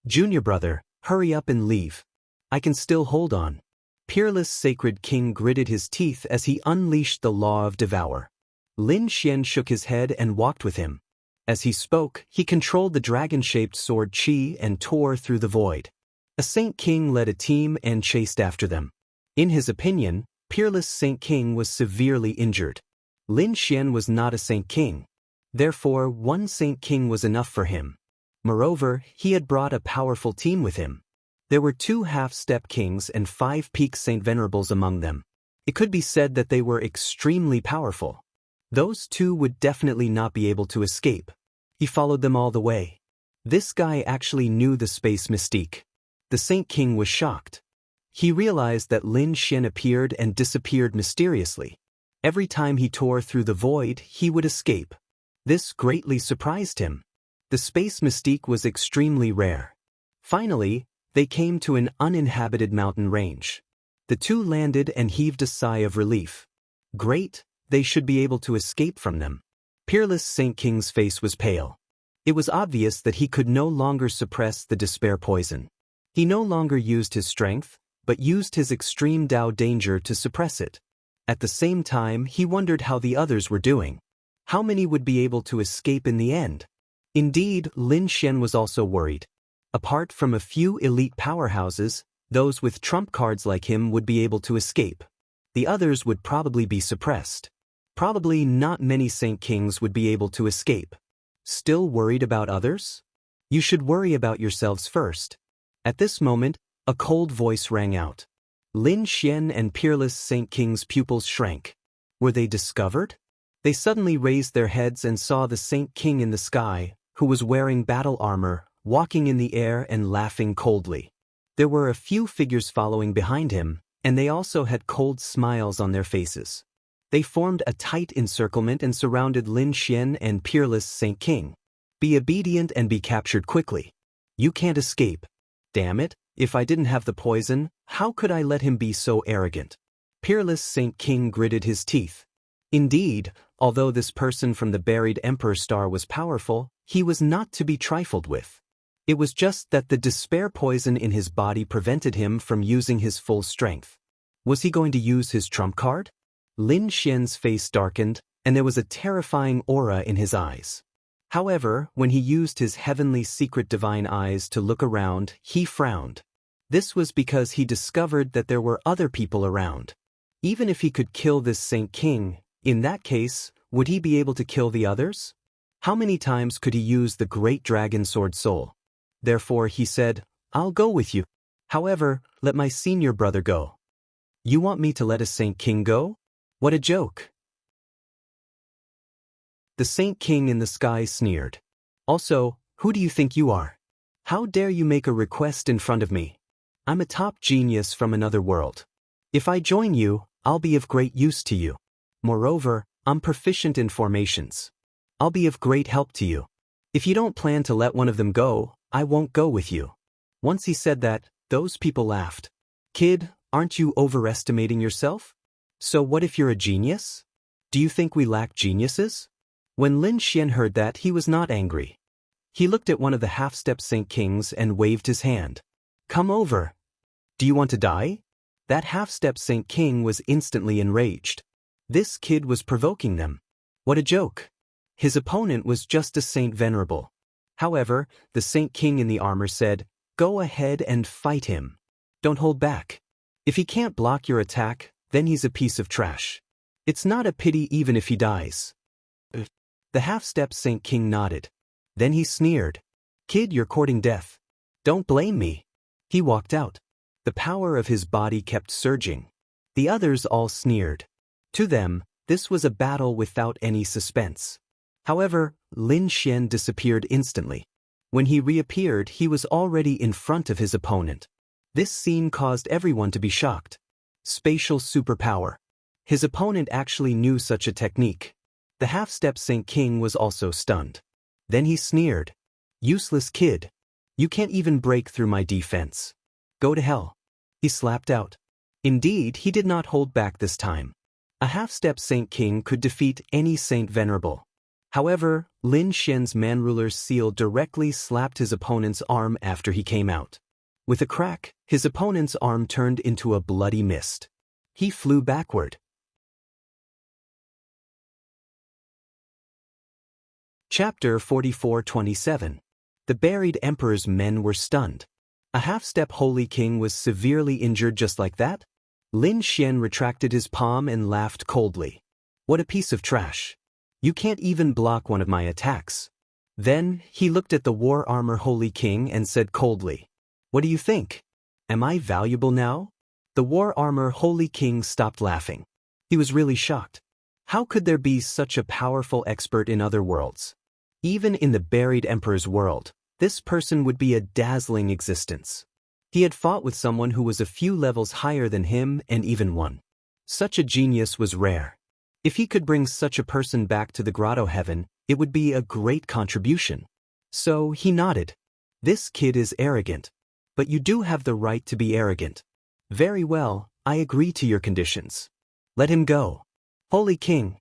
Junior brother, hurry up and leave. I can still hold on. Peerless Sacred King gritted his teeth as he unleashed the Law of Devour. Lin Xian shook his head and walked with him. As he spoke, he controlled the dragon-shaped sword Qi and tore through the void. A Saint King led a team and chased after them. In his opinion, Peerless Saint King was severely injured. Lin Xian was not a Saint King. Therefore, one Saint King was enough for him. Moreover, he had brought a powerful team with him. There were 2 half-step kings and 5 peak Saint Venerables among them. It could be said that they were extremely powerful. Those 2 would definitely not be able to escape. He followed them all the way. This guy actually knew the space mystique. The Saint King was shocked. He realized that Lin Xian appeared and disappeared mysteriously. Every time he tore through the void, he would escape. This greatly surprised him. The space mystique was extremely rare. Finally, they came to an uninhabited mountain range. The 2 landed and heaved a sigh of relief. Great, they should be able to escape from them. Peerless Saint King's face was pale. It was obvious that he could no longer suppress the despair poison. He no longer used his strength, but used his extreme Dao danger to suppress it. At the same time, he wondered how the others were doing. How many would be able to escape in the end? Indeed, Lin Xian was also worried. Apart from a few elite powerhouses, those with trump cards like him would be able to escape. The others would probably be suppressed. Probably not many Saint Kings would be able to escape. Still worried about others? You should worry about yourselves first. At this moment, a cold voice rang out. Lin Xian and Peerless Saint King's pupils shrank. Were they discovered? They suddenly raised their heads and saw the Saint King in the sky, who was wearing battle armor, walking in the air and laughing coldly. There were a few figures following behind him, and they also had cold smiles on their faces. They formed a tight encirclement and surrounded Lin Xian and Peerless Saint King. Be obedient and be captured quickly. You can't escape. Damn it, if I didn't have the poison, how could I let him be so arrogant? Peerless Saint King gritted his teeth. Indeed, although this person from the buried Emperor Star was powerful, he was not to be trifled with. It was just that the despair poison in his body prevented him from using his full strength. Was he going to use his trump card? Lin Xian's face darkened, and there was a terrifying aura in his eyes. However, when he used his heavenly secret divine eyes to look around, he frowned. This was because he discovered that there were other people around. Even if he could kill this Saint King, in that case, would he be able to kill the others? How many times could he use the great dragon sword soul? Therefore he said, I'll go with you. However, let my senior brother go. You want me to let a Saint King go? What a joke. The Saint King in the sky sneered. Also, who do you think you are? How dare you make a request in front of me? I'm a top genius from another world. If I join you, I'll be of great use to you. Moreover, I'm proficient in formations. I'll be of great help to you. If you don't plan to let one of them go, I won't go with you. Once he said that, those people laughed. Kid, aren't you overestimating yourself? So what if you're a genius? Do you think we lack geniuses? When Lin Xian heard that, he was not angry. He looked at one of the half-step Saint Kings and waved his hand. Come over. Do you want to die? That half-step Saint King was instantly enraged. This kid was provoking them. What a joke. His opponent was just a Saint Venerable. However, the Saint King in the armor said, Go ahead and fight him. Don't hold back. If he can't block your attack, then he's a piece of trash. It's not a pity even if he dies. The half-step Saint King nodded. Then he sneered. Kid, you're courting death. Don't blame me. He walked out. The power of his body kept surging. The others all sneered. To them, this was a battle without any suspense. However, Lin Xian disappeared instantly. When he reappeared, he was already in front of his opponent. This scene caused everyone to be shocked. Spatial superpower. His opponent actually knew such a technique. The half-step Saint King was also stunned. Then he sneered. "Useless kid. You can't even break through my defense. Go to hell." He slapped out. Indeed, he did not hold back this time. A half-step Saint King could defeat any Saint Venerable. However, Lin Xian's manruler's seal directly slapped his opponent's arm after he came out. With a crack, his opponent's arm turned into a bloody mist. He flew backward. Chapter 44:27. The buried emperor's men were stunned. A half-step Holy King was severely injured just like that? Lin Xian retracted his palm and laughed coldly. "What a piece of trash. You can't even block one of my attacks." Then, he looked at the war armor Holy King and said coldly, "What do you think? Am I valuable now?" The war armor Holy King stopped laughing. He was really shocked. How could there be such a powerful expert in other worlds? Even in the buried emperor's world, this person would be a dazzling existence. He had fought with someone who was a few levels higher than him and even won. Such a genius was rare. If he could bring such a person back to the grotto heaven, it would be a great contribution. So he nodded. "This kid is arrogant. But you do have the right to be arrogant. Very well, I agree to your conditions. Let him go." "Holy King!"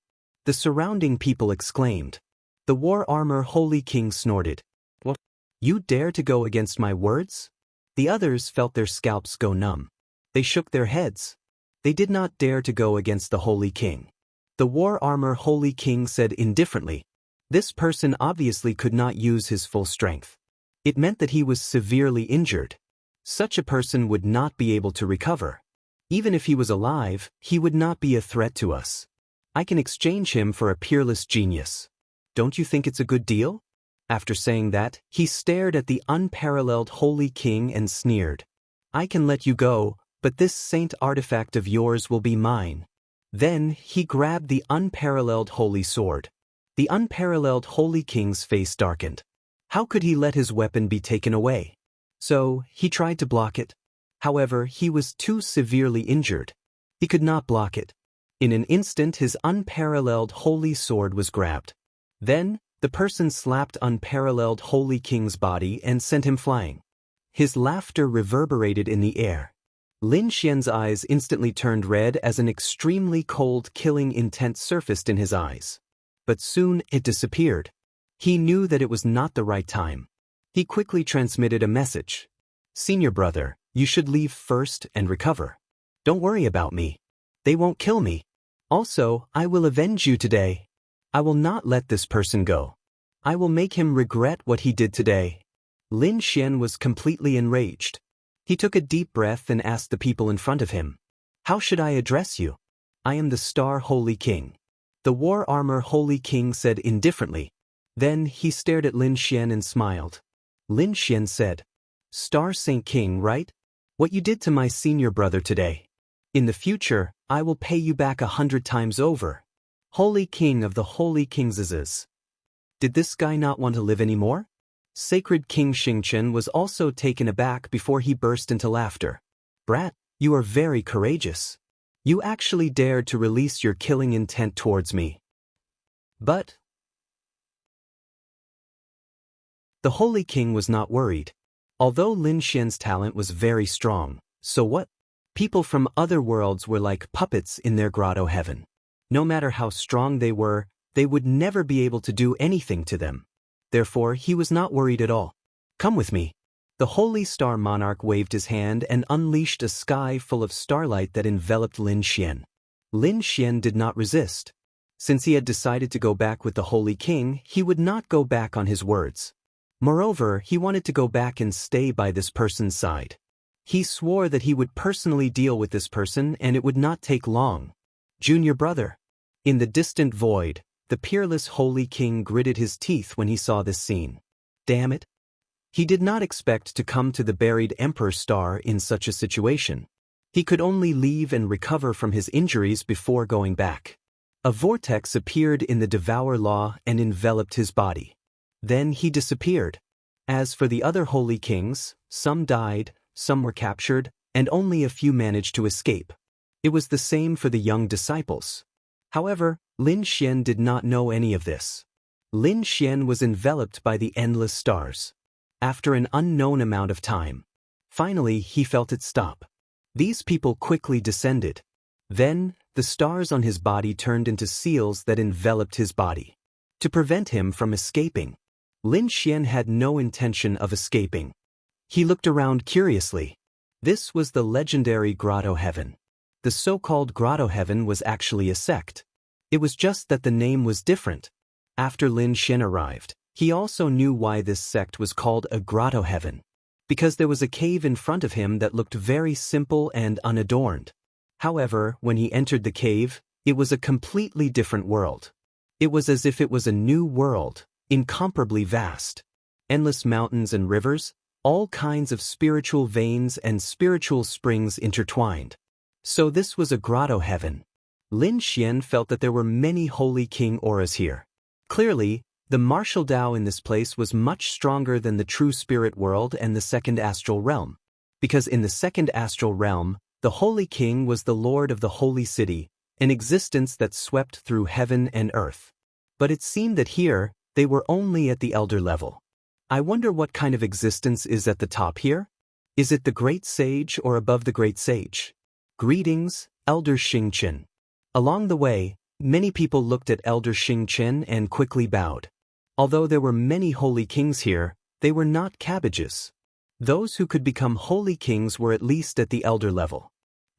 the surrounding people exclaimed. The war armor Holy King snorted. "What? You dare to go against my words?" The others felt their scalps go numb. They shook their heads. They did not dare to go against the Holy King. The war armor Holy King said indifferently, "This person obviously could not use his full strength. It meant that he was severely injured. Such a person would not be able to recover. Even if he was alive, he would not be a threat to us. I can exchange him for a peerless genius. Don't you think it's a good deal?" After saying that, he stared at the unparalleled Holy King and sneered. "I can let you go, but this saint artifact of yours will be mine." Then, he grabbed the unparalleled holy sword. The unparalleled Holy King's face darkened. How could he let his weapon be taken away? So, he tried to block it. However, he was too severely injured. He could not block it. In an instant, his unparalleled holy sword was grabbed. Then, the person slapped unparalleled Holy King's body and sent him flying. His laughter reverberated in the air. Lin Xian's eyes instantly turned red as an extremely cold, killing intent surfaced in his eyes. But soon it disappeared. He knew that it was not the right time. He quickly transmitted a message. "Senior brother, you should leave first and recover. Don't worry about me. They won't kill me. Also, I will avenge you today. I will not let this person go. I will make him regret what he did today." Lin Xian was completely enraged. He took a deep breath and asked the people in front of him, "How should I address you?" "I am the Star Holy King." The war armor Holy King said indifferently. Then he stared at Lin Xian and smiled. Lin Xian said, "Star Saint King, right? What you did to my senior brother today. In the future, I will pay you back 100 times over. Holy King of the Holy Kingses." Did this guy not want to live anymore? Sacred King Xingchen was also taken aback before he burst into laughter. "Brat, you are very courageous. You actually dared to release your killing intent towards me." But the Holy King was not worried. Although Lin Xian's talent was very strong, so what? People from other worlds were like puppets in their grotto heaven. No matter how strong they were, they would never be able to do anything to them. Therefore, he was not worried at all. "Come with me." The Holy Star Monarch waved his hand and unleashed a sky full of starlight that enveloped Lin Xian. Lin Xian did not resist. Since he had decided to go back with the Holy King, he would not go back on his words. Moreover, he wanted to go back and stay by this person's side. He swore that he would personally deal with this person and it would not take long. "Junior brother." In the distant void, the peerless Holy King gritted his teeth when he saw this scene. Damn it. He did not expect to come to the buried Emperor Star in such a situation. He could only leave and recover from his injuries before going back. A vortex appeared in the Devour Law and enveloped his body. Then he disappeared. As for the other holy kings, some died, some were captured, and only a few managed to escape. It was the same for the young disciples. However, Lin Xian did not know any of this. Lin Xian was enveloped by the endless stars. After an unknown amount of time, finally he felt it stop. These people quickly descended. Then, the stars on his body turned into seals that enveloped his body. To prevent him from escaping, Lin Xian had no intention of escaping. He looked around curiously. This was the legendary Grotto Heaven. The so-called Grotto Heaven was actually a sect. It was just that the name was different. After Lin Xian arrived, he also knew why this sect was called a Grotto Heaven. Because there was a cave in front of him that looked very simple and unadorned. However, when he entered the cave, it was a completely different world. It was as if it was a new world, incomparably vast. Endless mountains and rivers, all kinds of spiritual veins and spiritual springs intertwined. So this was a Grotto Heaven. Lin Xian felt that there were many holy king auras here. Clearly, the martial Tao in this place was much stronger than the true spirit world and the second astral realm. Because in the second astral realm, the holy king was the lord of the holy city, an existence that swept through heaven and earth. But it seemed that here, they were only at the elder level. I wonder what kind of existence is at the top here? Is it the great sage or above the great sage? Greetings, Elder Xingchen. Along the way, many people looked at Elder Xingchen and quickly bowed. Although there were many holy kings here, they were not cabbages. Those who could become holy kings were at least at the elder level.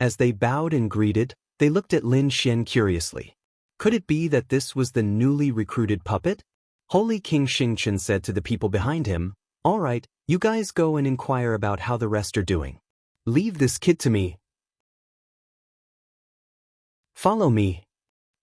As they bowed and greeted, they looked at Lin Xian curiously. Could it be that this was the newly recruited puppet? Holy King Xingchen said to the people behind him, "All right, you guys go and inquire about how the rest are doing. Leave this kid to me. Follow me."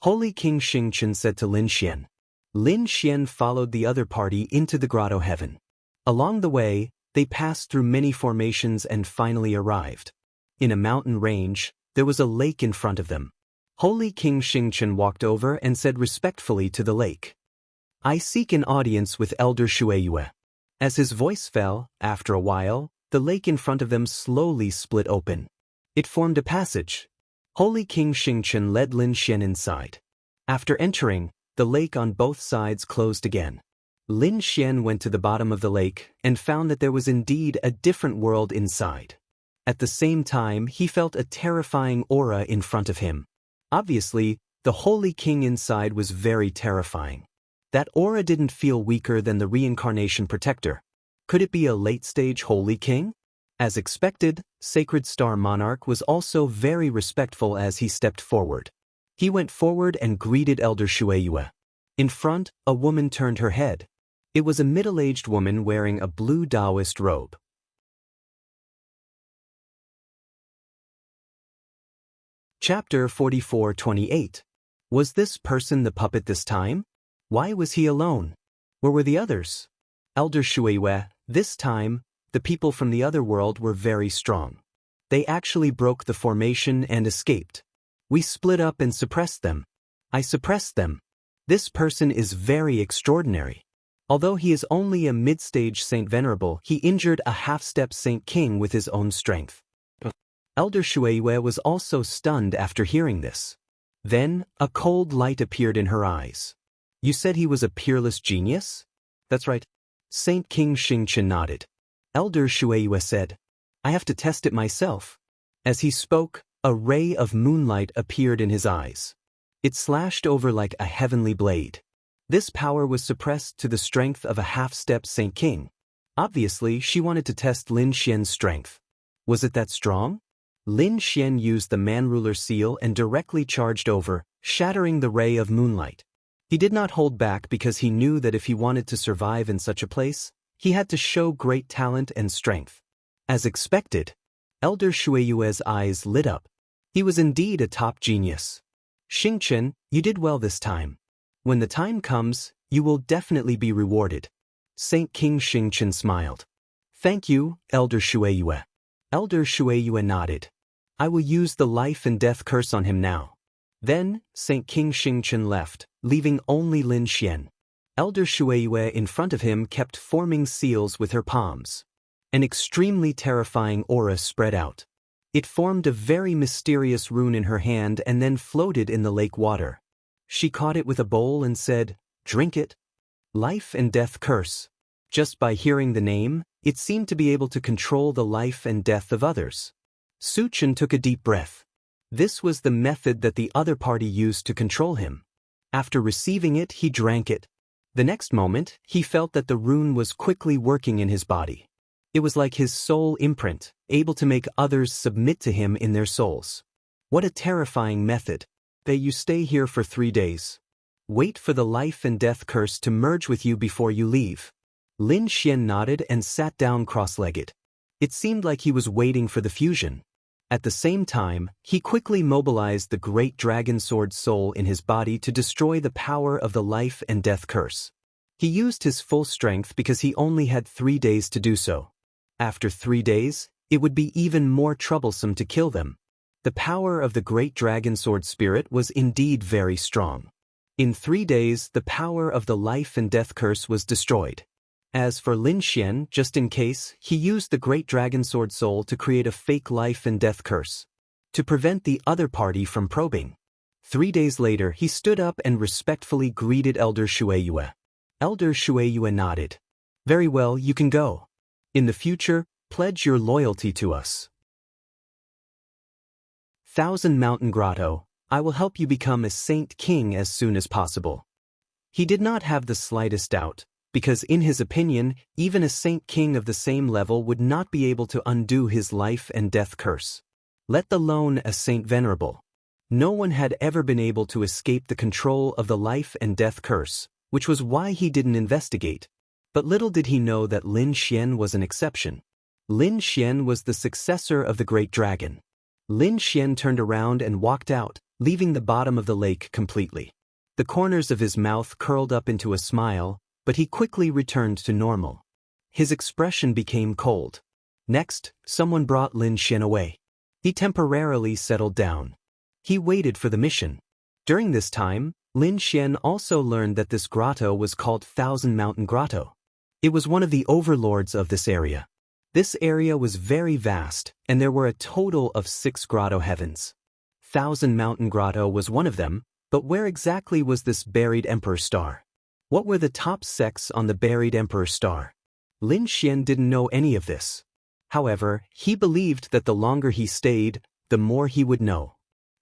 Holy King Xingchen said to Lin Xian. Lin Xian followed the other party into the Grotto Heaven. Along the way, they passed through many formations and finally arrived. In a mountain range, there was a lake in front of them. Holy King Xingchen walked over and said respectfully to the lake, "I seek an audience with Elder Shueyue." As his voice fell, after a while, the lake in front of them slowly split open. It formed a passage. Holy King Xingchen led Lin Xian inside. After entering, the lake on both sides closed again. Lin Xian went to the bottom of the lake and found that there was indeed a different world inside. At the same time, he felt a terrifying aura in front of him. Obviously, the Holy King inside was very terrifying. That aura didn't feel weaker than the reincarnation protector. Could it be a late-stage Holy King? As expected, Sacred Star Monarch was also very respectful as he stepped forward. He went forward and greeted Elder Shueyue. In front, a woman turned her head. It was a middle-aged woman wearing a blue Taoist robe. Chapter 44:28. Was this person the puppet this time? Why was he alone? Where were the others? Elder Shueyue, this time, the people from the other world were very strong. They actually broke the formation and escaped. We split up and suppressed them. I suppressed them. This person is very extraordinary. Although he is only a mid-stage Saint Venerable, he injured a half-step Saint King with his own strength. Elder Shueyue was also stunned after hearing this. Then, a cold light appeared in her eyes. You said he was a peerless genius? That's right. Saint King Xingchen nodded. Elder Shueyue said, I have to test it myself. As he spoke, a ray of moonlight appeared in his eyes. It slashed over like a heavenly blade. This power was suppressed to the strength of a half-step Saint King. Obviously, she wanted to test Lin Xian's strength. Was it that strong? Lin Xian used the Man-Ruler seal and directly charged over, shattering the ray of moonlight. He did not hold back because he knew that if he wanted to survive in such a place, he had to show great talent and strength. As expected, Elder Shueyue's eyes lit up. He was indeed a top genius. Xingchen, you did well this time. When the time comes, you will definitely be rewarded. Saint King Xingchen smiled. Thank you, Elder Shueyue. Elder Shueyue nodded. I will use the life and death curse on him now. Then, Saint King Xingchen left, leaving only Lin Xian. Elder Shueiyue in front of him kept forming seals with her palms. An extremely terrifying aura spread out. It formed a very mysterious rune in her hand and then floated in the lake water. She caught it with a bowl and said, "Drink it." Life and death curse. Just by hearing the name, it seemed to be able to control the life and death of others. Su Chen took a deep breath. This was the method that the other party used to control him. After receiving it, he drank it. The next moment, he felt that the rune was quickly working in his body. It was like his soul imprint, able to make others submit to him in their souls. What a terrifying method. You stay here for 3 days. Wait for the life and death curse to merge with you before you leave. Lin Xian nodded and sat down cross-legged. It seemed like he was waiting for the fusion. At the same time, he quickly mobilized the great dragon sword soul in his body to destroy the power of the life and death curse. He used his full strength because he only had 3 days to do so. After 3 days, it would be even more troublesome to kill them. The power of the great dragon sword spirit was indeed very strong. In 3 days, the power of the life and death curse was destroyed. As for Lin Xian, just in case, he used the great dragon sword soul to create a fake life and death curse, to prevent the other party from probing. 3 days later, he stood up and respectfully greeted Elder Shueiyue. Elder Shueiyue nodded. "Very well, you can go. In the future, pledge your loyalty to us." Thousand Mountain Grotto, I will help you become a Saint King as soon as possible. He did not have the slightest doubt, because in his opinion, even a Saint King of the same level would not be able to undo his life and death curse. Let alone a Saint Venerable. No one had ever been able to escape the control of the life and death curse, which was why he didn't investigate. But little did he know that Lin Xian was an exception. Lin Xian was the successor of the Great Dragon. Lin Xian turned around and walked out, leaving the bottom of the lake completely. The corners of his mouth curled up into a smile, but he quickly returned to normal. His expression became cold. Next, someone brought Lin Xian away. He temporarily settled down. He waited for the mission. During this time, Lin Xian also learned that this grotto was called Thousand Mountain Grotto. It was one of the overlords of this area. This area was very vast, and there were a total of 6 grotto heavens. Thousand Mountain Grotto was one of them, but where exactly was this buried Emperor Star? What were the top sects on the buried Emperor Star? Lin Xian didn't know any of this. However, he believed that the longer he stayed, the more he would know.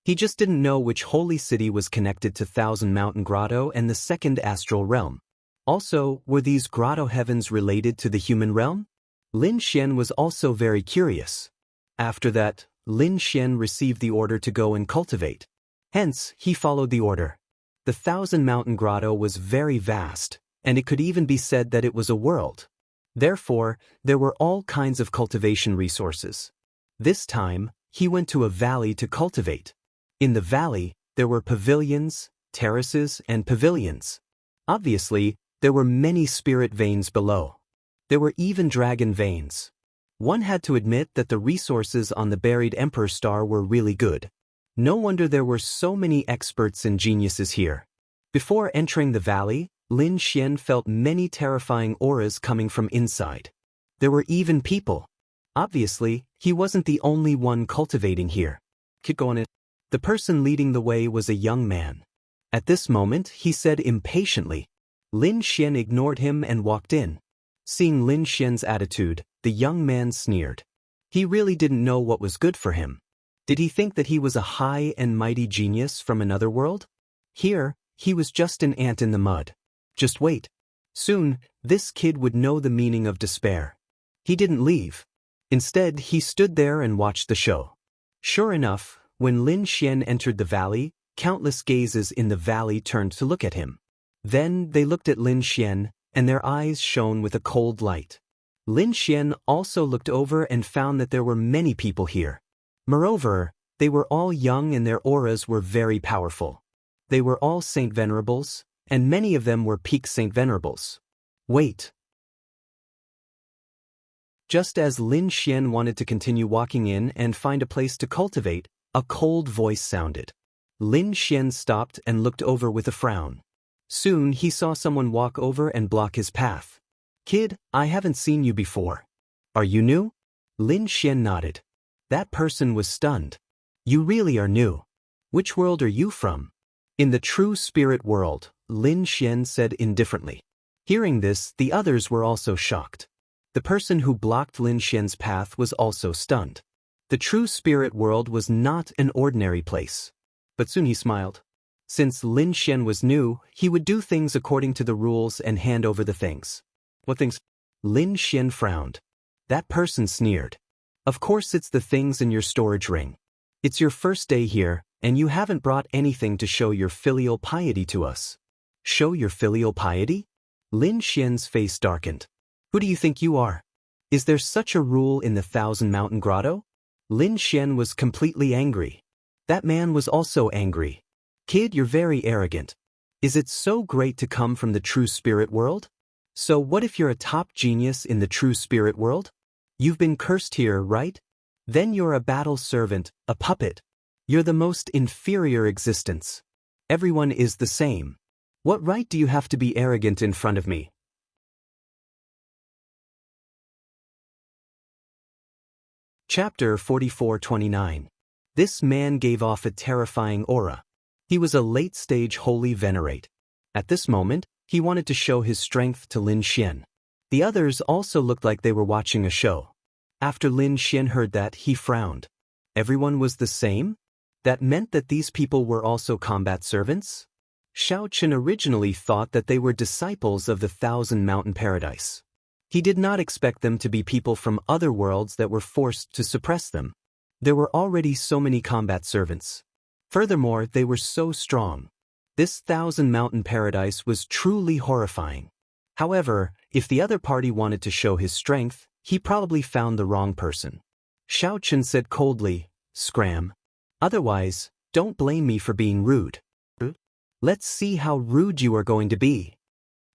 He just didn't know which holy city was connected to Thousand Mountain Grotto and the second astral realm. Also, were these grotto heavens related to the human realm? Lin Xian was also very curious. After that, Lin Xian received the order to go and cultivate. Hence, he followed the order. The Thousand Mountain Grotto was very vast, and it could even be said that it was a world. Therefore, there were all kinds of cultivation resources. This time, he went to a valley to cultivate. In the valley, there were pavilions, terraces, and pavilions. Obviously, there were many spirit veins below. There were even dragon veins. One had to admit that the resources on the buried Emperor Star were really good. No wonder there were so many experts and geniuses here. Before entering the valley, Lin Xian felt many terrifying auras coming from inside. There were even people. Obviously, he wasn't the only one cultivating here. Keep going. The person leading the way was a young man. At this moment, he said impatiently. Lin Xian ignored him and walked in. Seeing Lin Xian's attitude, the young man sneered. He really didn't know what was good for him. Did he think that he was a high and mighty genius from another world? Here, he was just an ant in the mud. Just wait. Soon, this kid would know the meaning of despair. He didn't leave. Instead, he stood there and watched the show. Sure enough, when Lin Xian entered the valley, countless gazes in the valley turned to look at him. Then they looked at Lin Xian, and their eyes shone with a cold light. Lin Xian also looked over and found that there were many people here. Moreover, they were all young and their auras were very powerful. They were all Saint Venerables, and many of them were peak Saint Venerables. Wait. Just as Lin Xian wanted to continue walking in and find a place to cultivate, a cold voice sounded. Lin Xian stopped and looked over with a frown. Soon he saw someone walk over and block his path. Kid, I haven't seen you before. Are you new? Lin Xian nodded. That person was stunned. You really are new. Which world are you from? In the true spirit world, Lin Xian said indifferently. Hearing this, the others were also shocked. The person who blocked Lin Xian's path was also stunned. The true spirit world was not an ordinary place. But soon he smiled. Since Lin Xian was new, he would do things according to the rules and hand over the things. What things? Lin Xian frowned. That person sneered. Of course it's the things in your storage ring. It's your first day here, and you haven't brought anything to show your filial piety to us. Show your filial piety? Lin Xian's face darkened. Who do you think you are? Is there such a rule in the Thousand Mountain Grotto? Lin Xian was completely angry. That man was also angry. Kid, you're very arrogant. Is it so great to come from the true spirit world? So what if you're a top genius in the true spirit world? You've been cursed here, right? Then you're a battle servant, a puppet. You're the most inferior existence. Everyone is the same. What right do you have to be arrogant in front of me? Chapter 44-29. This man gave off a terrifying aura. He was a late-stage holy venerate. At this moment, he wanted to show his strength to Lin Xian. The others also looked like they were watching a show. After Lin Xian heard that, he frowned. Everyone was the same? That meant that these people were also combat servants? Xiao Chen originally thought that they were disciples of the Thousand Mountain Paradise. He did not expect them to be people from other worlds that were forced to suppress them. There were already so many combat servants. Furthermore, they were so strong. This Thousand Mountain Paradise was truly horrifying. However, if the other party wanted to show his strength, he probably found the wrong person. Xiao Chen said coldly, "Scram. Otherwise, don't blame me for being rude. Let's see how rude you are going to be."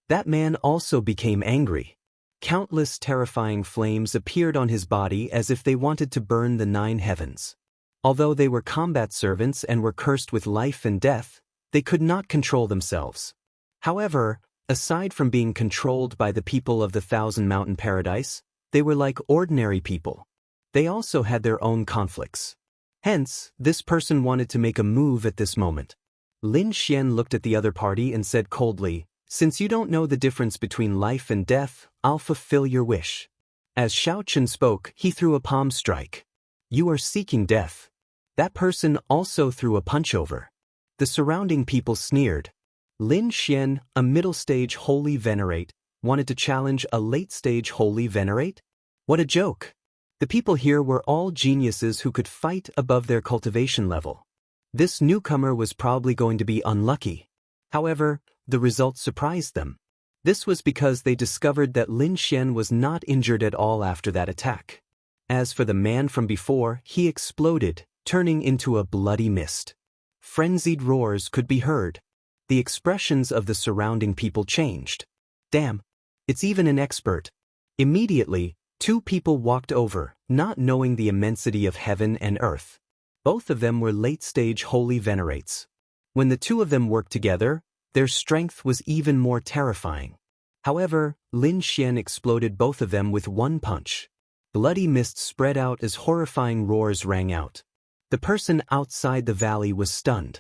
That man also became angry. Countless terrifying flames appeared on his body as if they wanted to burn the 9 heavens. Although they were combat servants and were cursed with life and death, they could not control themselves. However, aside from being controlled by the people of the Thousand Mountain Paradise, they were like ordinary people. They also had their own conflicts. Hence, this person wanted to make a move at this moment. Lin Xian looked at the other party and said coldly, "Since you don't know the difference between life and death, I'll fulfill your wish." As Xiao Chen spoke, he threw a palm strike. "You are seeking death." That person also threw a punch over. The surrounding people sneered. Lin Xian, a middle-stage holy venerate, wanted to challenge a late-stage holy venerate? What a joke! The people here were all geniuses who could fight above their cultivation level. This newcomer was probably going to be unlucky. However, the result surprised them. This was because they discovered that Lin Xian was not injured at all after that attack. As for the man from before, he exploded, turning into a bloody mist. Frenzied roars could be heard. The expressions of the surrounding people changed. Damn, it's even an expert. Immediately, 2 people walked over, not knowing the immensity of heaven and earth. Both of them were late-stage holy venerates. When the 2 of them worked together, their strength was even more terrifying. However, Lin Xian exploded both of them with one punch. Bloody mist spread out as horrifying roars rang out. The person outside the valley was stunned.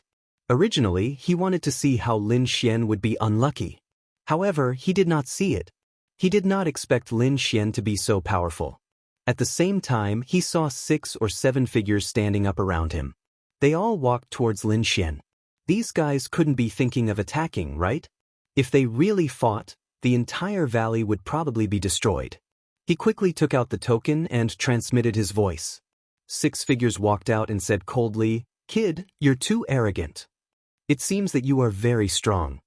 Originally, he wanted to see how Lin Xian would be unlucky. However, he did not see it. He did not expect Lin Xian to be so powerful. At the same time, he saw 6 or 7 figures standing up around him. They all walked towards Lin Xian. These guys couldn't be thinking of attacking, right? If they really fought, the entire valley would probably be destroyed. He quickly took out the token and transmitted his voice. 6 figures walked out and said coldly, "Kid, you're too arrogant. It seems that you are very strong.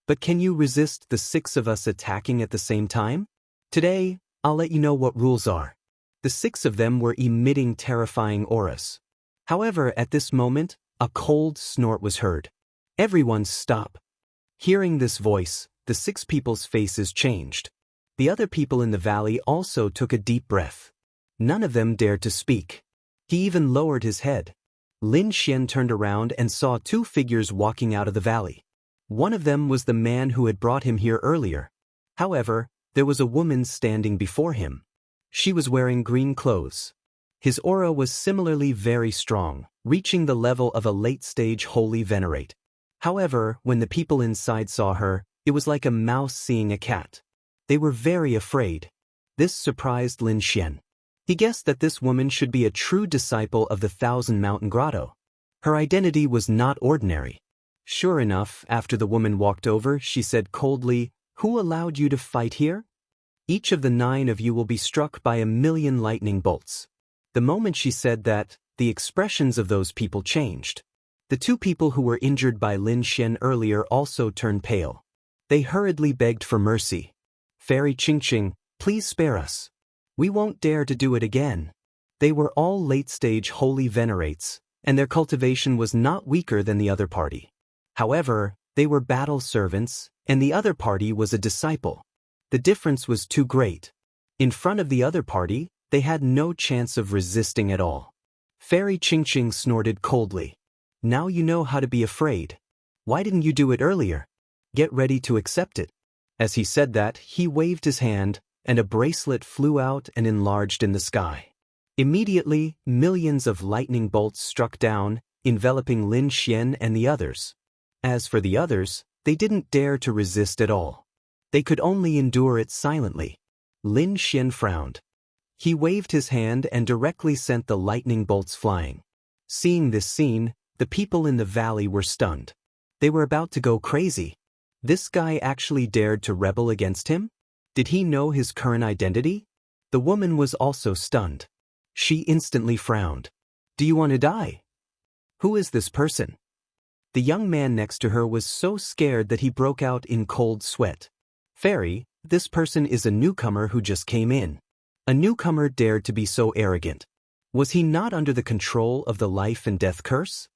But can you resist the 6 of us attacking at the same time? Today, I'll let you know what rules are." The 6 of them were emitting terrifying auras. However, at this moment, a cold snort was heard. Everyone stop. Hearing this voice, the 6 people's faces changed. The other people in the valley also took a deep breath. None of them dared to speak. He even lowered his head. Lin Xian turned around and saw two figures walking out of the valley. One of them was the man who had brought him here earlier. However, there was a woman standing before him. She was wearing green clothes. His aura was similarly very strong, reaching the level of a late-stage holy venerate. However, when the people inside saw her, it was like a mouse seeing a cat. They were very afraid. This surprised Lin Xian. He guessed that this woman should be a true disciple of the Thousand Mountain Grotto. Her identity was not ordinary. Sure enough, after the woman walked over, she said coldly, "Who allowed you to fight here? Each of the 9 of you will be struck by 1,000,000 lightning bolts." The moment she said that, the expressions of those people changed. The 2 people who were injured by Lin Xian earlier also turned pale. They hurriedly begged for mercy. "Fairy Qingqing, please spare us. We won't dare to do it again." They were all late-stage holy venerates, and their cultivation was not weaker than the other party. However, they were battle servants, and the other party was a disciple. The difference was too great. In front of the other party, they had no chance of resisting at all. Fairy Qingqing snorted coldly. "Now you know how to be afraid. Why didn't you do it earlier? Get ready to accept it." As he said that, he waved his hand, and a bracelet flew out and enlarged in the sky. Immediately, millions of lightning bolts struck down, enveloping Lin Xian and the others. As for the others, they didn't dare to resist at all. They could only endure it silently. Lin Xian frowned. He waved his hand and directly sent the lightning bolts flying. Seeing this scene, the people in the valley were stunned. They were about to go crazy. This guy actually dared to rebel against him? Did he know his current identity? The woman was also stunned. She instantly frowned. "Do you want to die? Who is this person?" The young man next to her was so scared that he broke out in cold sweat. "Fairy, this person is a newcomer who just came in." A newcomer dared to be so arrogant. Was he not under the control of the life and death curse?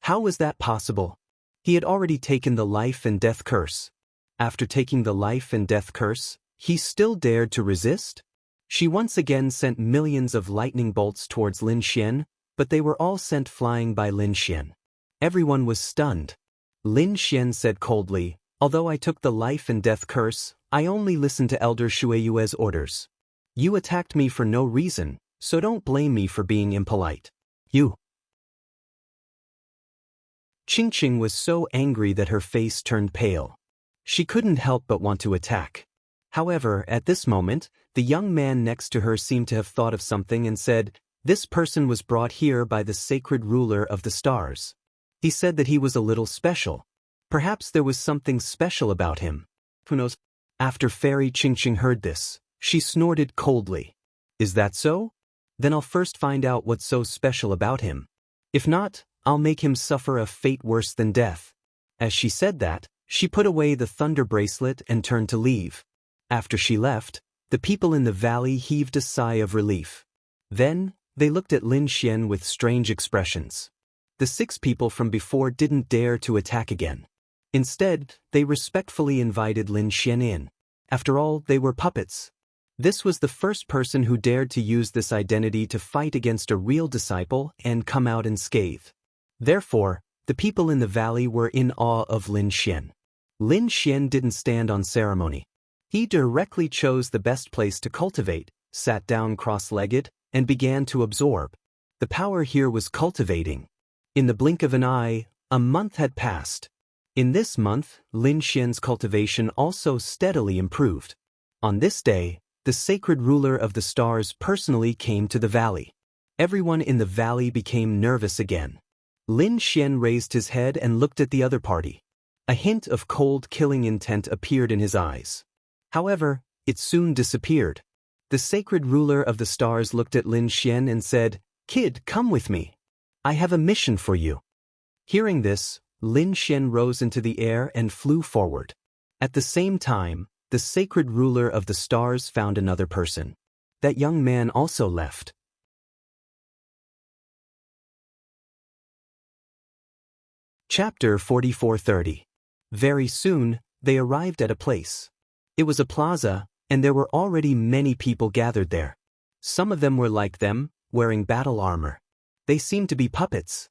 How was that possible? He had already taken the life and death curse. After taking the life and death curse, he still dared to resist? She once again sent millions of lightning bolts towards Lin Xian, but they were all sent flying by Lin Xian. Everyone was stunned. Lin Xian said coldly, "Although I took the life and death curse, I only listened to Elder Shueyue's orders. You attacked me for no reason, so don't blame me for being impolite." "You." Qingqing was so angry that her face turned pale. She couldn't help but want to attack. However, at this moment, the young man next to her seemed to have thought of something and said, "This person was brought here by the sacred ruler of the stars. He said that he was a little special. Perhaps there was something special about him. Who knows?" After Fairy Qingqing heard this, she snorted coldly. "Is that so? Then I'll first find out what's so special about him. If not, I'll make him suffer a fate worse than death." As she said that, she put away the thunder bracelet and turned to leave. After she left, the people in the valley heaved a sigh of relief. Then, they looked at Lin Xian with strange expressions. The 6 people from before didn't dare to attack again. Instead, they respectfully invited Lin Xian in. After all, they were puppets. This was the first person who dared to use this identity to fight against a real disciple and come out unscathed. Therefore, the people in the valley were in awe of Lin Xian. Lin Xian didn't stand on ceremony. He directly chose the best place to cultivate, sat down cross-legged, and began to absorb. The power here was cultivating. In the blink of an eye, a month had passed. In this month, Lin Xian's cultivation also steadily improved. On this day, the sacred ruler of the stars personally came to the valley. Everyone in the valley became nervous again. Lin Xian raised his head and looked at the other party. A hint of cold killing intent appeared in his eyes. However, it soon disappeared. The sacred ruler of the stars looked at Lin Xian and said, "Kid, come with me. I have a mission for you." Hearing this, Lin Xian rose into the air and flew forward. At the same time, the sacred ruler of the stars found another person. That young man also left. Chapter 44:30. Very soon, they arrived at a place. It was a plaza, and there were already many people gathered there. Some of them were like them, wearing battle armor. They seemed to be puppets.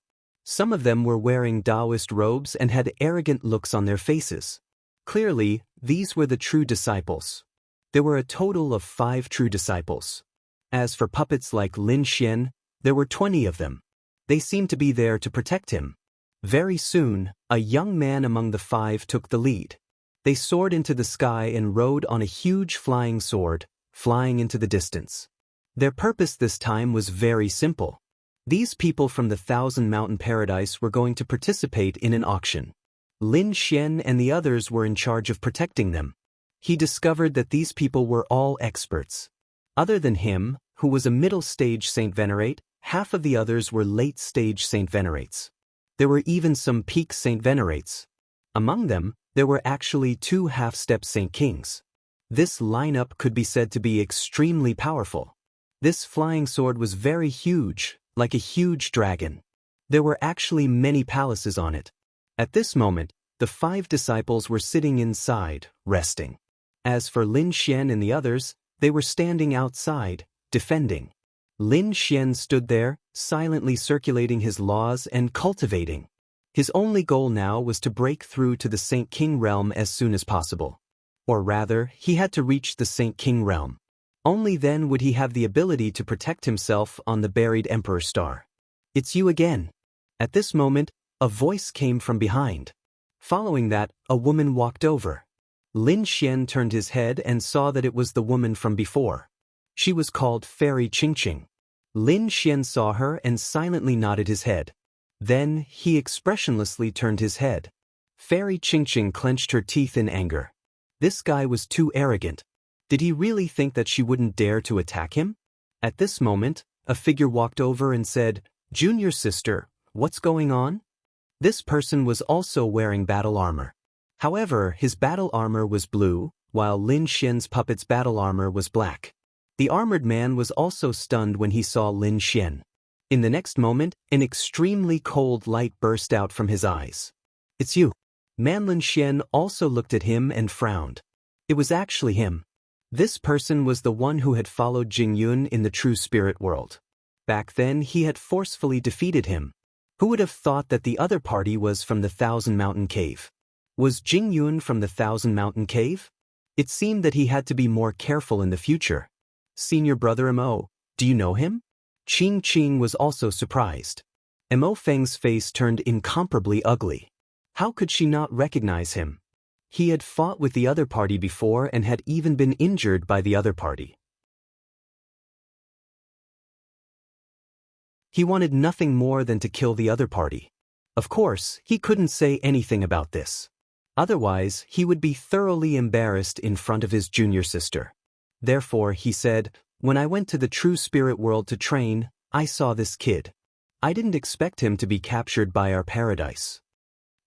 Some of them were wearing Taoist robes and had arrogant looks on their faces. Clearly, these were the true disciples. There were a total of 5 true disciples. As for puppets like Lin Xian, there were 20 of them. They seemed to be there to protect him. Very soon, a young man among the 5 took the lead. They soared into the sky and rode on a huge flying sword, flying into the distance. Their purpose this time was very simple. These people from the Thousand Mountain Paradise were going to participate in an auction. Lin Xian and the others were in charge of protecting them. He discovered that these people were all experts. Other than him, who was a middle-stage Saint Venerate, half of the others were late-stage Saint Venerates. There were even some peak Saint Venerates. Among them, there were actually 2 half-step Saint Kings. This lineup could be said to be extremely powerful. This flying sword was very huge, like a huge dragon. There were actually many palaces on it. At this moment, the 5 disciples were sitting inside, resting. As for Lin Xian and the others, they were standing outside, defending. Lin Xian stood there, silently circulating his laws and cultivating. His only goal now was to break through to the Saint King realm as soon as possible. Or rather, he had to reach the Saint King realm. Only then would he have the ability to protect himself on the buried Emperor Star. "It's you again." At this moment, a voice came from behind. Following that, a woman walked over. Lin Xian turned his head and saw that it was the woman from before. She was called Fairy Qingqing. Lin Xian saw her and silently nodded his head. Then, he expressionlessly turned his head. Fairy Qingqing clenched her teeth in anger. This guy was too arrogant. Did he really think that she wouldn't dare to attack him? At this moment, a figure walked over and said, "Junior sister, what's going on?" This person was also wearing battle armor. However, his battle armor was blue, while Lin Xian's puppet's battle armor was black. The armored man was also stunned when he saw Lin Xian. In the next moment, an extremely cold light burst out from his eyes. "It's you." Lin Xian also looked at him and frowned. It was actually him. This person was the one who had followed Jingyun in the true spirit world. Back then, he had forcefully defeated him. Who would have thought that the other party was from the Thousand Mountain Cave? Was Jingyun from the Thousand Mountain Cave? It seemed that he had to be more careful in the future. "Senior brother Mo, do you know him?" Qing Qing was also surprised. Mo Feng's face turned incomparably ugly. How could she not recognize him? He had fought with the other party before and had even been injured by the other party. He wanted nothing more than to kill the other party. Of course, he couldn't say anything about this. Otherwise, he would be thoroughly embarrassed in front of his junior sister. Therefore, he said, "When I went to the true spirit world to train, I saw this kid. I didn't expect him to be captured by our paradise.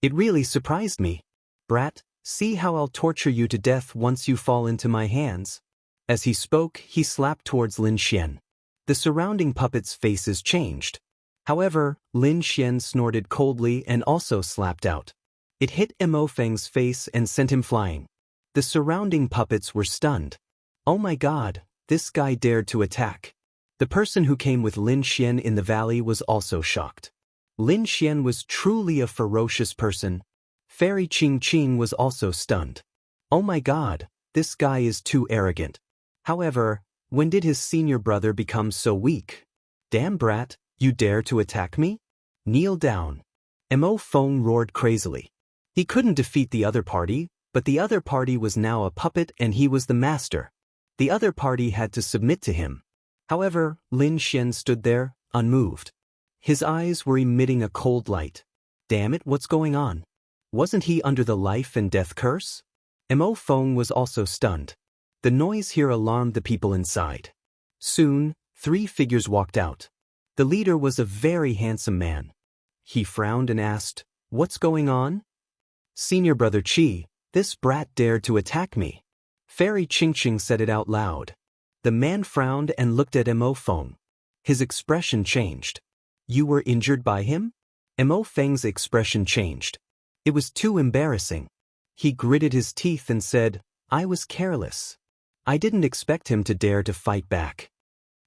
It really surprised me. Brat, see how I'll torture you to death once you fall into my hands." As he spoke, he slapped towards Lin Xian. The surrounding puppets' faces changed. However, Lin Xian snorted coldly and also slapped out. It hit Mo Feng's face and sent him flying. The surrounding puppets were stunned. Oh my god, this guy dared to attack. The person who came with Lin Xian in the valley was also shocked. Lin Xian was truly a ferocious person. Fairy Qing Qing was also stunned. Oh my god, this guy is too arrogant. However, when did his senior brother become so weak? "Damn brat, you dare to attack me? Kneel down." Mo Feng roared crazily. He couldn't defeat the other party, but the other party was now a puppet and he was the master. The other party had to submit to him. However, Lin Xian stood there, unmoved. His eyes were emitting a cold light. Damn it, what's going on? Wasn't he under the life and death curse? Mo Feng was also stunned. The noise here alarmed the people inside. Soon, 3 figures walked out. The leader was a very handsome man. He frowned and asked, "What's going on?" "Senior brother Qi, this brat dared to attack me." Fairy Qingqing said it out loud. The man frowned and looked at Mo Feng. His expression changed. "You were injured by him?" Mo Feng's expression changed. It was too embarrassing. He gritted his teeth and said, "I was careless. I didn't expect him to dare to fight back."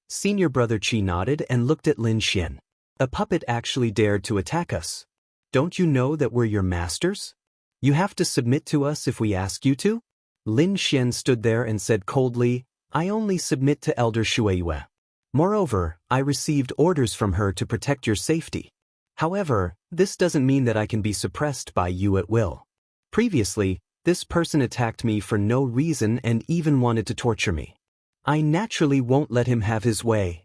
Senior brother Qi nodded and looked at Lin Xian. A puppet actually dared to attack us. Don't you know that we're your masters? You have to submit to us if we ask you to? Lin Xian stood there and said coldly, I only submit to Elder Shueiyue. Moreover, I received orders from her to protect your safety. However, this doesn't mean that I can be suppressed by you at will. Previously, this person attacked me for no reason and even wanted to torture me. I naturally won't let him have his way.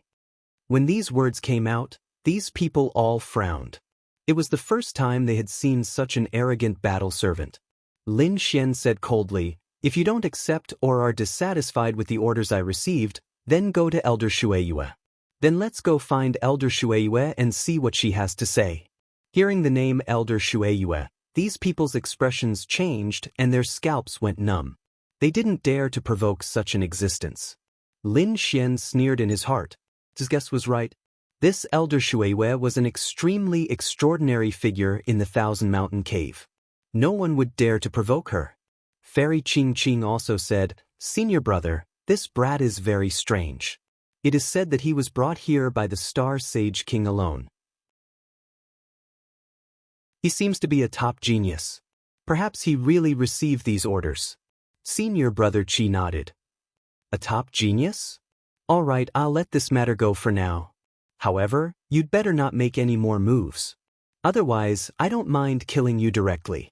When these words came out, these people all frowned. It was the first time they had seen such an arrogant battle servant. Lin Xian said coldly, if you don't accept or are dissatisfied with the orders I received, then go to Elder Shueiyue. Then let's go find Elder Shueiyue and see what she has to say. Hearing the name Elder Shueiyue, these people's expressions changed and their scalps went numb. They didn't dare to provoke such an existence. Lin Xian sneered in his heart. His guess was right. This Elder Shueiyue was an extremely extraordinary figure in the Thousand Mountain Cave. No one would dare to provoke her. Fairy Qing Qing also said, Senior brother, this brat is very strange. It is said that he was brought here by the Star Sage King alone. He seems to be a top genius. Perhaps he really received these orders. Senior brother Qi nodded. A top genius? All right, I'll let this matter go for now. However, you'd better not make any more moves. Otherwise, I don't mind killing you directly.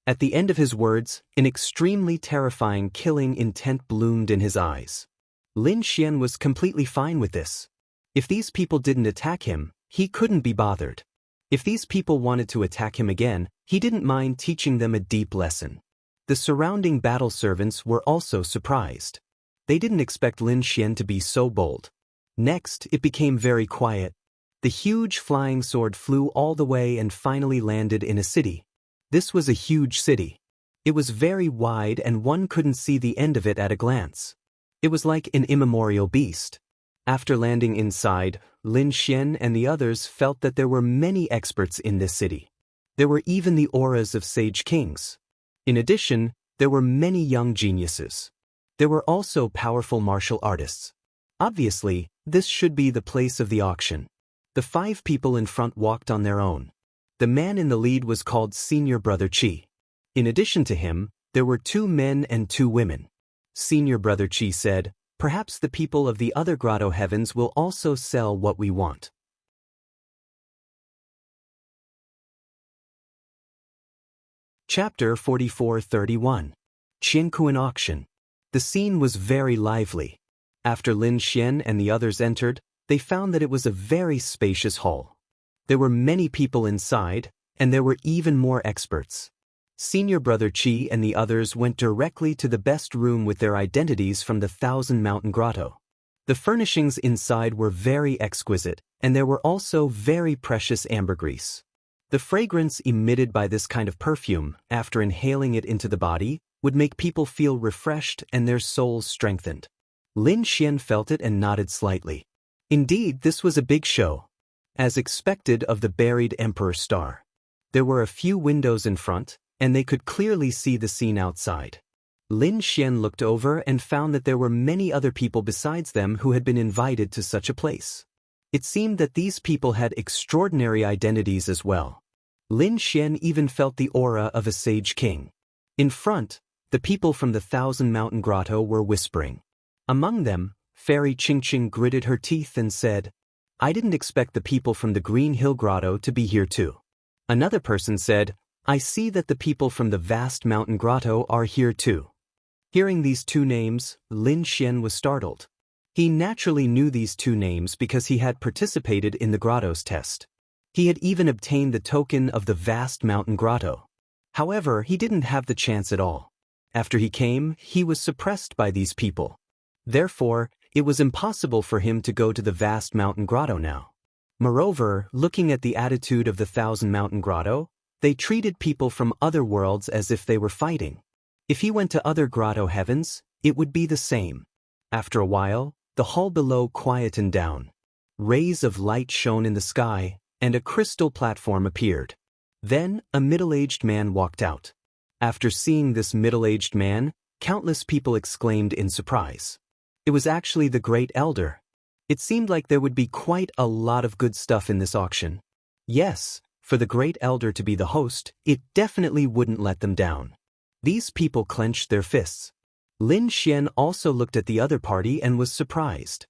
At the end of his words, an extremely terrifying killing intent bloomed in his eyes. Lin Xian was completely fine with this. If these people didn't attack him, he couldn't be bothered. If these people wanted to attack him again, he didn't mind teaching them a deep lesson. The surrounding battle servants were also surprised. They didn't expect Lin Xian to be so bold. Next, it became very quiet. The huge flying sword flew all the way and finally landed in a city. This was a huge city. It was very wide and one couldn't see the end of it at a glance. It was like an immemorial beast. After landing inside, Lin Xian and the others felt that there were many experts in this city. There were even the auras of sage kings. In addition, there were many young geniuses. There were also powerful martial artists. Obviously, this should be the place of the auction. The 5 people in front walked on their own. The man in the lead was called Senior Brother Qi. In addition to him, there were 2 men and 2 women. Senior Brother Qi said, perhaps the people of the other grotto heavens will also sell what we want. Chapter 44:31. Qiankuan Auction. The scene was very lively. After Lin Xian and the others entered, they found that it was a very spacious hall. There were many people inside, and there were even more experts. Senior Brother Qi and the others went directly to the best room with their identities from the Thousand Mountain Grotto. The furnishings inside were very exquisite, and there were also very precious ambergris. The fragrance emitted by this kind of perfume, after inhaling it into the body, would make people feel refreshed and their souls strengthened. Lin Xian felt it and nodded slightly. Indeed, this was a big show. As expected of the buried Emperor Star. There were a few windows in front, and they could clearly see the scene outside. Lin Xian looked over and found that there were many other people besides them who had been invited to such a place. It seemed that these people had extraordinary identities as well. Lin Xian even felt the aura of a sage king. In front, the people from the Thousand Mountain Grotto were whispering. Among them, Fairy Qing Qing gritted her teeth and said, I didn't expect the people from the Green Hill Grotto to be here too. Another person said, I see that the people from the Vast Mountain Grotto are here too. Hearing these 2 names, Lin Xian was startled. He naturally knew these 2 names because he had participated in the grotto's test. He had even obtained the token of the Vast Mountain Grotto. However, he didn't have the chance at all. After he came, he was suppressed by these people. Therefore, it was impossible for him to go to the Vast Mountain Grotto now. Moreover, looking at the attitude of the Thousand Mountain Grotto, they treated people from other worlds as if they were fighting. If he went to other grotto heavens, it would be the same. After a while, the hall below quietened down. Rays of light shone in the sky, and a crystal platform appeared. Then, a middle-aged man walked out. After seeing this middle-aged man, countless people exclaimed in surprise. It was actually the Great Elder. It seemed like there would be quite a lot of good stuff in this auction. Yes, for the Great Elder to be the host, it definitely wouldn't let them down. These people clenched their fists. Lin Xian also looked at the other party and was surprised.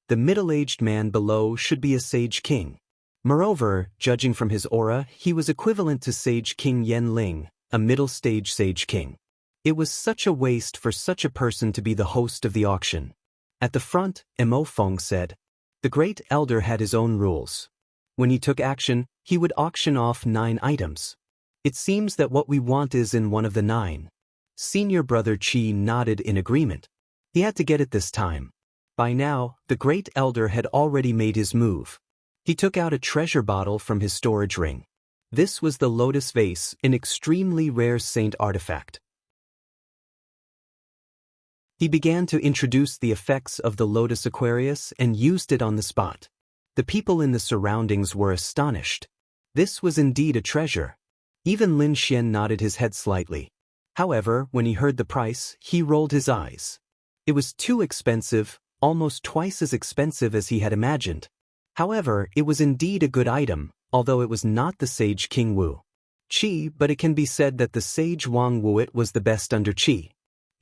The middle-aged man below should be a Sage King. Moreover, judging from his aura, he was equivalent to Sage King Yan Ling, a middle-stage Sage King. It was such a waste for such a person to be the host of the auction. At the front, Mo Feng said, the Great Elder had his own rules. When he took action, he would auction off 9 items. It seems that what we want is in one of the 9. Senior brother Qi nodded in agreement. He had to get it this time. By now, the Great Elder had already made his move. He took out a treasure bottle from his storage ring. This was the lotus vase, an extremely rare saint artifact. He began to introduce the effects of the Lotus Aquarius and used it on the spot. The people in the surroundings were astonished. This was indeed a treasure. Even Lin Xian nodded his head slightly. However, when he heard the price, he rolled his eyes. It was too expensive, almost twice as expensive as he had imagined. However, it was indeed a good item, although it was not the Sage King Wu. Qi, but it can be said that the Sage Wang Wuit was the best under Qi.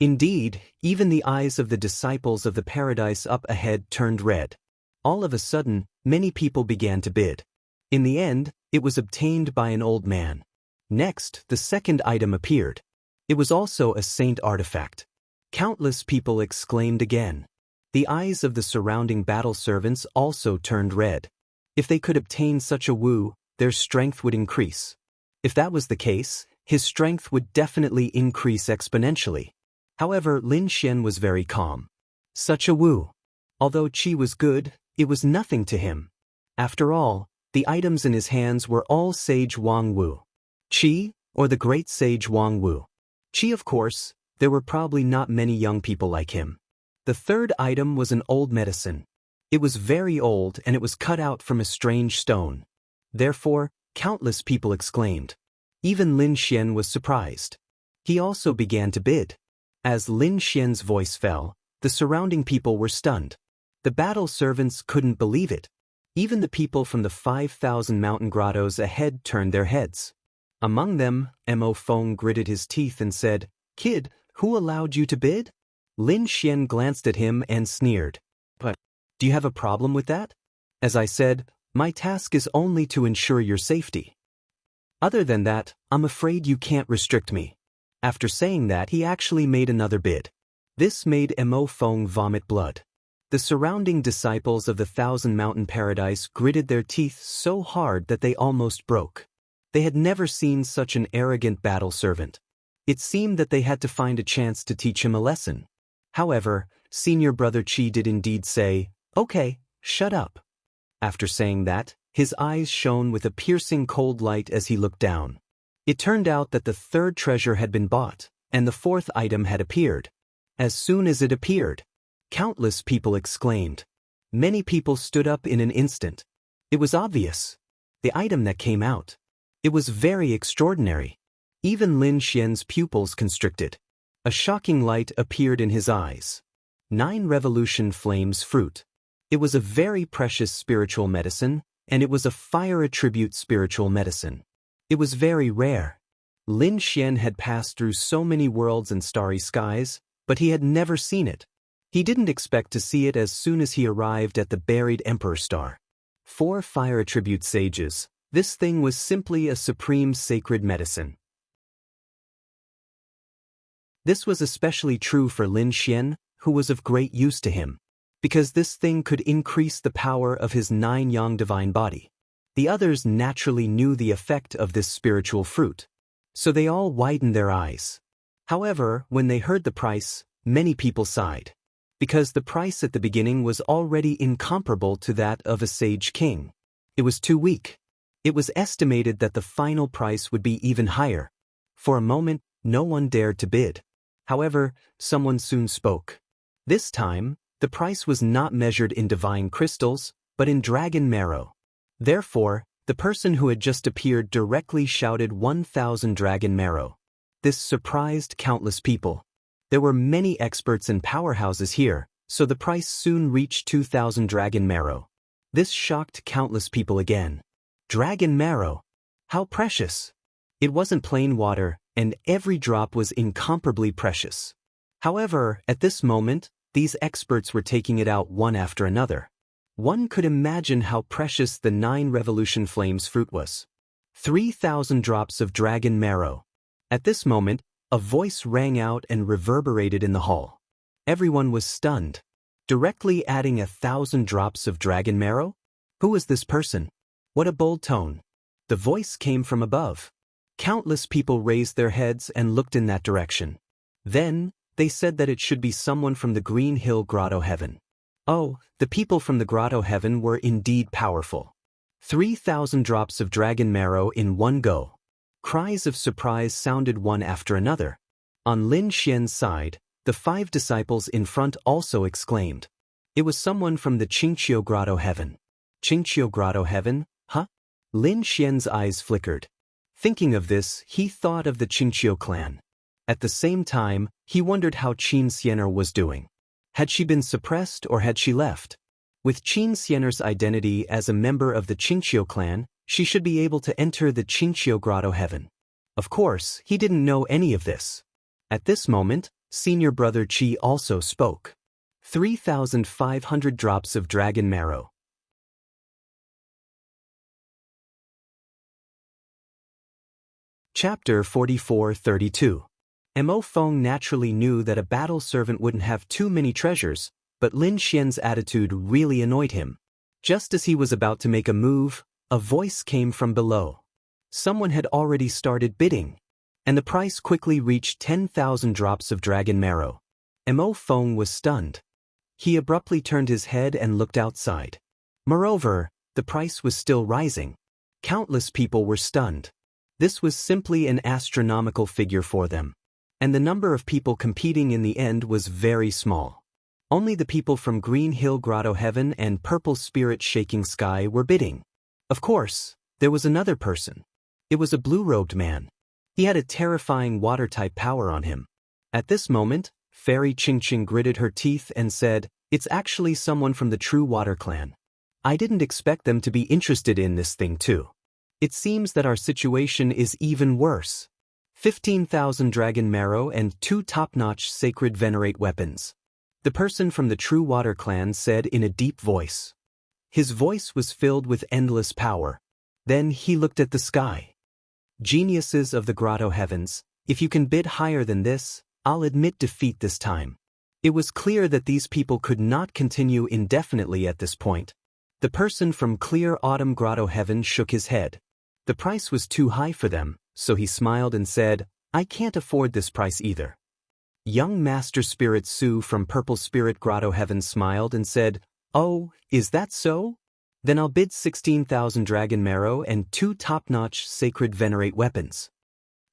Indeed, even the eyes of the disciples of the paradise up ahead turned red. All of a sudden, many people began to bid. In the end, it was obtained by an old man. Next, the second item appeared. It was also a saint artifact. Countless people exclaimed again. The eyes of the surrounding battle servants also turned red. If they could obtain such a Wu, their strength would increase. If that was the case, his strength would definitely increase exponentially. However, Lin Xian was very calm. Such a Wu. Although Qi was good, it was nothing to him. After all, the items in his hands were all Sage Wang Wu. Qi, or the great Sage Wang Wu. Qi, of course, there were probably not many young people like him. The third item was an old medicine. It was very old and it was cut out from a strange stone. Therefore, countless people exclaimed. Even Lin Xian was surprised. He also began to bid. As Lin Xian's voice fell, the surrounding people were stunned. The battle servants couldn't believe it. Even the people from the 5,000 mountain grottos ahead turned their heads. Among them, Mo Feng gritted his teeth and said, "Kid, who allowed you to bid?" Lin Xian glanced at him and sneered. "But, do you have a problem with that? As I said, my task is only to ensure your safety. Other than that, I'm afraid you can't restrict me." After saying that, he actually made another bid. This made Mo Feng vomit blood. The surrounding disciples of the Thousand Mountain Paradise gritted their teeth so hard that they almost broke. They had never seen such an arrogant battle servant. It seemed that they had to find a chance to teach him a lesson. However, senior brother Qi did indeed say, "Okay, shut up." After saying that, his eyes shone with a piercing cold light as he looked down. It turned out that the third treasure had been bought, and the fourth item had appeared. As soon as it appeared, countless people exclaimed. Many people stood up in an instant. It was obvious. The item that came out. It was very extraordinary. Even Lin Xian's pupils constricted. A shocking light appeared in his eyes. 9 revolution flames fruit. It was a very precious spiritual medicine, and it was a fire attribute spiritual medicine. It was very rare. Lin Xian had passed through so many worlds and starry skies, but he had never seen it. He didn't expect to see it as soon as he arrived at the buried Emperor Star. 4 fire attribute sages. This thing was simply a supreme sacred medicine. This was especially true for Lin Xian, who was of great use to him, because this thing could increase the power of his 9 yang divine body. The others naturally knew the effect of this spiritual fruit, so they all widened their eyes. However, when they heard the price, many people sighed, because the price at the beginning was already incomparable to that of a Sage King. It was too weak. It was estimated that the final price would be even higher. For a moment, no one dared to bid. However, someone soon spoke. This time, the price was not measured in divine crystals, but in dragon marrow. Therefore, the person who had just appeared directly shouted 1,000 dragon marrow. This surprised countless people. There were many experts and powerhouses here, so the price soon reached 2,000 dragon marrow. This shocked countless people again. Dragon marrow! How precious! It wasn't plain water, and every drop was incomparably precious. However, at this moment, these experts were taking it out one after another. One could imagine how precious the 9 revolution flames fruit was. 3,000 drops of dragon marrow. At this moment, a voice rang out and reverberated in the hall. Everyone was stunned. Directly adding 1,000 drops of dragon marrow? Who was this person? What a bold tone. The voice came from above. Countless people raised their heads and looked in that direction. Then, they said that it should be someone from the Green Hill Grotto Heaven. Oh, the people from the Grotto Heaven were indeed powerful. 3,000 drops of dragon marrow in one go. Cries of surprise sounded one after another. On Lin Xian's side, the 5 disciples in front also exclaimed. It was someone from the Qingqiu Grotto Heaven. Qingqiu Grotto Heaven, huh? Lin Xian's eyes flickered. Thinking of this, he thought of the Qingqiu clan. At the same time, he wondered how Qin Xianer was doing. Had she been suppressed or had she left? With Qin Xianer's identity as a member of the Qingqiu clan, she should be able to enter the Qingqiu Grotto Heaven. Of course, he didn't know any of this. At this moment, senior brother Qi also spoke. 3,500 drops of dragon marrow. Chapter 44-32. Mo Feng naturally knew that a battle servant wouldn't have too many treasures, but Lin Xian's attitude really annoyed him. Just as he was about to make a move, a voice came from below. Someone had already started bidding, and the price quickly reached 10,000 drops of dragon marrow. Mo Feng was stunned. He abruptly turned his head and looked outside. Moreover, the price was still rising. Countless people were stunned. This was simply an astronomical figure for them. And the number of people competing in the end was very small. Only the people from Green Hill Grotto Heaven and Purple Spirit Shaking Sky were bidding. Of course, there was another person. It was a blue-robed man. He had a terrifying water-type power on him. At this moment, Fairy Qingqing gritted her teeth and said, "It's actually someone from the True Water Clan. I didn't expect them to be interested in this thing too. It seems that our situation is even worse. 15,000 dragon marrow and 2 top-notch sacred venerate weapons." The person from the True Water Clan said in a deep voice. His voice was filled with endless power. Then he looked at the sky. "Geniuses of the Grotto Heavens, if you can bid higher than this, I'll admit defeat this time." It was clear that these people could not continue indefinitely at this point. The person from Clear Autumn Grotto Heaven shook his head. The price was too high for them, so he smiled and said, "I can't afford this price either." Young Master Spirit Su from Purple Spirit Grotto Heaven smiled and said, "Oh, is that so? Then I'll bid 16,000 dragon marrow and 2 top-notch sacred venerate weapons."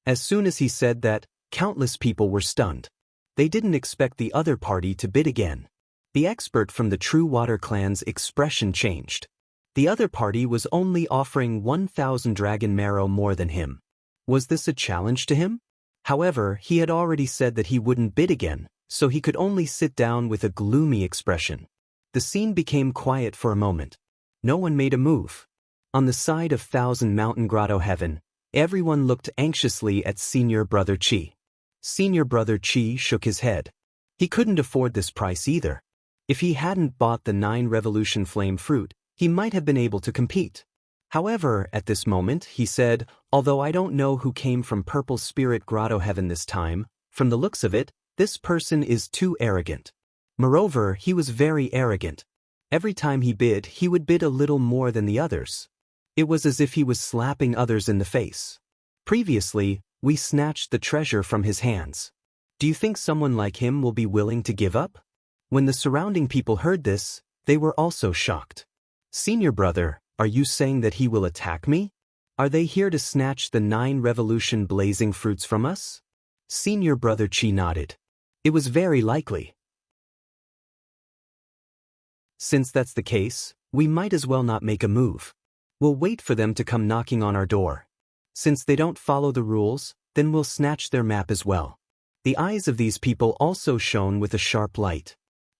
As soon as he said that, countless people were stunned. They didn't expect the other party to bid again. The expert from the True Water Clan's expression changed. The other party was only offering 1,000 dragon marrow more than him. Was this a challenge to him? However, he had already said that he wouldn't bid again, so he could only sit down with a gloomy expression. The scene became quiet for a moment. No one made a move. On the side of Thousand Mountain Grotto Heaven, everyone looked anxiously at Senior Brother Qi. Senior Brother Qi shook his head. He couldn't afford this price either. If he hadn't bought the 9 Revolution Flame fruit, he might have been able to compete. However, at this moment, he said, "Although I don't know who came from Purple Spirit Grotto Heaven this time, from the looks of it, this person is too arrogant." Moreover, he was very arrogant. Every time he bid, he would bid a little more than the others. It was as if he was slapping others in the face. Previously, we snatched the treasure from his hands. Do you think someone like him will be willing to give up? When the surrounding people heard this, they were also shocked. "Senior brother, are you saying that he will attack me? Are they here to snatch the 9 revolution blazing fruits from us?" Senior Brother Qi nodded. It was very likely. "Since that's the case, we might as well not make a move. We'll wait for them to come knocking on our door. Since they don't follow the rules, then we'll snatch their map as well." The eyes of these people also shone with a sharp light.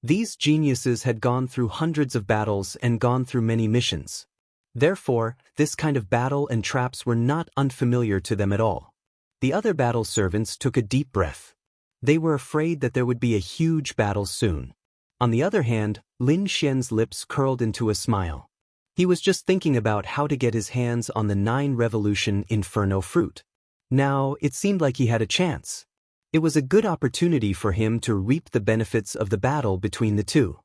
These geniuses had gone through hundreds of battles and gone through many missions. Therefore, this kind of battle and traps were not unfamiliar to them at all. The other battle servants took a deep breath. They were afraid that there would be a huge battle soon. On the other hand, Lin Xian's lips curled into a smile. He was just thinking about how to get his hands on the 9 Revolution Inferno fruit. Now, it seemed like he had a chance. It was a good opportunity for him to reap the benefits of the battle between the two.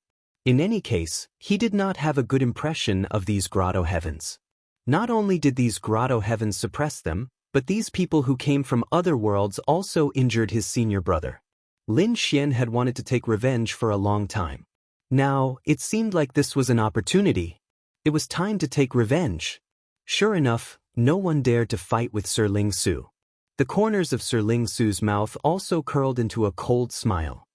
In any case, he did not have a good impression of these grotto heavens. Not only did these grotto heavens suppress them, but these people who came from other worlds also injured his senior brother. Lin Xian had wanted to take revenge for a long time. Now, it seemed like this was an opportunity. It was time to take revenge. Sure enough, no one dared to fight with Sir Ling Su. The corners of Sir Ling Su's mouth also curled into a cold smile.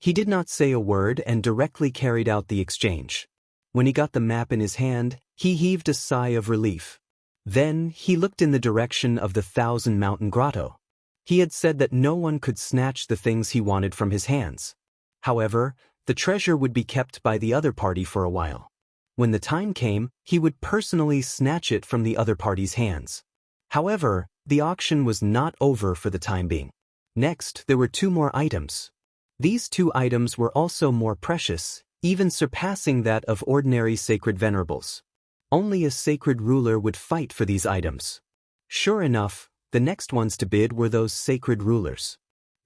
He did not say a word and directly carried out the exchange. When he got the map in his hand, he heaved a sigh of relief. Then, he looked in the direction of the 1,000 Mountain Grotto. He had said that no one could snatch the things he wanted from his hands. However, the treasure would be kept by the other party for a while. When the time came, he would personally snatch it from the other party's hands. However, the auction was not over for the time being. Next, there were 2 more items. These 2 items were also more precious, even surpassing that of ordinary sacred venerables. Only a sacred ruler would fight for these items. Sure enough, the next ones to bid were those sacred rulers.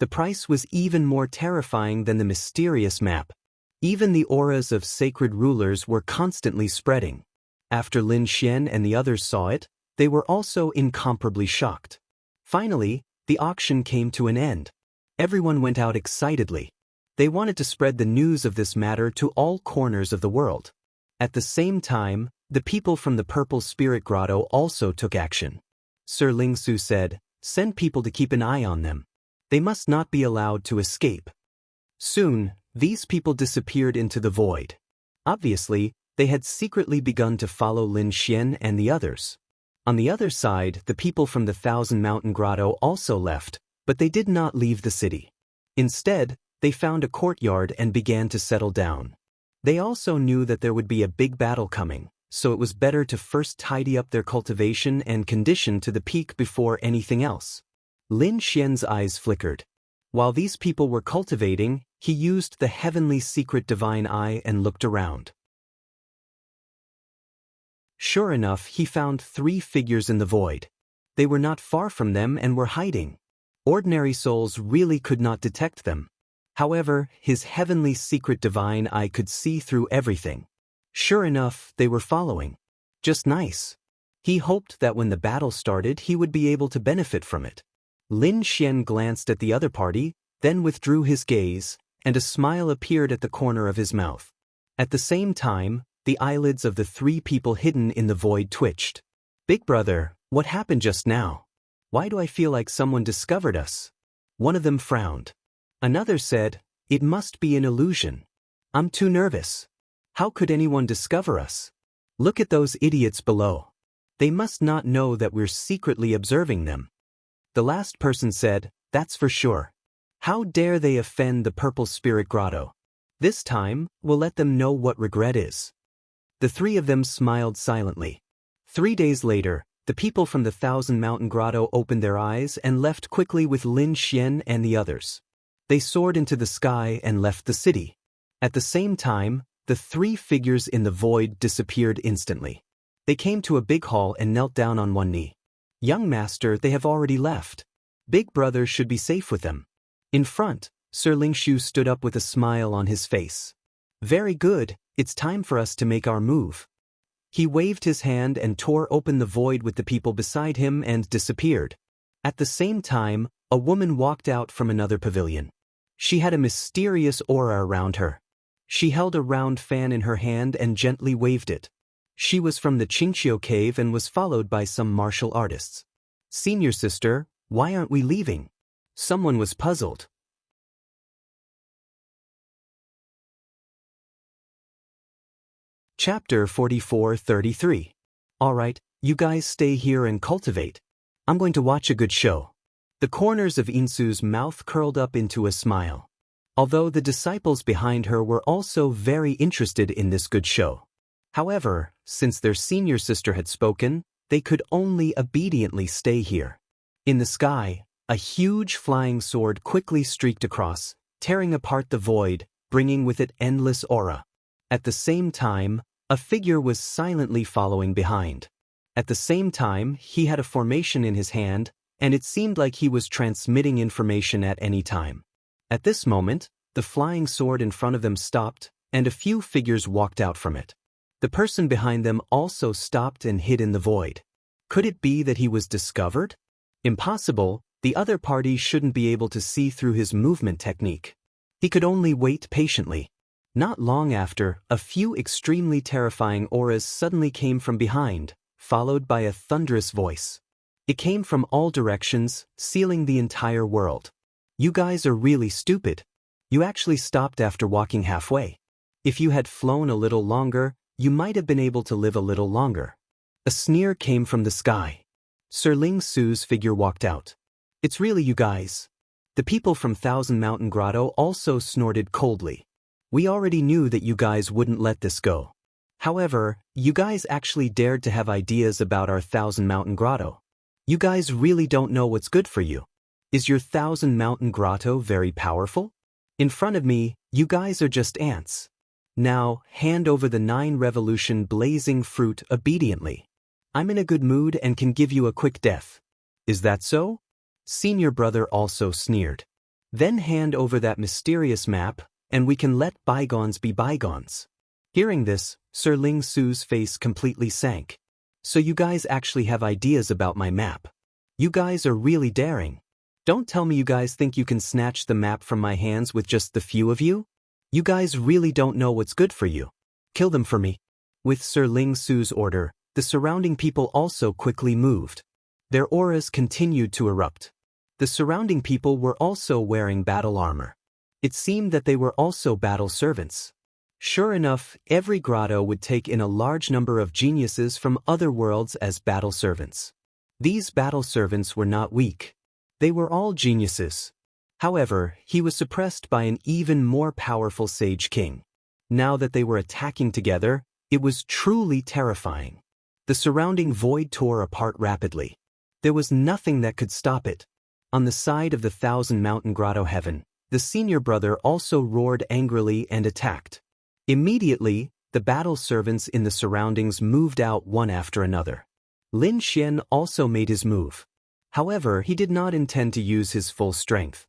The price was even more terrifying than the mysterious map. Even the auras of sacred rulers were constantly spreading. After Lin Xian and the others saw it, they were also incomparably shocked. Finally, the auction came to an end. Everyone went out excitedly. They wanted to spread the news of this matter to all corners of the world. At the same time, the people from the Purple Spirit Grotto also took action. Sir Ling Su said, "Send people to keep an eye on them. They must not be allowed to escape." Soon, these people disappeared into the void. Obviously, they had secretly begun to follow Lin Xian and the others. On the other side, the people from the 1,000 Mountain Grotto also left, but they did not leave the city. Instead, they found a courtyard and began to settle down. They also knew that there would be a big battle coming, so it was better to first tidy up their cultivation and condition to the peak before anything else. Lin Xian's eyes flickered. While these people were cultivating, he used the heavenly secret divine eye and looked around. Sure enough, he found 3 figures in the void. They were not far from them and were hiding. Ordinary souls really could not detect them. However, his heavenly secret divine eye could see through everything. Sure enough, they were following. Just nice. He hoped that when the battle started he would be able to benefit from it. Lin Xian glanced at the other party, then withdrew his gaze, and a smile appeared at the corner of his mouth. At the same time, the eyelids of the 3 people hidden in the void twitched. "Big brother, what happened just now? Why do I feel like someone discovered us?" One of them frowned. Another said, "It must be an illusion. I'm too nervous. How could anyone discover us? Look at those idiots below. They must not know that we're secretly observing them." The last person said, "That's for sure. How dare they offend the Purple Spirit Grotto? This time, we'll let them know what regret is." The 3 of them smiled silently. 3 days later, the people from the 1,000 Mountain Grotto opened their eyes and left quickly with Lin Xian and the others. They soared into the sky and left the city. At the same time, the 3 figures in the void disappeared instantly. They came to a big hall and knelt down on one knee. "Young master, they have already left. Big brother should be safe with them." In front, Sir Ling Shu stood up with a smile on his face. "Very good, it's time for us to make our move." He waved his hand and tore open the void with the people beside him and disappeared. At the same time, a woman walked out from another pavilion. She had a mysterious aura around her. She held a round fan in her hand and gently waved it. She was from the Qingqiu cave and was followed by some martial artists. "Senior sister, why aren't we leaving?" Someone was puzzled. Chapter 44-33. Alright, you guys stay here and cultivate. I'm going to watch a good show. The corners of Insu's mouth curled up into a smile. although the disciples behind her were also very interested in this good show. However, since their senior sister had spoken, they could only obediently stay here. In the sky, a huge flying sword quickly streaked across, tearing apart the void, bringing with it endless aura. At the same time, a figure was silently following behind. At the same time, he had a formation in his hand, and it seemed like he was transmitting information at any time. At this moment, the flying sword in front of them stopped, and a few figures walked out from it. The person behind them also stopped and hid in the void. Could it be that he was discovered? Impossible, the other party shouldn't be able to see through his movement technique. He could only wait patiently. Not long after, a few extremely terrifying auras suddenly came from behind, followed by a thunderous voice. It came from all directions, sealing the entire world. You guys are really stupid. You actually stopped after walking halfway. If you had flown a little longer, you might have been able to live a little longer. A sneer came from the sky. Sir Ling Su's figure walked out. It's really you guys. The people from Thousand Mountain Grotto also snorted coldly. We already knew that you guys wouldn't let this go. However, you guys actually dared to have ideas about our Thousand Mountain Grotto. You guys really don't know what's good for you. Is your Thousand Mountain Grotto very powerful? In front of me, you guys are just ants. Now, hand over the 9 revolution blazing fruit obediently. I'm in a good mood and can give you a quick death. Is that so? Senior brother also sneered. Then hand over that mysterious map, and we can let bygones be bygones. Hearing this, Sir Ling Su's face completely sank. So you guys actually have ideas about my map. You guys are really daring. Don't tell me you guys think you can snatch the map from my hands with just the few of you? You guys really don't know what's good for you. Kill them for me. With Sir Ling Su's order, the surrounding people also quickly moved. Their auras continued to erupt. The surrounding people were also wearing battle armor. It seemed that they were also battle servants. Sure enough, every grotto would take in a large number of geniuses from other worlds as battle servants. These battle servants were not weak. They were all geniuses. However, he was suppressed by an even more powerful Sage King. Now that they were attacking together, it was truly terrifying. The surrounding void tore apart rapidly. There was nothing that could stop it. On the side of the Thousand Mountain Grotto heaven, the senior brother also roared angrily and attacked. Immediately, the battle servants in the surroundings moved out one after another. Lin Xian also made his move. However, he did not intend to use his full strength.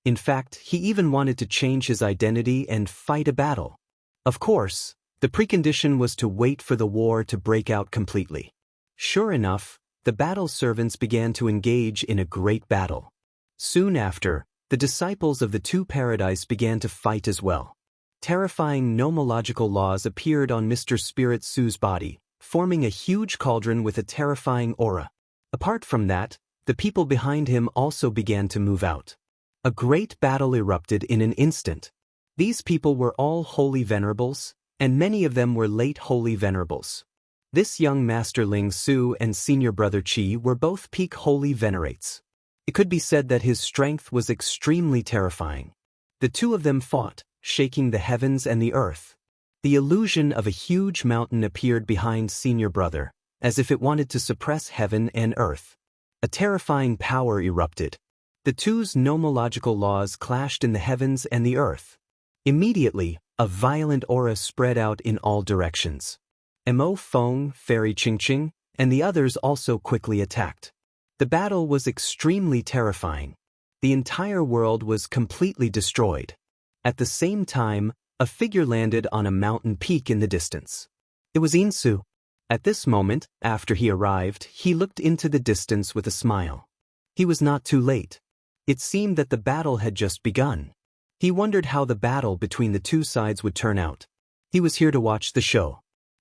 In fact, he even wanted to change his identity and fight a battle. Of course, the precondition was to wait for the war to break out completely. Sure enough, the battle servants began to engage in a great battle. Soon after, the disciples of the 2 paradise began to fight as well. Terrifying nomological laws appeared on Mr. Spirit Su's body, forming a huge cauldron with a terrifying aura. Apart from that, the people behind him also began to move out. A great battle erupted in an instant. These people were all holy venerables, and many of them were late holy venerables. This young Master Ling Su and senior brother Qi were both peak holy venerates. It could be said that his strength was extremely terrifying. The 2 of them fought, shaking the heavens and the earth. The illusion of a huge mountain appeared behind senior brother, as if it wanted to suppress heaven and earth. A terrifying power erupted. The 2's nomological laws clashed in the heavens and the earth. Immediately, a violent aura spread out in all directions. Mo Feng, Fairy Qingqing, and the others also quickly attacked. The battle was extremely terrifying. The entire world was completely destroyed. At the same time, a figure landed on a mountain peak in the distance. It was Insu. At this moment, after he arrived, he looked into the distance with a smile. He was not too late. It seemed that the battle had just begun. He wondered how the battle between the 2 sides would turn out. He was here to watch the show.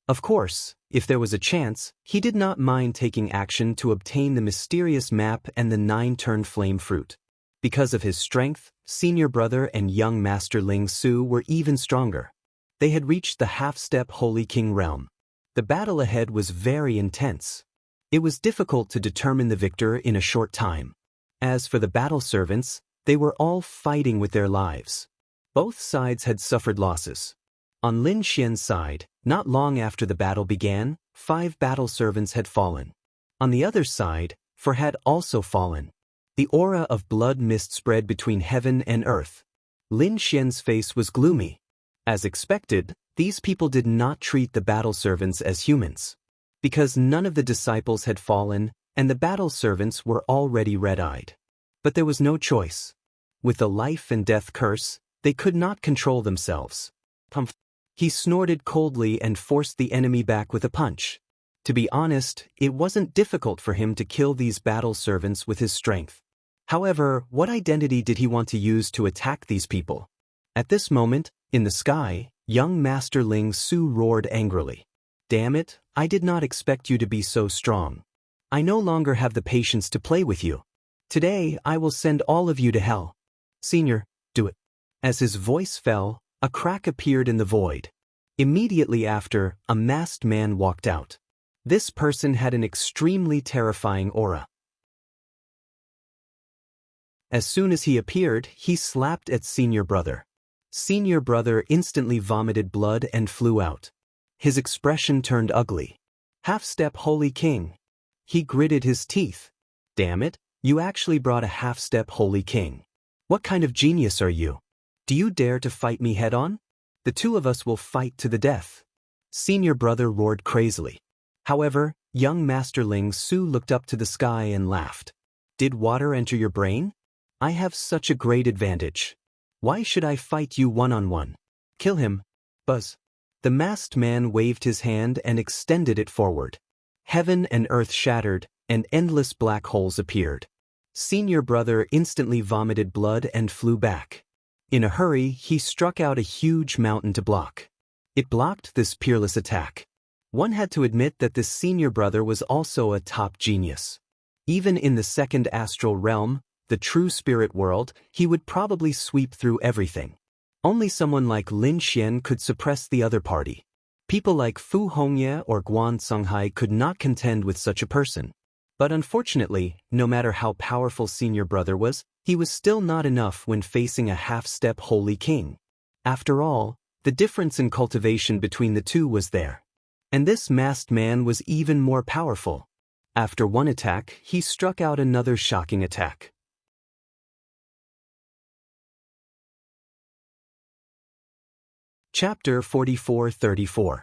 Of course, if there was a chance, he did not mind taking action to obtain the mysterious map and the 9-turn flame fruit. Because of his strength, senior brother and young Master Ling Su were even stronger. They had reached the half-step Holy King realm. The battle ahead was very intense. It was difficult to determine the victor in a short time. As for the battle servants, They were all fighting with their lives. Both sides had suffered losses. On Lin Xian's side, not long after the battle began, 5 battle servants had fallen. On the other side, 4 had also fallen. The aura of blood mist spread between heaven and earth. Lin Xian's face was gloomy. As expected, these people did not treat the battle servants as humans. Because none of the disciples had fallen, and the battle servants were already red-eyed. But there was no choice. With the life and death curse, they could not control themselves. He snorted coldly and forced the enemy back with a punch. To be honest, it wasn't difficult for him to kill these battle servants with his strength. However, what identity did he want to use to attack these people? At this moment, in the sky, young Master Ling Su roared angrily. Damn it, I did not expect you to be so strong. I no longer have the patience to play with you. Today, I will send all of you to hell. Senior, do it. As his voice fell, a crack appeared in the void. Immediately after, a masked man walked out. This person had an extremely terrifying aura. As soon as he appeared, he slapped at Senior Brother. Senior Brother instantly vomited blood and flew out. His expression turned ugly. Half-step Holy King. He gritted his teeth. Damn it, you actually brought a half-step Holy King. What kind of genius are you? Do you dare to fight me head-on? The 2 of us will fight to the death. Senior Brother roared crazily. However, young Master Ling Su looked up to the sky and laughed. Did water enter your brain? I have such a great advantage. Why should I fight you one-on-one? Kill him. Buzz. The masked man waved his hand and extended it forward. Heaven and earth shattered, and endless black holes appeared. Senior Brother instantly vomited blood and flew back. In a hurry, he struck out a huge mountain to block. It blocked this peerless attack. One had to admit that this Senior Brother was also a top genius. Even in the second astral realm, the true spirit world, he would probably sweep through everything. Only someone like Lin Xian could suppress the other party. People like Fu Hongye or Guan Songhai could not contend with such a person. But unfortunately, no matter how powerful Senior Brother was, he was still not enough when facing a half-step Holy King. After all, the difference in cultivation between the 2 was there. And this masked man was even more powerful. After one attack, he struck out another shocking attack. Chapter 44-34.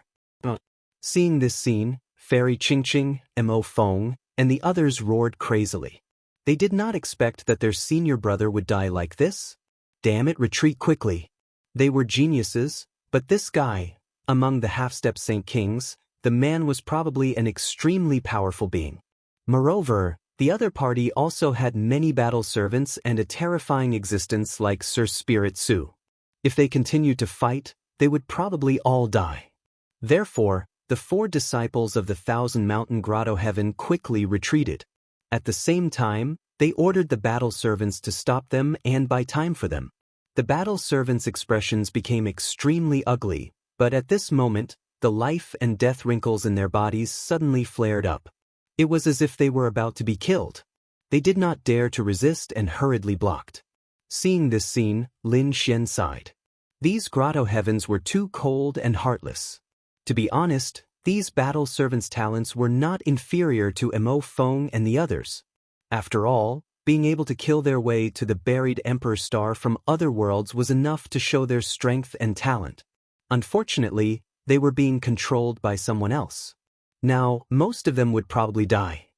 Seeing this scene, Fairy Qingqing, Mo Feng, and the others roared crazily. They did not expect that their Senior Brother would die like this. Damn it, retreat quickly. They were geniuses, but this guy, among the half-step Saint Kings, the man was probably an extremely powerful being. Moreover, the other party also had many battle servants and a terrifying existence like Sir Spirit Su. If they continued to fight, they would probably all die. Therefore, the 4 disciples of the Thousand Mountain Grotto Heaven quickly retreated. At the same time, they ordered the battle servants to stop them and buy time for them. The battle servants' expressions became extremely ugly, but at this moment, the life and death wrinkles in their bodies suddenly flared up. It was as if they were about to be killed. They did not dare to resist and hurriedly blocked. Seeing this scene, Lin Xian sighed. These grotto heavens were too cold and heartless. To be honest, these battle servants' talents were not inferior to Mo Feng and the others. After all, being able to kill their way to the buried Emperor Star from other worlds was enough to show their strength and talent. Unfortunately, they were being controlled by someone else. Now, most of them would probably die.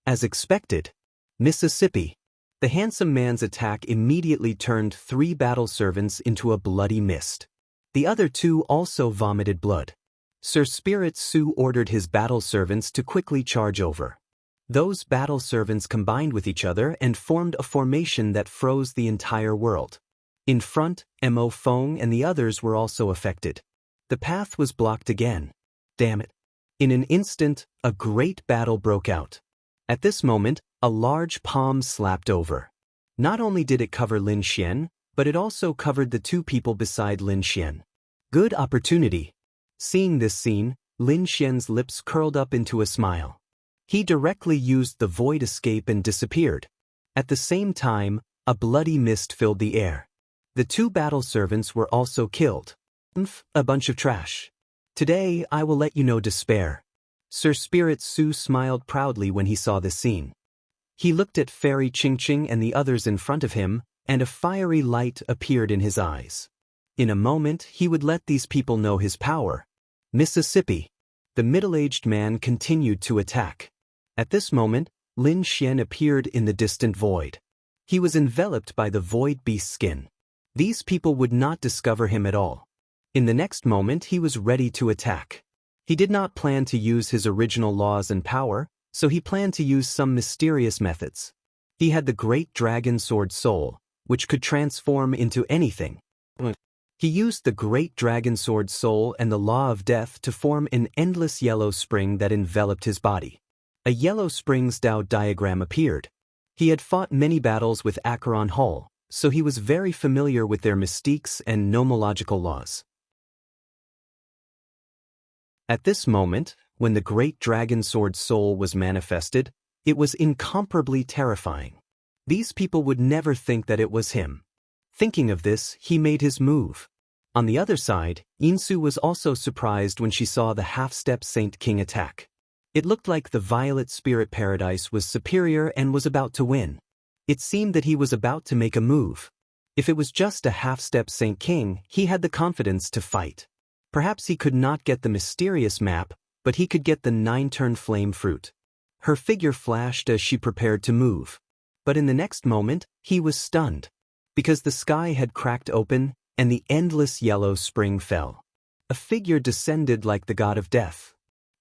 As expected, Mississippi. The handsome man's attack immediately turned 3 battle servants into a bloody mist. The other 2 also vomited blood. Sir Spirit Su ordered his battle servants to quickly charge over. Those battle servants combined with each other and formed a formation that froze the entire world. In front, Mo Feng and the others were also affected. The path was blocked again. Damn it. In an instant, a great battle broke out. At this moment, a large palm slapped over. Not only did it cover Lin Xian, but it also covered the 2 people beside Lin Xian. Good opportunity. Seeing this scene, Lin Xian's lips curled up into a smile. He directly used the void escape and disappeared. At the same time, A bloody mist filled the air. The 2 battle servants were also killed. A bunch of trash. Today I will let you know despair. Sir Spirit Su smiled proudly when he saw this scene. He looked at Fairy Ching Ching and the others in front of him, and a fiery light appeared in his eyes. In a moment he would let these people know his power. Mississippi. The middle-aged man continued to attack. At this moment, Lin Xian appeared in the distant void. He was enveloped by the void beast's skin. These people would not discover him at all. In the next moment he was ready to attack. He did not plan to use his original laws and power, so he planned to use some mysterious methods. He had the great dragon sword soul, which could transform into anything. He used the great dragon sword soul and the law of death to form an endless yellow spring that enveloped his body. A yellow spring's Tao diagram appeared. He had fought many battles with Acheron Hall, so he was very familiar with their mystiques and nomological laws. At this moment, when the great dragon sword soul was manifested, it was incomparably terrifying. These people would never think that it was him. Thinking of this, he made his move. On the other side, Insu was also surprised when she saw the half-step Saint King attack. It looked like the Violet Spirit Paradise was superior and was about to win. It seemed that he was about to make a move. If it was just a half-step Saint King, he had the confidence to fight. Perhaps he could not get the mysterious map, but he could get the 9-turn flame fruit. Her figure flashed as she prepared to move. But in the next moment, he was stunned. Because the sky had cracked open, and the endless yellow spring fell. A figure descended like the god of death.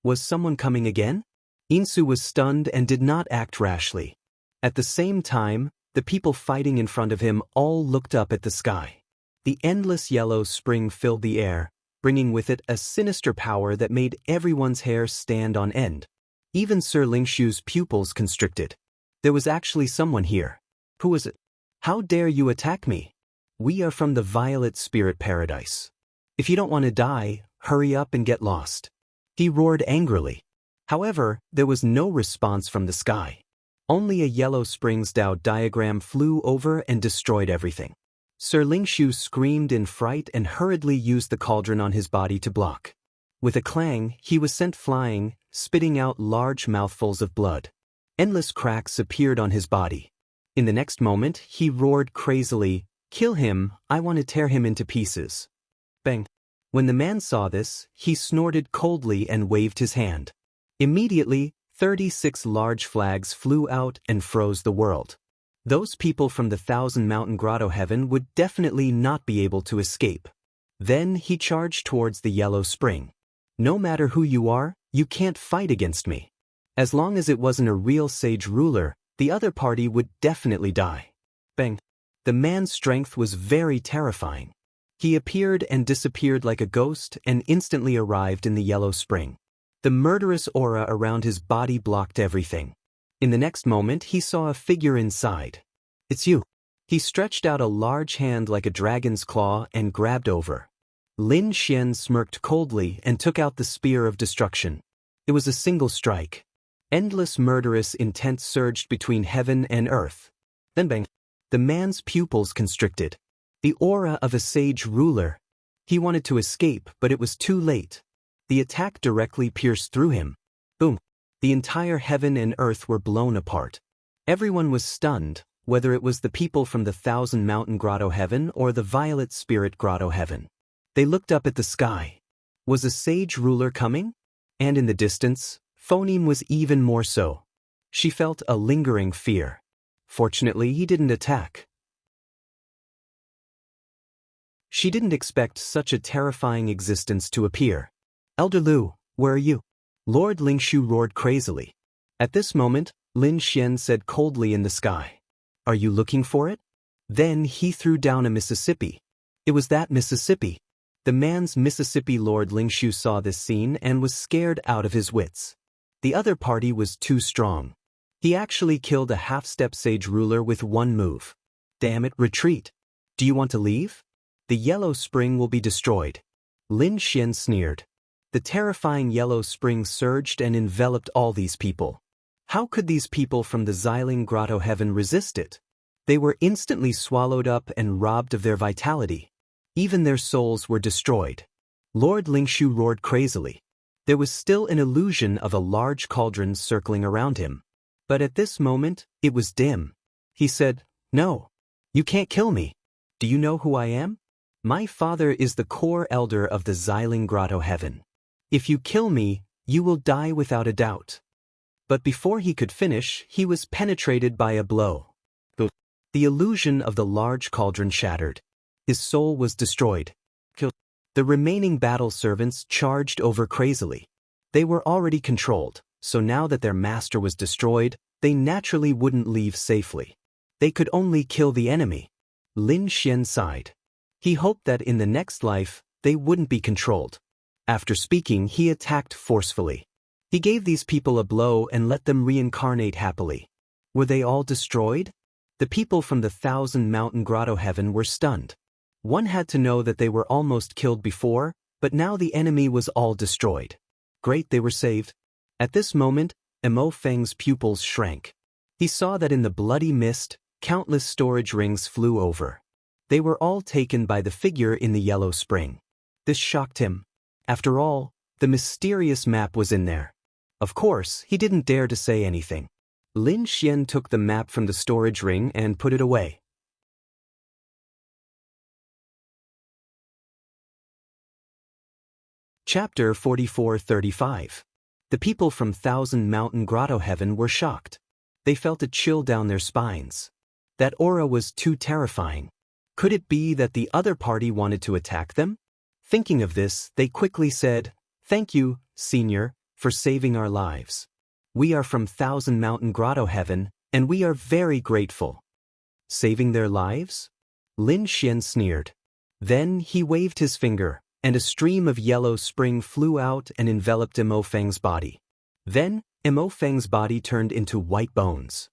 Was someone coming again? Insu was stunned and did not act rashly. At the same time, the people fighting in front of him all looked up at the sky. The endless yellow spring filled the air, bringing with it a sinister power that made everyone's hair stand on end. Even Sir Lingshu's pupils constricted. There was actually someone here. Who was it? How dare you attack me? We are from the Violet Spirit Paradise. If you don't want to die, hurry up and get lost. He roared angrily. However, there was no response from the sky. Only a yellow spring's Tao diagram flew over and destroyed everything. Sir Lingshu screamed in fright and hurriedly used the cauldron on his body to block. With a clang, he was sent flying, spitting out large mouthfuls of blood. Endless cracks appeared on his body. In the next moment, he roared crazily, "Kill him, I want to tear him into pieces." Bang! When the man saw this, he snorted coldly and waved his hand. Immediately, 36 large flags flew out and froze the world. Those people from the Thousand Mountain Grotto Heaven would definitely not be able to escape. Then he charged towards the yellow spring. No matter who you are, you can't fight against me. As long as it wasn't a real sage ruler, the other party would definitely die. Bang! The man's strength was very terrifying. He appeared and disappeared like a ghost and instantly arrived in the yellow spring. The murderous aura around his body blocked everything. In the next moment, he saw a figure inside. "It's you." He stretched out a large hand like a dragon's claw and grabbed over. Lin Xian smirked coldly and took out the spear of destruction. It was a single strike. Endless murderous intent surged between heaven and earth. Then bang! The man's pupils constricted. The aura of a sage ruler. He wanted to escape, but it was too late. The attack directly pierced through him. Boom! The entire heaven and earth were blown apart. Everyone was stunned, whether it was the people from the Thousand Mountain Grotto Heaven or the Violet Spirit Grotto Heaven. They looked up at the sky. Was a sage ruler coming? And in the distance, Phoneme was even more so. She felt a lingering fear. Fortunately, he didn't attack. She didn't expect such a terrifying existence to appear. "Elder Lu, where are you?" Lord Lingshu roared crazily. At this moment, Lin Xian said coldly in the sky, "Are you looking for it?" Then he threw down a Mississippi. It was that Mississippi. The man's Mississippi. Lord Lingshu saw this scene and was scared out of his wits. The other party was too strong. He actually killed a half-step sage ruler with one move. "Damn it, retreat. Do you want to leave? The yellow spring will be destroyed." Lin Xian sneered. The terrifying yellow spring surged and enveloped all these people. How could these people from the Xiling Grotto Heaven resist it? They were instantly swallowed up and robbed of their vitality. Even their souls were destroyed. Lord Lingshu roared crazily. There was still an illusion of a large cauldron circling around him. But at this moment, it was dim. He said, "No. You can't kill me. Do you know who I am? My father is the core elder of the Xiling Grotto Heaven. If you kill me, you will die without a doubt." But before he could finish, he was penetrated by a blow. The illusion of the large cauldron shattered. His soul was destroyed. The remaining battle servants charged over crazily. They were already controlled, so now that their master was destroyed, they naturally wouldn't leave safely. They could only kill the enemy. Lin Xian sighed. He hoped that in the next life, they wouldn't be controlled. After speaking, he attacked forcefully. He gave these people a blow and let them reincarnate happily. Were they all destroyed? The people from the 1,000 Mountain Grotto Heaven were stunned. One had to know that they were almost killed before, but now the enemy was all destroyed. Great, they were saved. At this moment, Mo Feng's pupils shrank. He saw that in the bloody mist, countless storage rings flew over. They were all taken by the figure in the yellow spring. This shocked him. After all, the mysterious map was in there. Of course, he didn't dare to say anything. Lin Xian took the map from the storage ring and put it away. Chapter 44-35. The people from 1,000 Mountain Grotto Heaven were shocked. They felt a chill down their spines. That aura was too terrifying. Could it be that the other party wanted to attack them? Thinking of this, they quickly said, "Thank you, Senior, for saving our lives. We are from 1,000 Mountain Grotto Heaven, and we are very grateful." Saving their lives? Lin Xian sneered. Then he waved his finger, and a stream of yellow spring flew out and enveloped Mo Feng's body. Then, Mo Feng's body turned into white bones.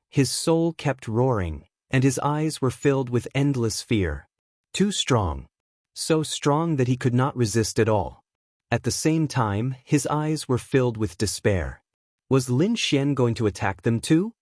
His soul kept roaring, and his eyes were filled with endless fear. Too strong. So strong that he could not resist at all. At the same time, his eyes were filled with despair. Was Lin Xian going to attack them too?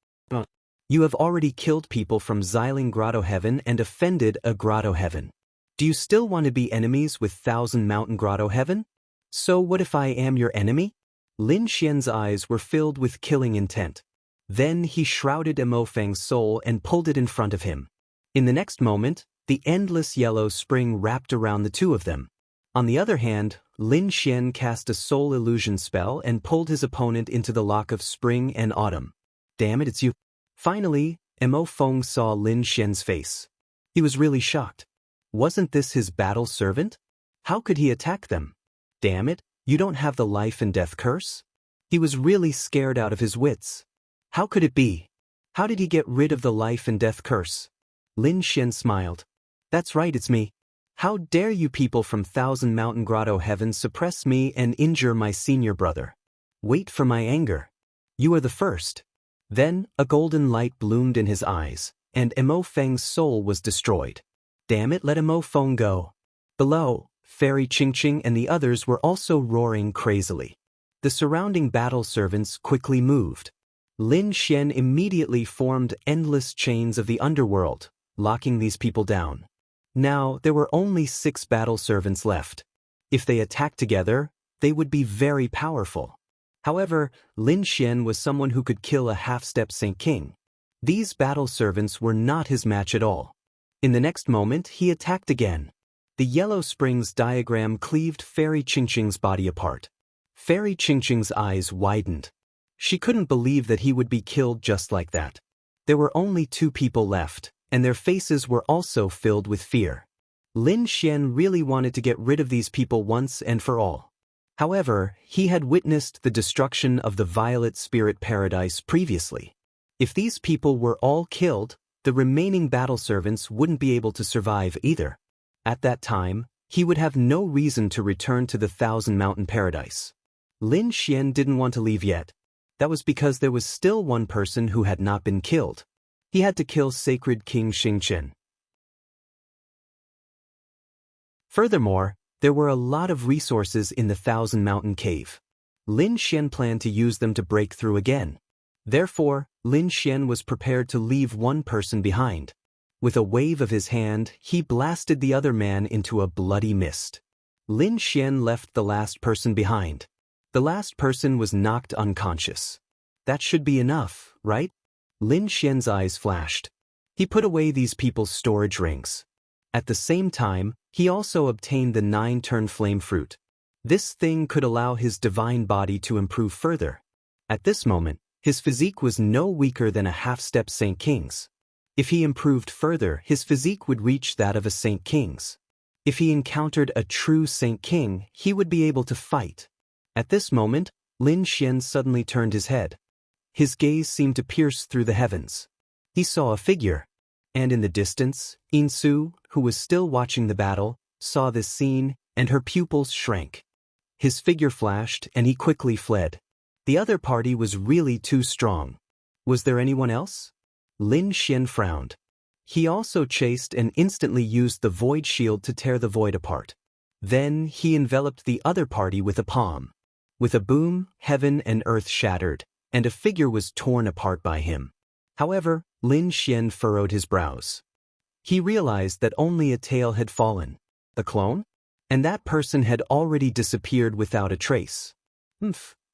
You have already killed people from Xiling Grotto Heaven and offended a Grotto Heaven. Do you still want to be enemies with 1,000 Mountain Grotto Heaven? So what if I am your enemy? Lin Xian's eyes were filled with killing intent. Then he shrouded Mo Feng's soul and pulled it in front of him. In the next moment, the endless yellow spring wrapped around the two of them. On the other hand, Lin Xian cast a soul illusion spell and pulled his opponent into the lock of spring and autumn. Damn it, it's you. Finally, Mo Feng saw Lin Xian's face. He was really shocked. Wasn't this his battle servant? How could he attack them? Damn it, you don't have the life and death curse? He was really scared out of his wits. How could it be? How did he get rid of the life and death curse? Lin Xian smiled. That's right, it's me. How dare you people from 1,000 Mountain Grotto Heaven suppress me and injure my senior brother? Wait for my anger. You are the first. Then, a golden light bloomed in his eyes, and Mo Feng's soul was destroyed. Damn it, let Mo Feng go. Below, Fairy Qingqing and the others were also roaring crazily. The surrounding battle servants quickly moved. Lin Xian immediately formed endless chains of the underworld, locking these people down. Now, there were only 6 battle servants left. If they attacked together, they would be very powerful. However, Lin Xian was someone who could kill a half-step Saint King. These battle servants were not his match at all. In the next moment, he attacked again. The yellow springs diagram cleaved Fairy Qingqing's body apart. Fairy Qingqing's eyes widened. She couldn't believe that he would be killed just like that. There were only 2 people left, and their faces were also filled with fear. Lin Xian really wanted to get rid of these people once and for all. However, he had witnessed the destruction of the Violet Spirit Paradise previously. If these people were all killed, the remaining battle servants wouldn't be able to survive either. At that time, he would have no reason to return to the 1,000 Mountain Paradise. Lin Xian didn't want to leave yet. That was because there was still one person who had not been killed. He had to kill Sacred King Xingchen. Furthermore, there were a lot of resources in the 1,000 Mountain Cave. Lin Xian planned to use them to break through again. Therefore, Lin Xian was prepared to leave one person behind. With a wave of his hand, he blasted the other man into a bloody mist. Lin Xian left the last person behind. The last person was knocked unconscious. That should be enough, right? Lin Xian's eyes flashed. He put away these people's storage rings. At the same time, he also obtained the 9-turn flame fruit. This thing could allow his divine body to improve further. At this moment, his physique was no weaker than a half-step Saint King's. If he improved further, his physique would reach that of a Saint King's. If he encountered a true Saint King, he would be able to fight. At this moment, Lin Xian suddenly turned his head. His gaze seemed to pierce through the heavens. He saw a figure. And in the distance, Insu, who was still watching the battle, saw this scene, and her pupils shrank. His figure flashed, and he quickly fled. The other party was really too strong. Was there anyone else? Lin Xian frowned. He also chased and instantly used the void shield to tear the void apart. Then he enveloped the other party with a palm. With a boom, heaven and earth shattered, and a figure was torn apart by him. However, Lin Xian furrowed his brows. He realized that only a tail had fallen. The clone? And that person had already disappeared without a trace.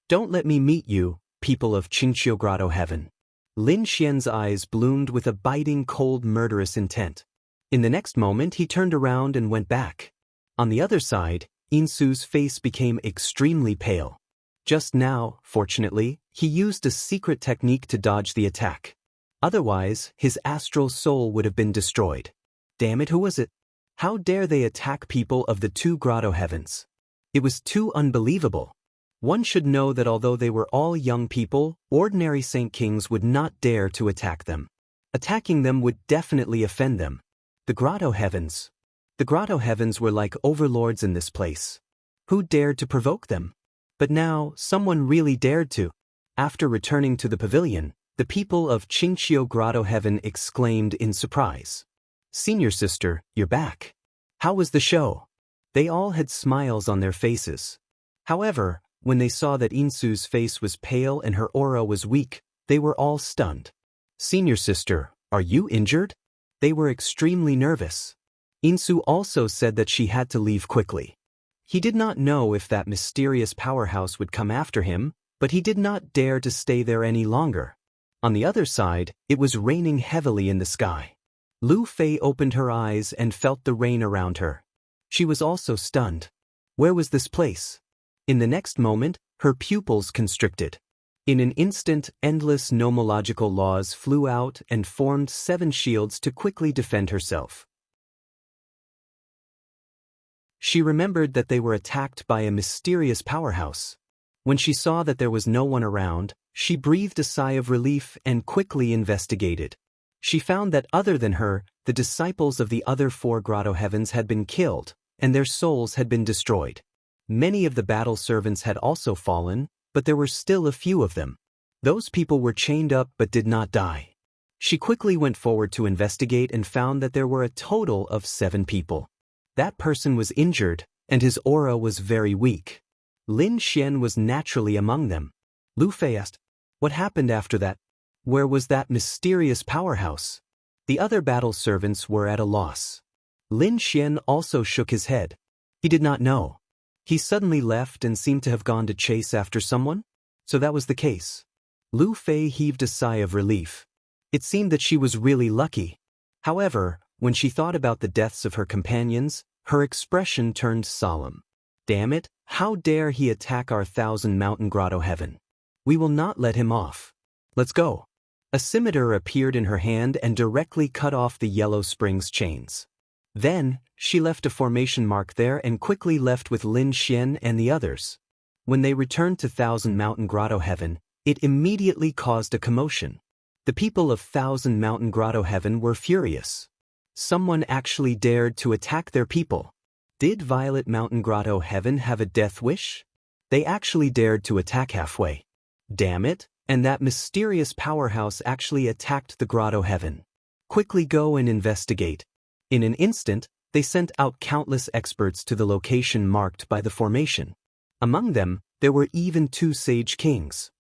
Don't let me meet you, people of Qingqiu Grotto Heaven. Lin Xian's eyes bloomed with a biting, cold, murderous intent. In the next moment, he turned around and went back. On the other side, Insu's face became extremely pale. Just now, fortunately, he used a secret technique to dodge the attack. Otherwise, his astral soul would have been destroyed. Damn it, who was it? How dare they attack people of the 2 Grotto Heavens? It was too unbelievable. One should know that although they were all young people, ordinary Saint Kings would not dare to attack them. Attacking them would definitely offend them. The Grotto Heavens. The Grotto Heavens were like overlords in this place. Who dared to provoke them? But now, someone really dared to. After returning to the pavilion, the people of Qingqiu Grotto Heaven exclaimed in surprise. Senior sister, you're back. How was the show? They all had smiles on their faces. However, when they saw that Insu's face was pale and her aura was weak, they were all stunned. Senior sister, are you injured? They were extremely nervous. Insu also said that she had to leave quickly. He did not know if that mysterious powerhouse would come after him, but he did not dare to stay there any longer. On the other side, it was raining heavily in the sky. Lu Fei opened her eyes and felt the rain around her. She was also stunned. Where was this place? In the next moment, her pupils constricted. In an instant, endless nomological laws flew out and formed 7 shields to quickly defend herself. She remembered that they were attacked by a mysterious powerhouse. When she saw that there was no one around, she breathed a sigh of relief and quickly investigated. She found that other than her, the disciples of the other 4 Grotto Heavens had been killed, and their souls had been destroyed. Many of the battle servants had also fallen, but there were still a few of them. Those people were chained up but did not die. She quickly went forward to investigate and found that there were a total of 7 people. That person was injured, and his aura was very weak. Lin Xian was naturally among them. Lu Fei asked, what happened after that? Where was that mysterious powerhouse? The other battle servants were at a loss. Lin Xian also shook his head. He did not know. He suddenly left and seemed to have gone to chase after someone? So that was the case. Lu Fei heaved a sigh of relief. It seemed that she was really lucky. However, when she thought about the deaths of her companions, her expression turned solemn. Damn it, how dare he attack our 1,000 Mountain Grotto Heaven? We will not let him off. Let's go. A scimitar appeared in her hand and directly cut off the Yellow Springs chains. Then, she left a formation mark there and quickly left with Lin Xian and the others. When they returned to 1,000 Mountain Grotto Heaven, it immediately caused a commotion. The people of 1,000 Mountain Grotto Heaven were furious. Someone actually dared to attack their people. Did Violet Mountain Grotto Heaven have a death wish? They actually dared to attack halfway. Damn it, and that mysterious powerhouse actually attacked the Grotto Heaven. Quickly go and investigate. In an instant, they sent out countless experts to the location marked by the formation. Among them, there were even 2 Sage Kings.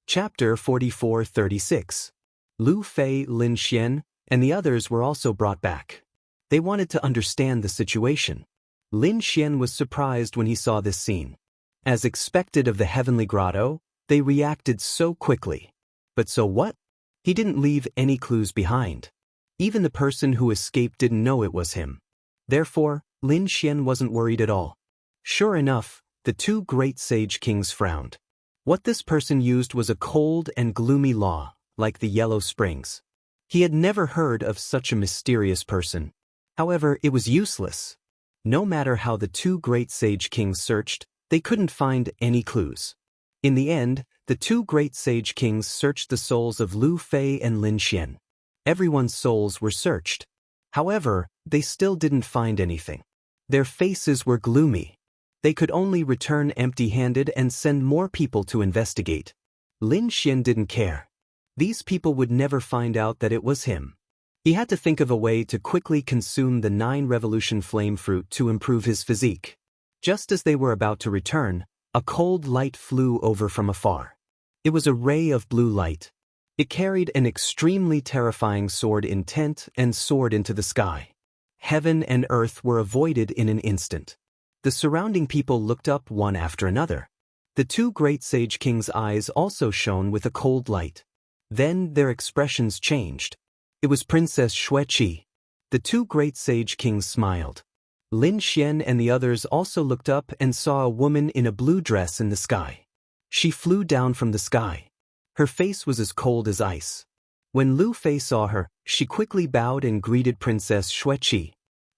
Chapter 44-36. Lu Fei, Lin Xian, and the others were also brought back. They wanted to understand the situation. Lin Xian was surprised when he saw this scene. As expected of the heavenly grotto, they reacted so quickly. But so what? He didn't leave any clues behind. Even the person who escaped didn't know it was him. Therefore, Lin Xian wasn't worried at all. Sure enough, the two great sage kings frowned. What this person used was a cold and gloomy law, like the Yellow Springs. He had never heard of such a mysterious person. However, it was useless. No matter how the two great sage kings searched, they couldn't find any clues. In the end, the two great sage kings searched the souls of Lu Fei and Lin Xian. Everyone's souls were searched. However, they still didn't find anything. Their faces were gloomy. They could only return empty-handed and send more people to investigate. Lin Xian didn't care. These people would never find out that it was him. He had to think of a way to quickly consume the 9 revolution flame fruit to improve his physique. Just as they were about to return, a cold light flew over from afar. It was a ray of blue light. It carried an extremely terrifying sword intent and soared into the sky. Heaven and earth were avoided in an instant. The surrounding people looked up one after another. The two great sage kings' eyes also shone with a cold light. Then their expressions changed. It was Princess Xueqi. The two great sage kings smiled. Lin Xian and the others also looked up and saw a woman in a blue dress in the sky. She flew down from the sky. Her face was as cold as ice. When Lu Fei saw her, she quickly bowed and greeted Princess Xueqi.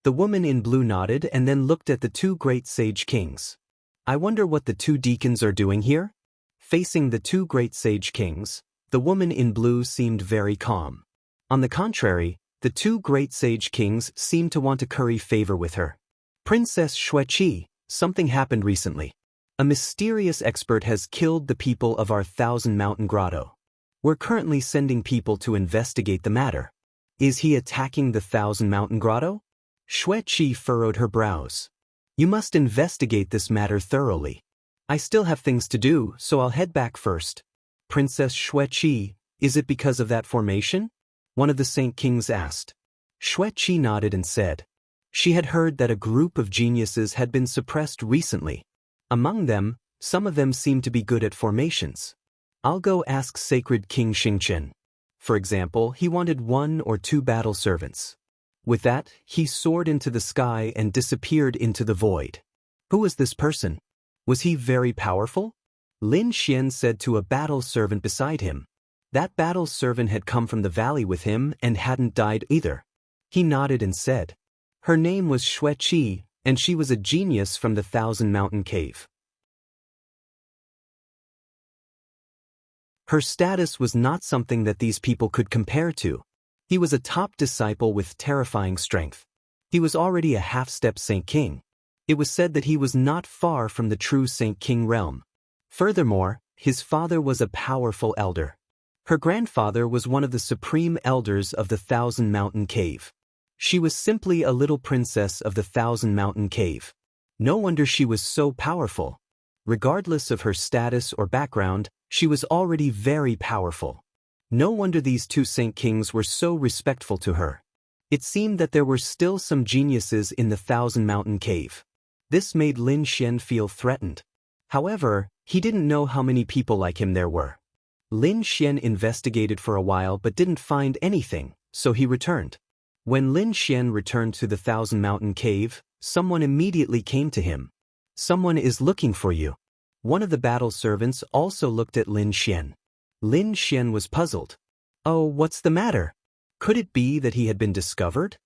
The woman in blue nodded and then looked at the two great sage kings. I wonder what the two deacons are doing here? Facing the two great sage kings, the woman in blue seemed very calm. On the contrary, the two great sage kings seemed to want to curry favor with her. Princess Xueqi, something happened recently. A mysterious expert has killed the people of our 1,000-mountain grotto. We're currently sending people to investigate the matter. Is he attacking the 1,000-mountain grotto? Xueqi furrowed her brows. You must investigate this matter thoroughly. I still have things to do, so I'll head back first. Princess Xueqi, is it because of that formation? One of the Saint Kings asked. Xueqi nodded and said. She had heard that a group of geniuses had been suppressed recently. Among them, some of them seemed to be good at formations. I'll go ask Sacred King Xingchen. For example, he wanted 1 or 2 battle servants. With that, he soared into the sky and disappeared into the void. Who was this person? Was he very powerful? Lin Xian said to a battle servant beside him. That battle servant had come from the valley with him and hadn't died either. He nodded and said. Her name was Xueqi, and she was a genius from the 1,000-mountain cave. Her status was not something that these people could compare to. He was a top disciple with terrifying strength. He was already a half-step Saint King. It was said that he was not far from the true Saint King realm. Furthermore, his father was a powerful elder. Her grandfather was one of the supreme elders of the 1,000-mountain cave. She was simply a little princess of the 1,000-mountain cave. No wonder she was so powerful. Regardless of her status or background, she was already very powerful. No wonder these two Saint Kings were so respectful to her. It seemed that there were still some geniuses in the 1,000-mountain cave. This made Lin Xian feel threatened. However, he didn't know how many people like him there were. Lin Xian investigated for a while but didn't find anything, so he returned. When Lin Xian returned to the 1,000-mountain cave, someone immediately came to him. Someone is looking for you. One of the battle servants also looked at Lin Xian. Lin Xian was puzzled. Oh, what's the matter? Could it be that he had been discovered?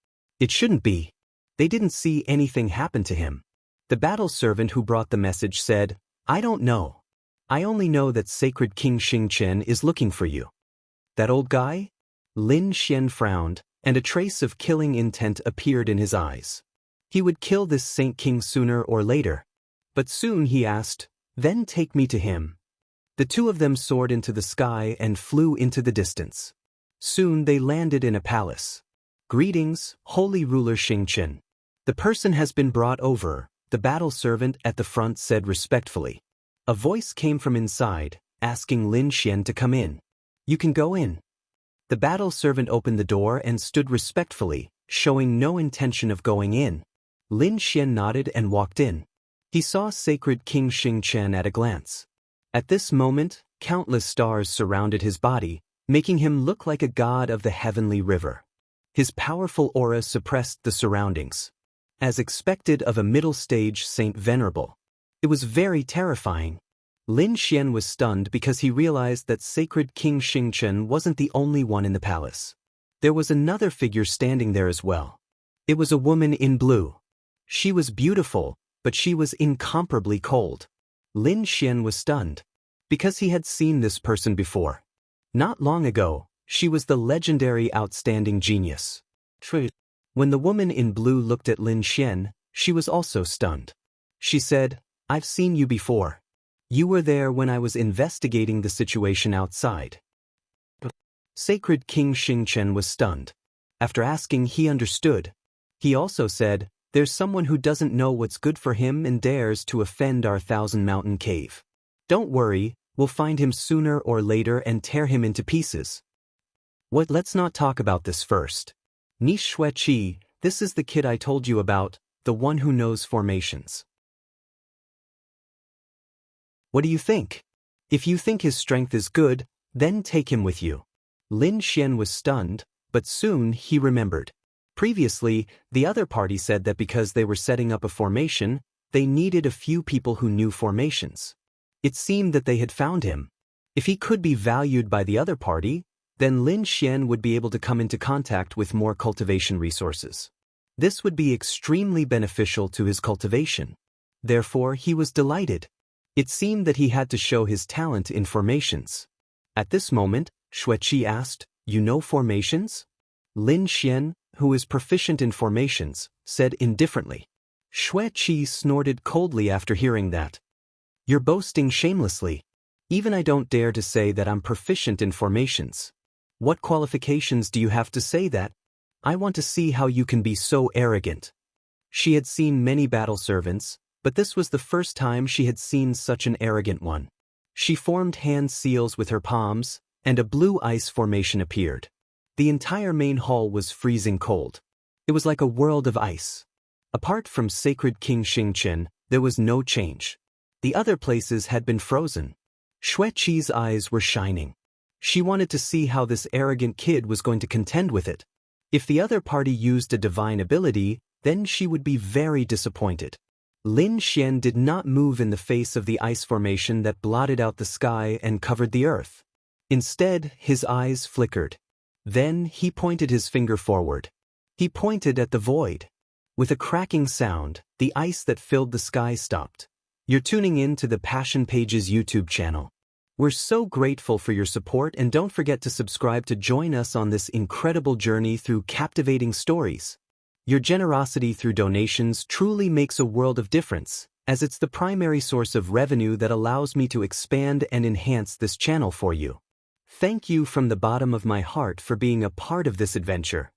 It shouldn't be. They didn't see anything happen to him. The battle servant who brought the message said, I don't know. I only know that Sacred King Xingchen is looking for you. That old guy? Lin Xian frowned, and a trace of killing intent appeared in his eyes. He would kill this Saint King sooner or later. But soon he asked, then take me to him. The two of them soared into the sky and flew into the distance. Soon they landed in a palace. Greetings, holy ruler Xingchen. The person has been brought over, the battle servant at the front said respectfully. A voice came from inside, asking Lin Xian to come in. You can go in. The battle servant opened the door and stood respectfully, showing no intention of going in. Lin Xian nodded and walked in. He saw sacred King Xingchen at a glance. At this moment, countless stars surrounded his body, making him look like a god of the heavenly river. His powerful aura suppressed the surroundings. As expected of a middle-stage saint venerable, it was very terrifying. Lin Xian was stunned because he realized that sacred King Xingchen wasn't the only one in the palace. There was another figure standing there as well. It was a woman in blue. She was beautiful, but she was incomparably cold. Lin Xian was stunned, because he had seen this person before. Not long ago, she was the legendary outstanding genius. When the woman in blue looked at Lin Xian, she was also stunned. She said, "I've seen you before. You were there when I was investigating the situation outside." Sacred King Xingchen was stunned. After asking, he understood. He also said, "There's someone who doesn't know what's good for him and dares to offend our Thousand Mountain Cave. Don't worry, we'll find him sooner or later and tear him into pieces." Let's not talk about this first. Ni Shui, this is the kid I told you about, the one who knows formations. What do you think? If you think his strength is good, then take him with you. Lin Xian was stunned, but soon he remembered. Previously, the other party said that because they were setting up a formation, they needed a few people who knew formations. It seemed that they had found him. If he could be valued by the other party, then Lin Xian would be able to come into contact with more cultivation resources. This would be extremely beneficial to his cultivation. Therefore, he was delighted. It seemed that he had to show his talent in formations. At this moment, Shueqi asked, "You know formations?" Lin Xian, who is proficient in formations, said indifferently. Shueqi snorted coldly after hearing that. "You're boasting shamelessly. Even I don't dare to say that I'm proficient in formations. What qualifications do you have to say that? I want to see how you can be so arrogant." She had seen many battle servants, but this was the first time she had seen such an arrogant one. She formed hand seals with her palms, and a blue ice formation appeared. The entire main hall was freezing cold. It was like a world of ice. Apart from sacred King Xingchen, there was no change. The other places had been frozen. Shueqi's eyes were shining. She wanted to see how this arrogant kid was going to contend with it. If the other party used a divine ability, then she would be very disappointed. Lin Xian did not move in the face of the ice formation that blotted out the sky and covered the earth. Instead, his eyes flickered. Then he pointed his finger forward. He pointed at the void. With a cracking sound, the ice that filled the sky stopped. You're tuning in to the Passion Pages YouTube channel. We're so grateful for your support, and don't forget to subscribe to join us on this incredible journey through captivating stories. Your generosity through donations truly makes a world of difference, as it's the primary source of revenue that allows me to expand and enhance this channel for you. Thank you from the bottom of my heart for being a part of this adventure.